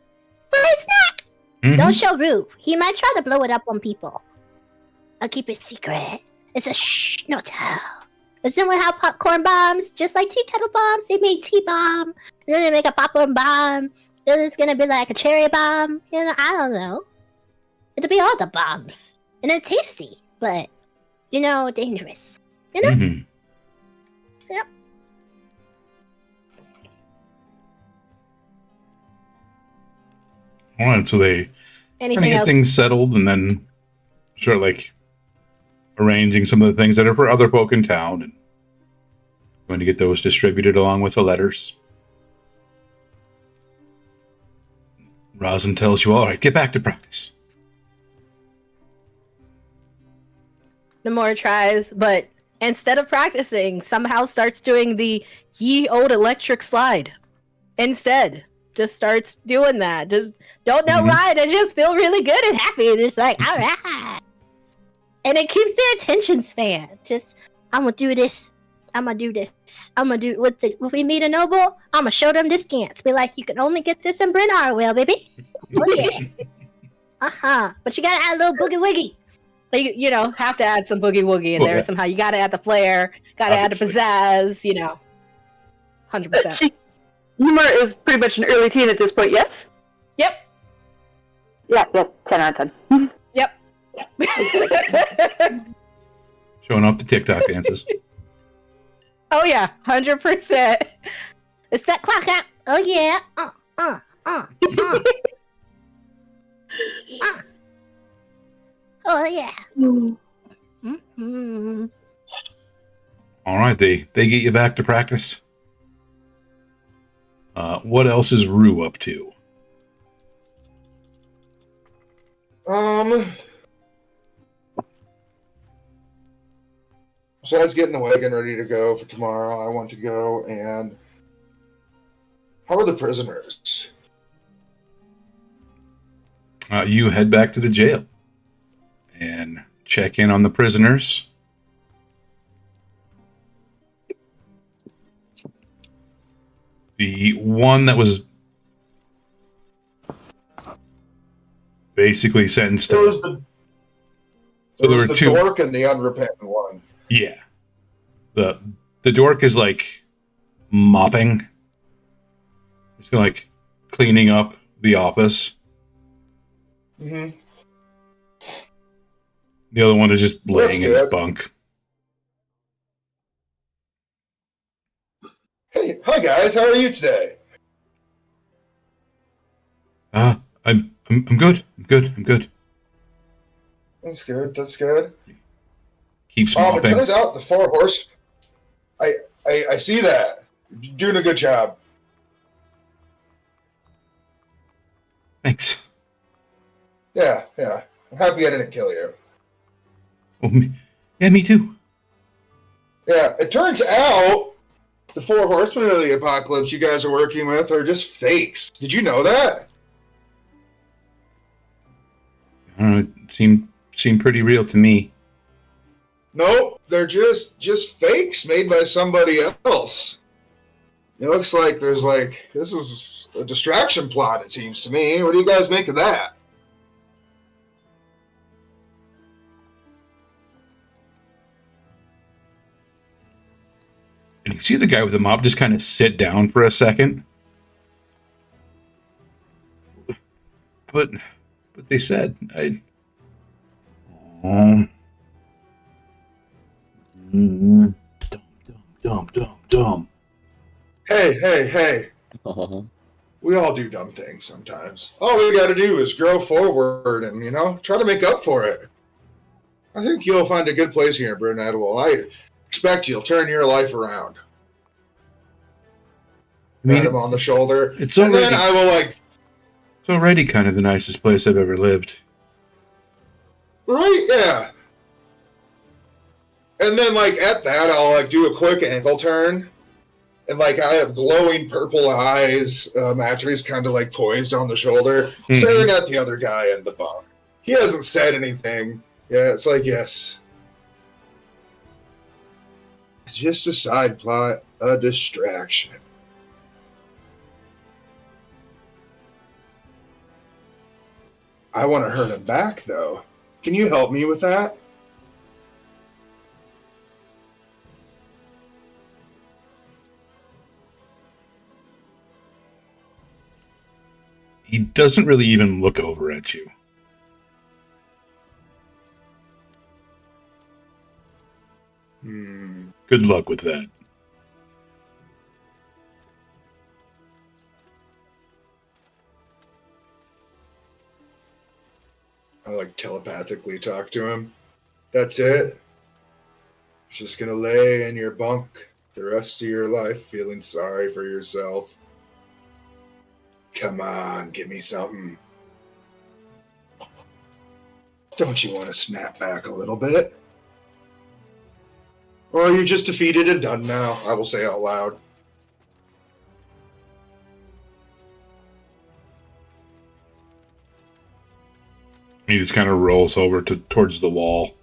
snack. Mm-hmm. Don't show Rue. He might try to blow it up on people. I'll keep it secret. It's a shh, no tell. But then we have popcorn bombs, just like tea kettle bombs. They made tea bomb, and then they make a popcorn bomb. Then it's gonna be like a cherry bomb. You know, I don't know. It'll be all the bombs, and they're tasty, but you know, dangerous. You know. Mm-hmm. Yep. All right, so they kind of get things settled, and then start like arranging some of the things that are for other folk in town, and going to get those distributed along with the letters. Rosin tells you, all right, get back to practice. Namor tries, but instead of practicing, somehow starts doing the ye old electric slide. Instead, just starts doing that. Just don't know why. I just feel really good and happy. And it's like, all right. And it keeps their attention span. Just, I'm gonna do this. I'm gonna do this. I'm gonna do with we meet a noble. I'm gonna show them this dance. Be like, you can only get this in Bryn Ardwell, baby. Oh yeah. But you gotta add a little boogie woogie. You know, have to add some boogie woogie in there somehow. You gotta add the flair. Gotta add the pizzazz. You know, 100%. Humor is pretty much an early teen at this point. Yes. Yep. Yeah. 10 out of 10. Yep. Showing off the TikTok dances. Oh yeah, 100%. It's that clock out. Oh yeah. Oh yeah. Mm-hmm. All right, they get you back to practice. What else is Rue up to? Besides getting the wagon ready to go for tomorrow, I want to go and... How are the prisoners? You head back to the jail and check in on the prisoners. The one that was basically sentenced to... There was the dork and the unrepentant one. Yeah. The dork is like mopping. He's like cleaning up the office. Mm-hmm. The other one is just laying in his bunk. Hey, hi guys, how are you today? I'm good. I'm good. That's good. Keeps mopping. It turns out the 4 horse. I see that. You're doing a good job. Thanks. Yeah. I'm happy I didn't kill you. Oh, me too. Yeah, it turns out the 4 horsemen of the apocalypse you guys are working with are just fakes. Did you know that? I don't know. It seemed pretty real to me. Nope, they're just fakes made by somebody else. It looks like there's this is a distraction plot, it seems to me. What do you guys make of that? And you see the guy with the mop just kind of sit down for a second. But they said dumb. Hey. We all do dumb things sometimes. All we gotta do is grow forward and, try to make up for it. I think you'll find a good place here in Bryn. I expect you'll turn your life around. Pat him on the shoulder. Then I will It's already kind of the nicest place I've ever lived. Right, yeah. And then at that I'll do a quick ankle turn. And I have glowing purple eyes, Matry's kind of poised on the shoulder, staring at the other guy in the bunk. He hasn't said anything. Yeah, it's yes. Just a side plot, a distraction. I want to hurt him back, though. Can you help me with that? He doesn't really even look over at you. Good luck with that. I telepathically talk to him. That's it. You're just gonna lay in your bunk the rest of your life feeling sorry for yourself. Come on, give me something. Don't you want to snap back a little bit? Or are you just defeated and done now? I will say out loud. He just kind of rolls over towards the wall.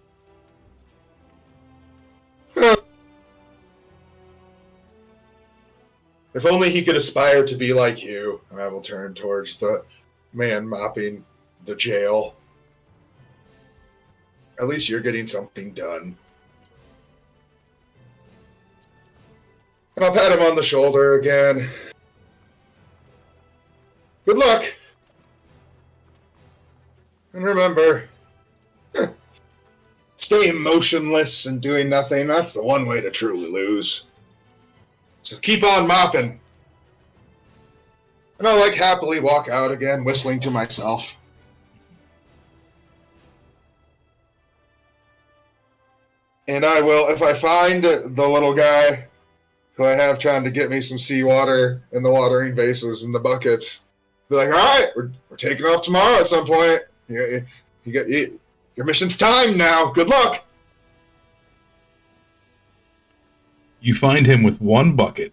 If only he could aspire to be like you. I will turn towards the man mopping the jail. At least you're getting something done. And I'll pat him on the shoulder again. Good luck. And remember, staying motionless and doing nothing, that's the one way to truly lose. So keep on mopping. And I'll happily walk out again, whistling to myself. And I will, if I find the little guy who I have trying to get me some seawater in the watering vases and the buckets, be all right, we're taking off tomorrow at some point. Your mission's timed now. Good luck. You find him with one bucket,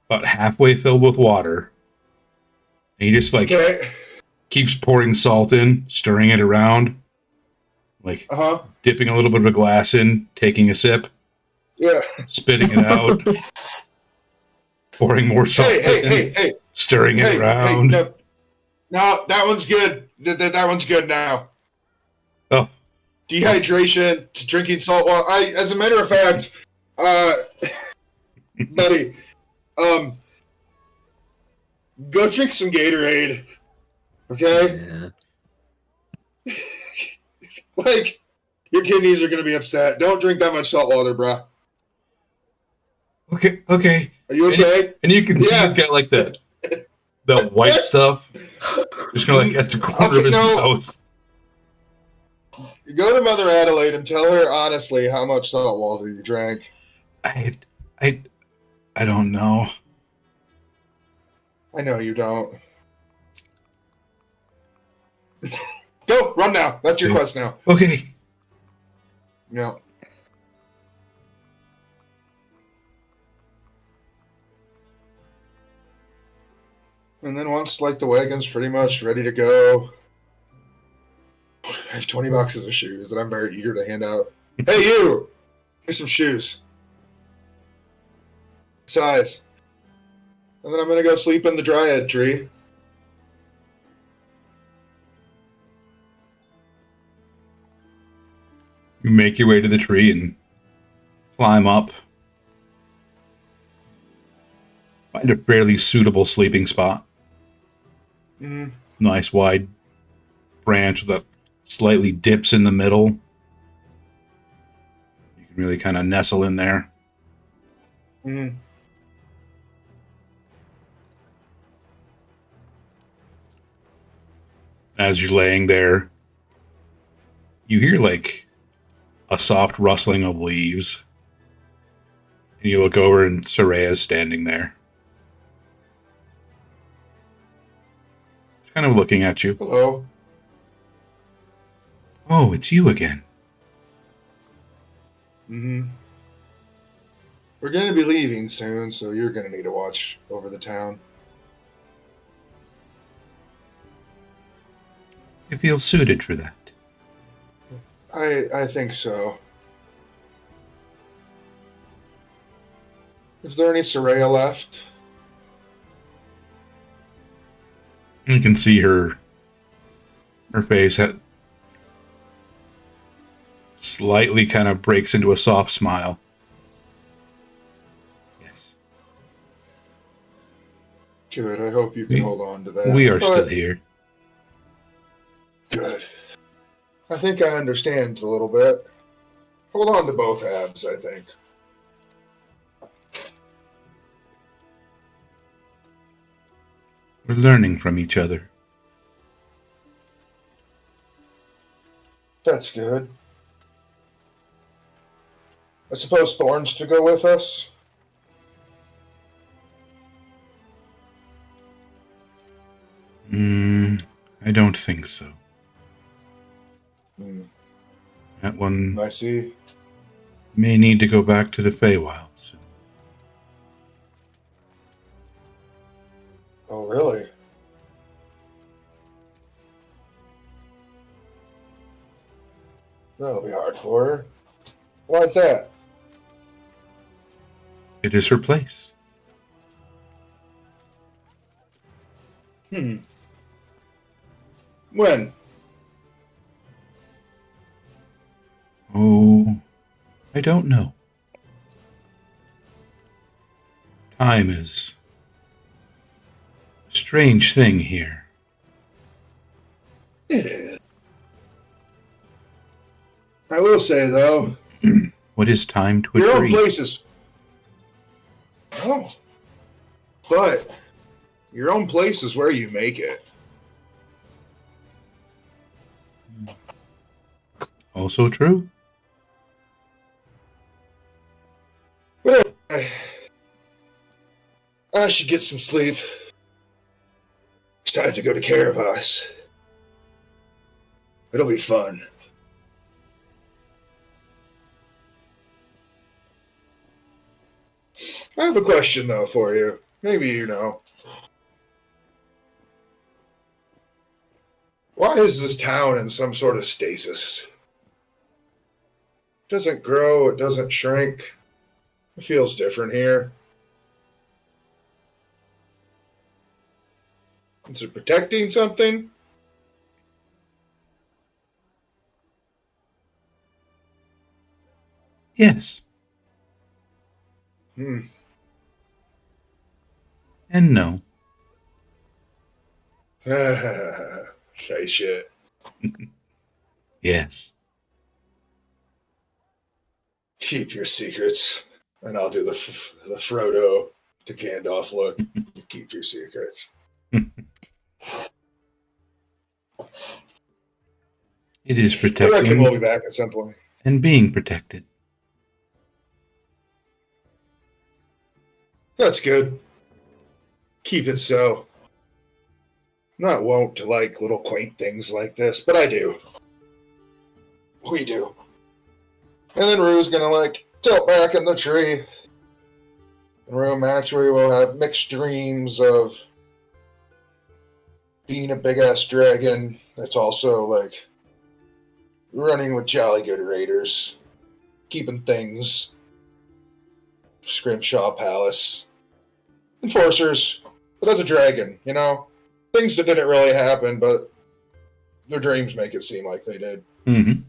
about halfway filled with water, and he just keeps pouring salt in, stirring it around, dipping a little bit of a glass in, taking a sip, spitting it out, pouring more salt in, stirring it around. No, that one's good. That one's good now. Oh. Dehydration to drinking salt water. As a matter of fact, buddy, go drink some Gatorade, okay? Yeah. Your kidneys are gonna be upset. Don't drink that much salt water, bruh. Okay. Are you okay? And you can see he's got the white stuff, just kind of at the corner of his mouth. Go to Mother Adelaide and tell her honestly how much salt water you drank. I don't know. I know you don't. Go, run now. That's your quest now. Okay. Yeah. And then once like the wagon's pretty much ready to go, I have 20 boxes of shoes that I'm very eager to hand out. Hey you! Here's some shoes. Size. And then I'm gonna go sleep in the dryad tree. You make your way to the tree and climb up. Find a fairly suitable sleeping spot. Mm-hmm. Nice wide branch that slightly dips in the middle. You can really kind of nestle in there. Mm-hmm. As you're laying there, you hear like a soft rustling of leaves. And you look over and Soraya's standing there. She's kind of looking at you. Hello. Oh, it's you again. Mm-hmm. We're going to be leaving soon, so you're going to need to watch over the town. You feel suited for that. I think so. Is there any Soraya left? You can see her face slightly kind of breaks into a soft smile. Yes. Good. I hope you can hold on to that. We are still here. Good. I think I understand a little bit. Hold on to both halves, I think. We're learning from each other. That's good. I suppose Thorn's to go with us? I don't think so. Hmm. That one I see. may need to go back to the Feywild soon. Oh, really? That'll be hard for her. Why's that? It is her place. When? Oh, I don't know. Time is a strange thing here. It is. I will say, though, What is time to a your own tree? places. Oh. But your own place is where you make it. Also true. But I should get some sleep. It's time to go to Caravas. It'll be fun. I have a question, though, for you. Maybe you know. Why is this town in some sort of stasis? It doesn't grow, it doesn't shrink. It feels different here. Is it protecting something? Yes. Hmm. And no. Say shit. Yes. Keep your secrets, and I'll do the Frodo to Gandalf look. Keep your secrets. It is I reckon protecting we'll be back at some point. and being protected. That's good. Keep it so. I'm not wont to like little quaint things like this, but I do. We do. And then Rue's gonna like tilt back in the tree. And Rue naturally will have mixed dreams of being a big ass dragon that's also like running with jolly good raiders, keeping things. Scrimshaw Palace. Enforcers. But as a dragon, you know? Things that didn't really happen, but their dreams make it seem like they did. Mm-hmm.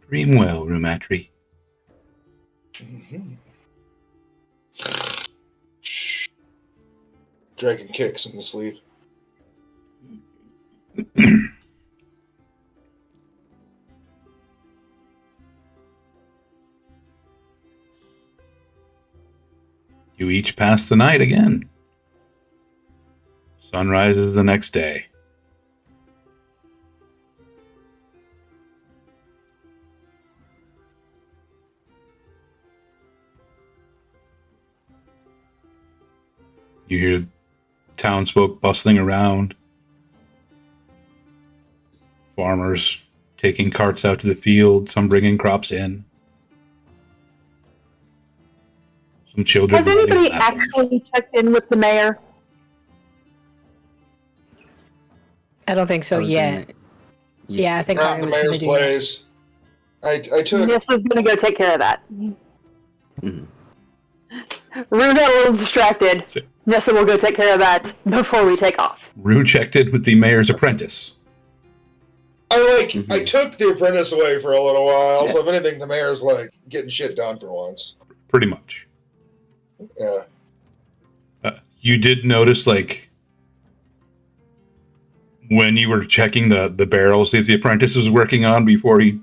Dream well, Rumatri. Mm-hmm. Dragon kicks in the sleeve. You each pass the night again. Sun rises the next day. You hear townsfolk bustling around. Farmers taking carts out to the field, some bringing crops in. Some children. Has anybody laughing. actually checked in with the mayor? I don't think so yet. Yeah, I think Not I in the was going mayor's to do that. place. I took. Nissa's gonna go take care of that. Mhm. Rue got a little distracted. So- Nissa will go take care of that before we take off. Rue checked in with the mayor's apprentice. I took the apprentice away for a little while, so if anything, the mayor's like getting shit done for once. Pretty much. Yeah. You did notice, like, when you were checking the barrels that the apprentice was working on before he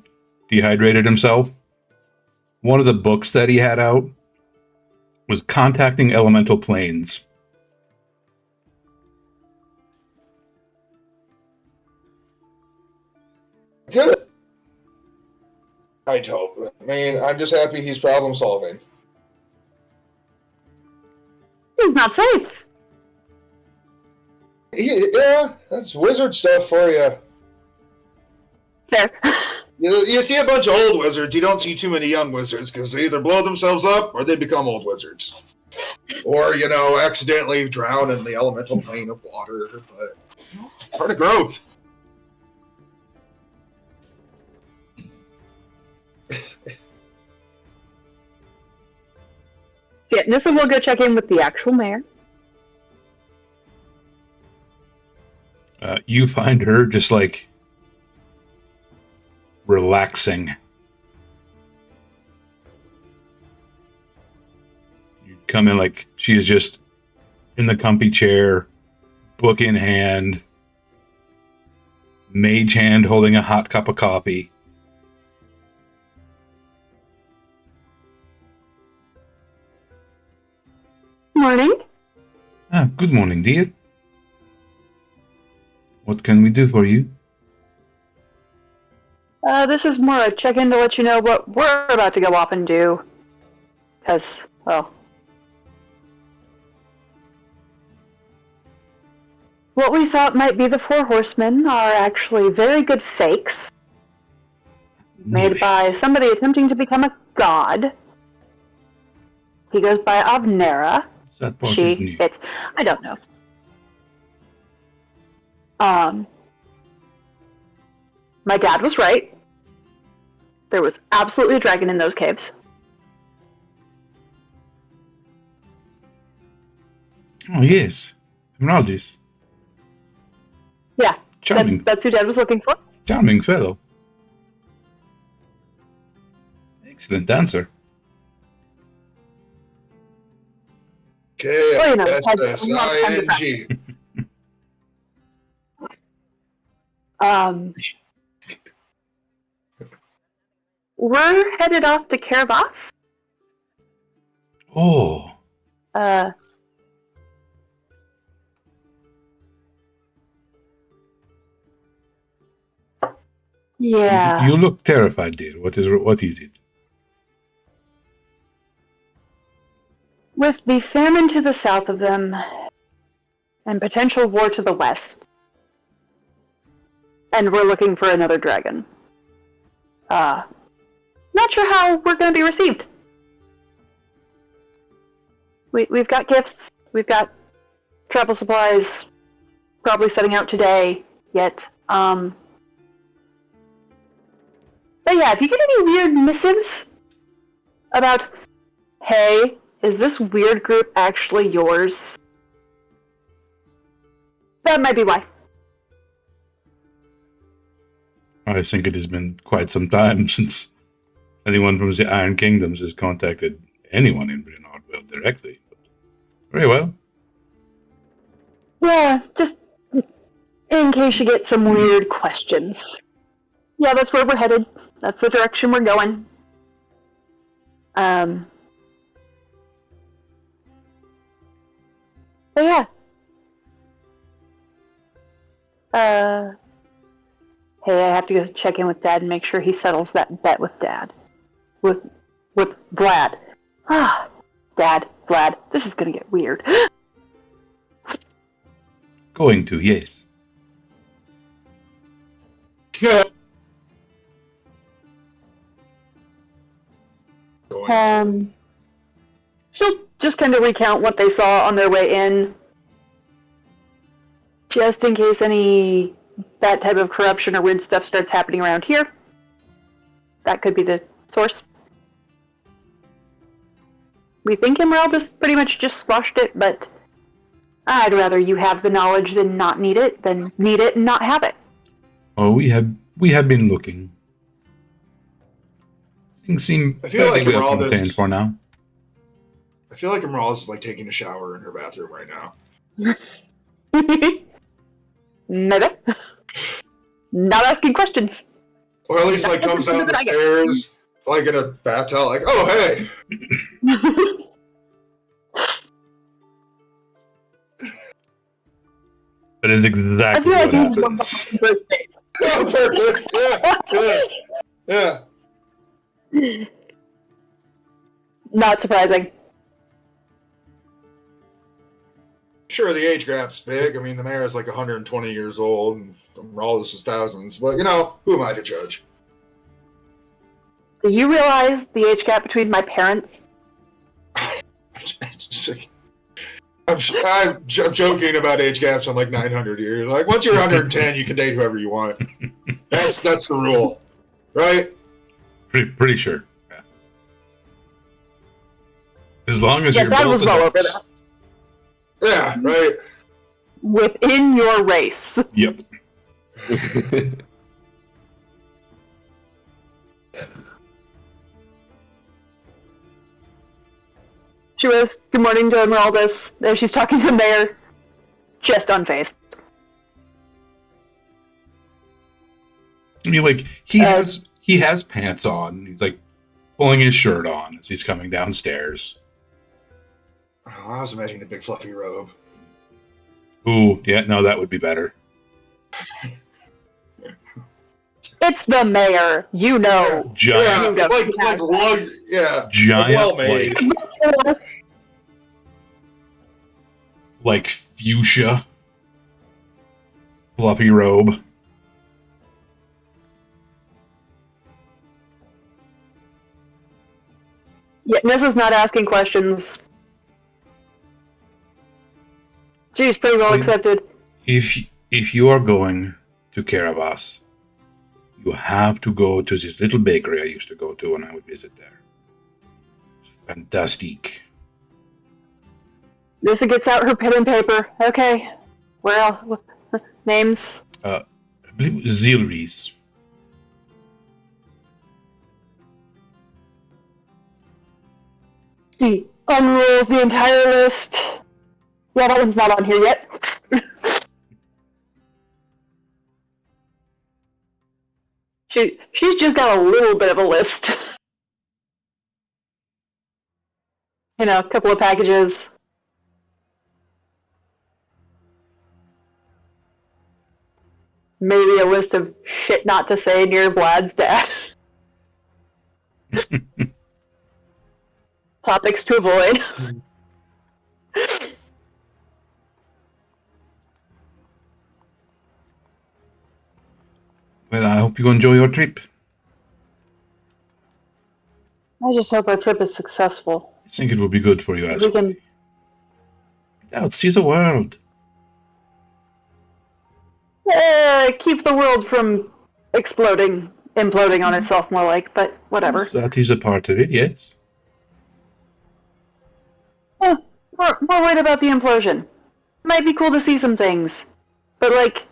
dehydrated himself, one of the books that he had out was Contacting Elemental Planes. Good. I hope. I mean, I'm just happy he's problem solving. He's not safe. Yeah, that's wizard stuff for you. Fair. You see a bunch of old wizards, you don't see too many young wizards, because they either blow themselves up or they become old wizards. Or, accidentally drown in the elemental plane of water, but part of growth. Yeah, Nissa will go check in with the actual mayor. You find her just, like, relaxing. You come in like she is just in the comfy chair, book in hand, mage hand holding a hot cup of coffee. Morning. Good morning, dear. What can we do for you? This is more a check-in to let you know what we're about to go off and do. Because, well... what we thought might be the Four Horsemen are actually very good fakes. Made by somebody attempting to become a god. He goes by Avnera. That part She, is new. it, I don't know. My dad was right. There was absolutely a dragon in those caves. Oh, yes. Emeraldis. Yeah, Charming. that's who Dad was looking for. Charming fellow. Excellent dancer. Well, you know, had a lot of time to KSSING. We're headed off to Caravas. Oh, Yeah. you look terrified, dear. What is it? With the famine to the south of them, and potential war to the west, and we're looking for another dragon. Not sure how we're going to be received. We've got gifts, we've got travel supplies, probably setting out today yet. But yeah, if you get any weird missives about, hey, is this weird group actually yours? That might be why. I think it has been quite some time since anyone from the Iron Kingdoms has contacted anyone in Bryn Ardwell directly. But very well. Yeah, just in case you get some weird questions. Yeah, that's where we're headed. That's the direction we're going. But yeah. Hey, I have to go check in with Dad and make sure he settles that bet with Dad. With Vlad. Dad, Vlad, this is gonna get weird. Going to, yes. She'll just kind of recount what they saw on their way in, just in case any that type of corruption or weird stuff starts happening around here. That could be the source. We think Emerald pretty much just squashed it, but I'd rather you have the knowledge than not need it, than need it and not have it. Oh, we have been looking. Things seem I feel like fairly well Emerald contained is. for now. I feel like Emerald is like taking a shower in her bathroom right now. Maybe. Not asking questions. Or at least like comes down the stairs like in a bath towel, like, oh hey. That is I exactly feel like what he's happens. first date. Oh, perfect. Yeah. Not surprising. Sure, the age gap's big. I mean, the mayor is like 120 years old, and Rawless is thousands. But, you know, who am I to judge? Do you realize the age gap between my parents? I'm joking about age gaps on like 900 years. Like, once you're 110, you can date whoever you want. That's the rule, right? Pretty sure. Yeah. As long as Yeah, you're that both was well over adults. that. Yeah, right. Within your race. Yep. She was, good morning to Emeraldus, as she's talking to the mayor, just unfazed. I mean, like he has pants on. He's like pulling his shirt on as he's coming downstairs. Oh, I was imagining a big fluffy robe. Ooh, yeah, no, that would be better. It's the mayor, you know. Giant, Yeah, like lug, yeah, giant, well made. like fuchsia, fluffy robe. Yeah, Nessa's not asking questions. She's pretty well accepted. If you are going to Caravas, you have to go to this little bakery I used to go to when I would visit there. Fantastic. Nessa gets out her pen and paper. Okay. Where else? Names? I believe it was Zilries. She unrolls the entire list. Yeah, that one's not on here yet. She's just got a little bit of a list. You know, a couple of packages. Maybe a list of shit not to say near Vlad's dad. Topics to avoid. Well, I hope you enjoy your trip. I just hope our trip is successful. I think it will be good for you as We can out, see the world. keep the world from imploding on itself more like, but whatever. That is a part of it, yes. We're worried about the implosion. Might be cool to see some things, but like,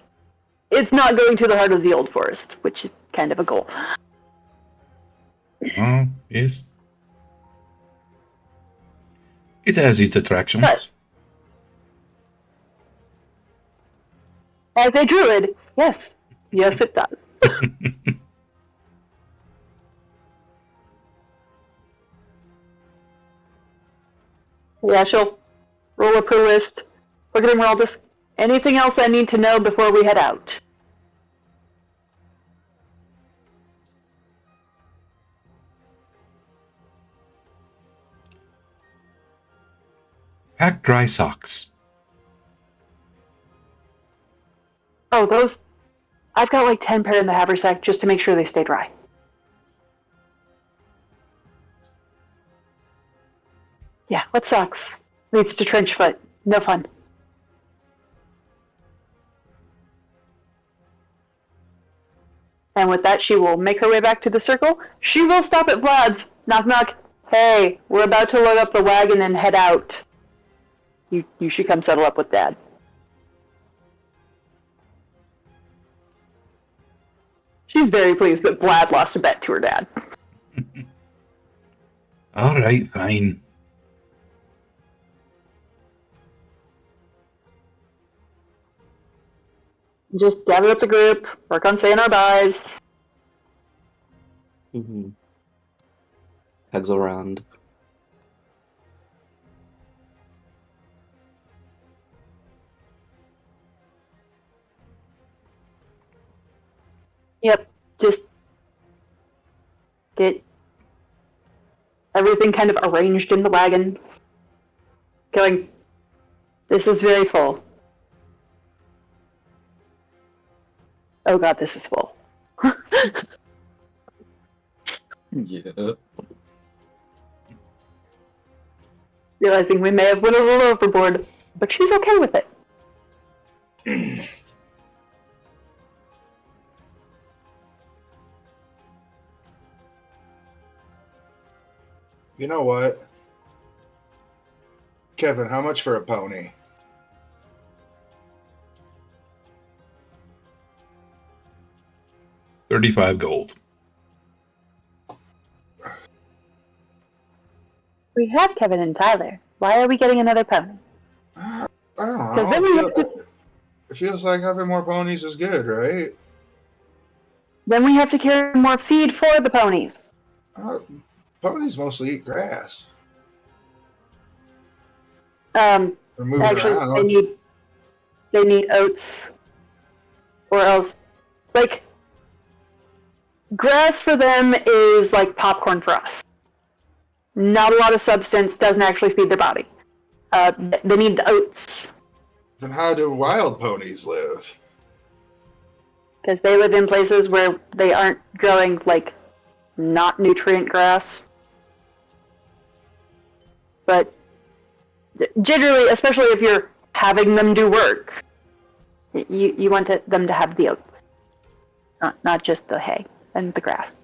it's not going to the heart of the old forest, which is kind of a goal. Oh, yes. It has its attractions. But as a druid, yes. Yes, it does. Yeah, she'll roll up her list, look at him roll this. Anything else I need to know before we head out? Pack dry socks. Oh, those. I've got like 10 pair in the haversack just to make sure they stay dry. Yeah, what sucks? Leads to trench foot. No fun. And with that, she will make her way back to the circle. She will stop at Vlad's. Knock, knock. Hey, we're about to load up the wagon and head out. You should come settle up with Dad. She's very pleased that Vlad lost a bet to her dad. All right, fine. Just gather up the group, work on saying our byes. Mm-hmm. Heads around. Yep, just get everything kind of arranged in the wagon. Going, this is very full. Oh god, this is full. Yeah. Realizing we may have went a little overboard, but she's okay with it. You know what? Kevin, how much for a pony? $35 gold. We have Kevin and Tyler. Why are we getting another pony? I don't Because then we know. have to, It feels like having more ponies is good, right? then we have to carry more feed for the ponies. Ponies mostly eat grass. They're moving actually, around. they need oats, or else, like, grass for them is like popcorn for us. Not a lot of substance, doesn't actually feed their body. They need the oats. Then how do wild ponies live? Because they live in places where they aren't growing, like, not nutrient grass. But generally, especially if you're having them do work, you want them to have the oats. Not just the hay and the grass.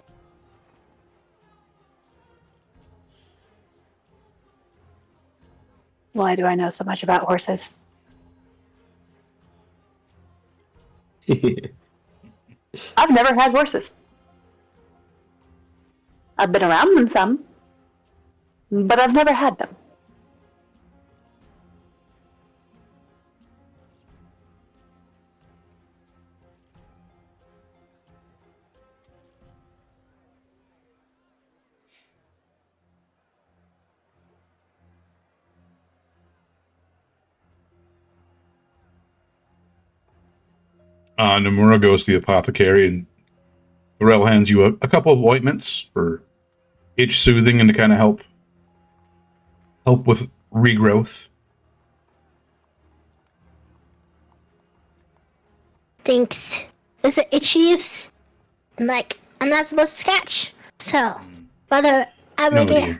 Why do I know so much about horses? I've never had horses. I've been around them some, but I've never had them. Nomura goes to the apothecary, and Thorell hands you a couple of ointments for itch soothing and to kind of help with regrowth. thinks it's the itchiest. And like, I'm not supposed to scratch. So, Brother Adelaide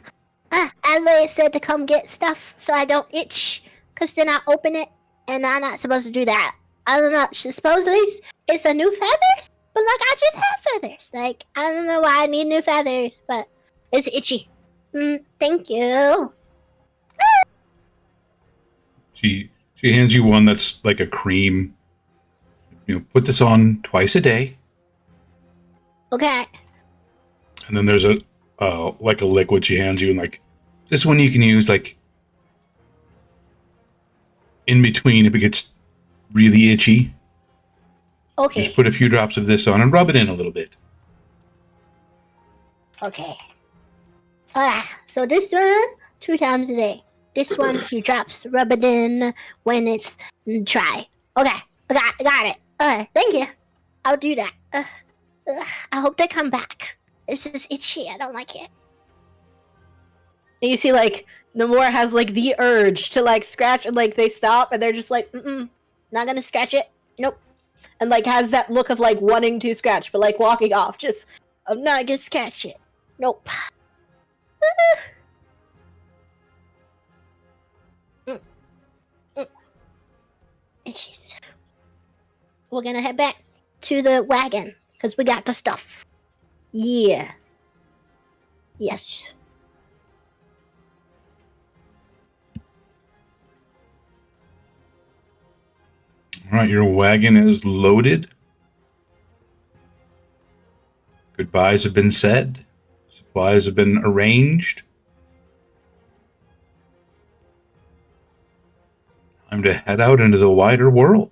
said to come get stuff so I don't itch. Because then I open it and I'm not supposed to do that. I don't know. Supposedly it's a new feathers. But like, I just have feathers. Like, I don't know why I need new feathers. But it's itchy. Thank you. She hands you one that's like a cream. Put this on twice a day. Okay. And then there's a like a liquid she hands you, and like this one you can use like in between if it gets really itchy. Okay. Just put a few drops of this on and rub it in a little bit. Okay. So this one 2 times a day. This one, a few drops, rub it in when it's dry. Okay, I got it. Thank you. I'll do that. I hope they come back. This is itchy. I don't like it. And you see, like, Namor has, like, the urge to, like, scratch, and, like, they stop, and they're just like, not gonna scratch it. Nope. And, like, has that look of, like, wanting to scratch, but, like, walking off. Just, I'm not gonna scratch it. Nope. We're gonna head back to the wagon because we got the stuff. Yeah. Yes. All right, your wagon is loaded. Goodbyes have been said. Supplies have been arranged. Time to head out into the wider world.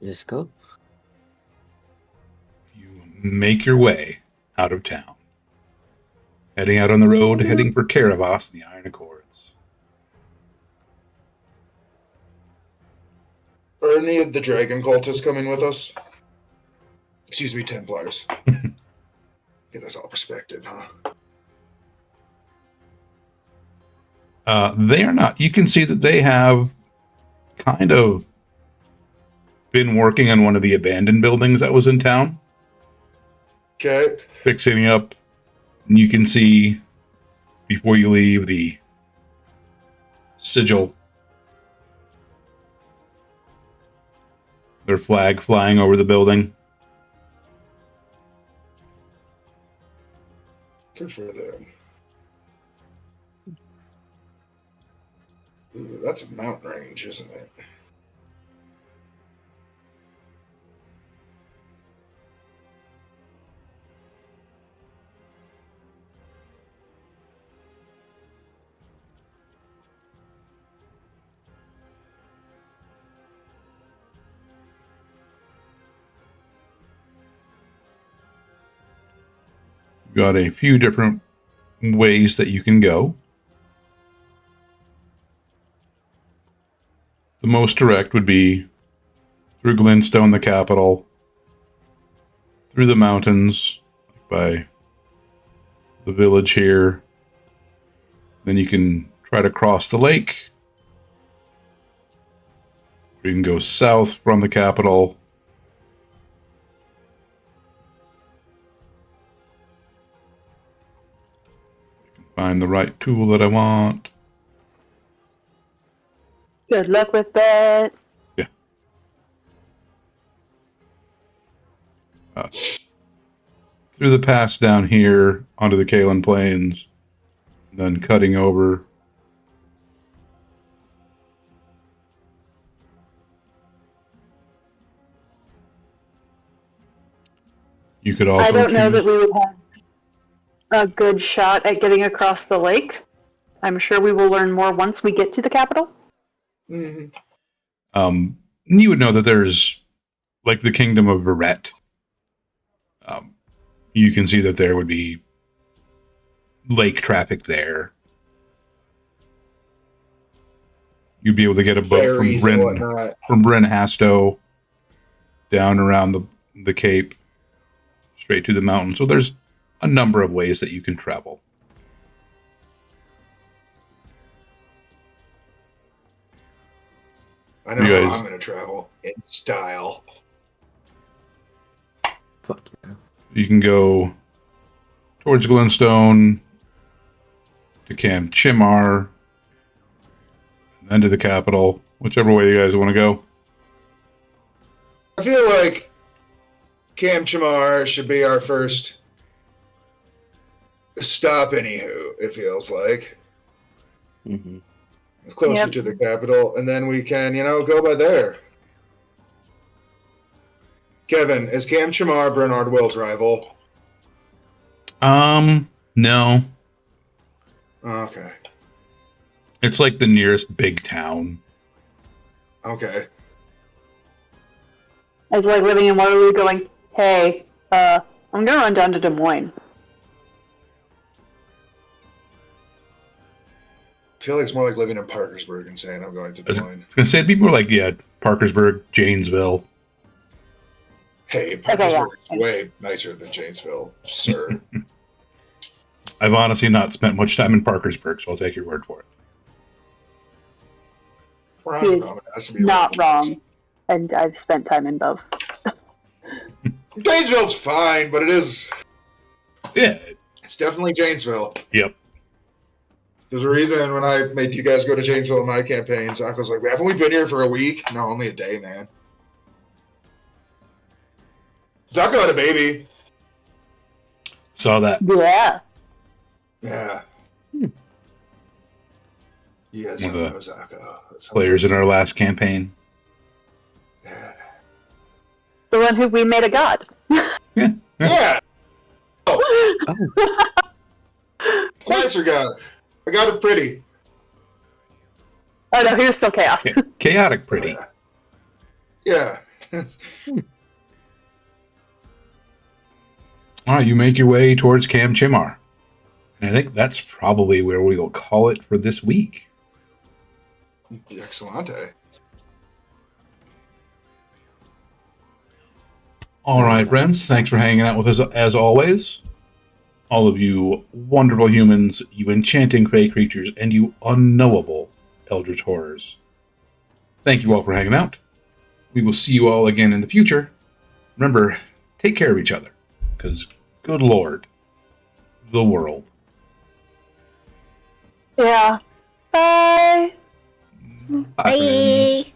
Just go. You make your way out of town. Heading out on the road, heading for Caravas and the Iron Accords. Are any of the dragon cultists coming with us? Excuse me, Templars. Get this all perspective, huh? They are not. You can see that they have kind of been working on one of the abandoned buildings that was in town. Okay. Fixing up. And you can see, before you leave, the sigil. Their flag flying over the building. Good for them. Ooh, that's a mountain range, isn't it? Got a few different ways that you can go. The most direct would be through Glinstone, the capital, through the mountains by the village here. Then you can try to cross the lake. Or you can go south from the capital. Find the right tool that I want. Good luck with that. Yeah. Through the pass down here onto the Kalan Plains, then cutting over. You could also I don't know choose- that we would have a good shot at getting across the lake. I'm sure we will learn more once we get to the capital. Mm-hmm. You would know that there's like the kingdom of Verret. You can see that there would be lake traffic there. You'd be able to get a boat from Ferries and Bryn, whatnot. Hasto down around the Cape, straight to the mountain. So there's a number of ways that you can travel. I know You how guys- I'm going to travel in style. Fuck yeah. You can go towards Glenstone, to Camp Chimar, and then to the capital, whichever way you guys want to go. I feel like Camp Chamar should be our first stop, anywho, it feels like. Mm-hmm. Closer Yep. to the capital, and then we can, go by there. Kevin, is Camp Chamar Bryn Ardwell's rival? No. Okay. It's like the nearest big town. Okay. It's like living in Waterloo going, hey, I'm gonna run down to Des Moines. I feel like it's more like living in Parkersburg and saying I'm going to I Des was Moines. going to say it'd be more like, Parkersburg, Janesville. Hey, Parkersburg yeah. is way nicer than Janesville, sir. I've honestly not spent much time in Parkersburg, so I'll take your word for it. Where He I'm is from, it has to be Not like- wrong. And I've spent time in both. Janesville's fine, but it is. Yeah. It's definitely Janesville. Yep. There's a reason when I made you guys go to Janesville in my campaign, Zach was like, haven't we been here for a week? No, only a day, man. Zach had a baby. Saw that. Yeah. Yeah. You guys One don't of know Zach. Players in our last campaign. Yeah. The one who we made a god. Yeah. Oh, Nicer god. I got it pretty. Oh no, he was still chaos. Yeah. Chaotic pretty. Yeah. All right, you make your way towards Camp Chimar. And I think that's probably where we will call it for this week. Excellente. All right, friends, thanks for hanging out with us as always. All of you wonderful humans, you enchanting fey creatures, and you unknowable eldritch horrors. Thank you all for hanging out. We will see you all again in the future. Remember, take care of each other, because good lord, the world. Yeah. Bye. Bye, friends. Bye.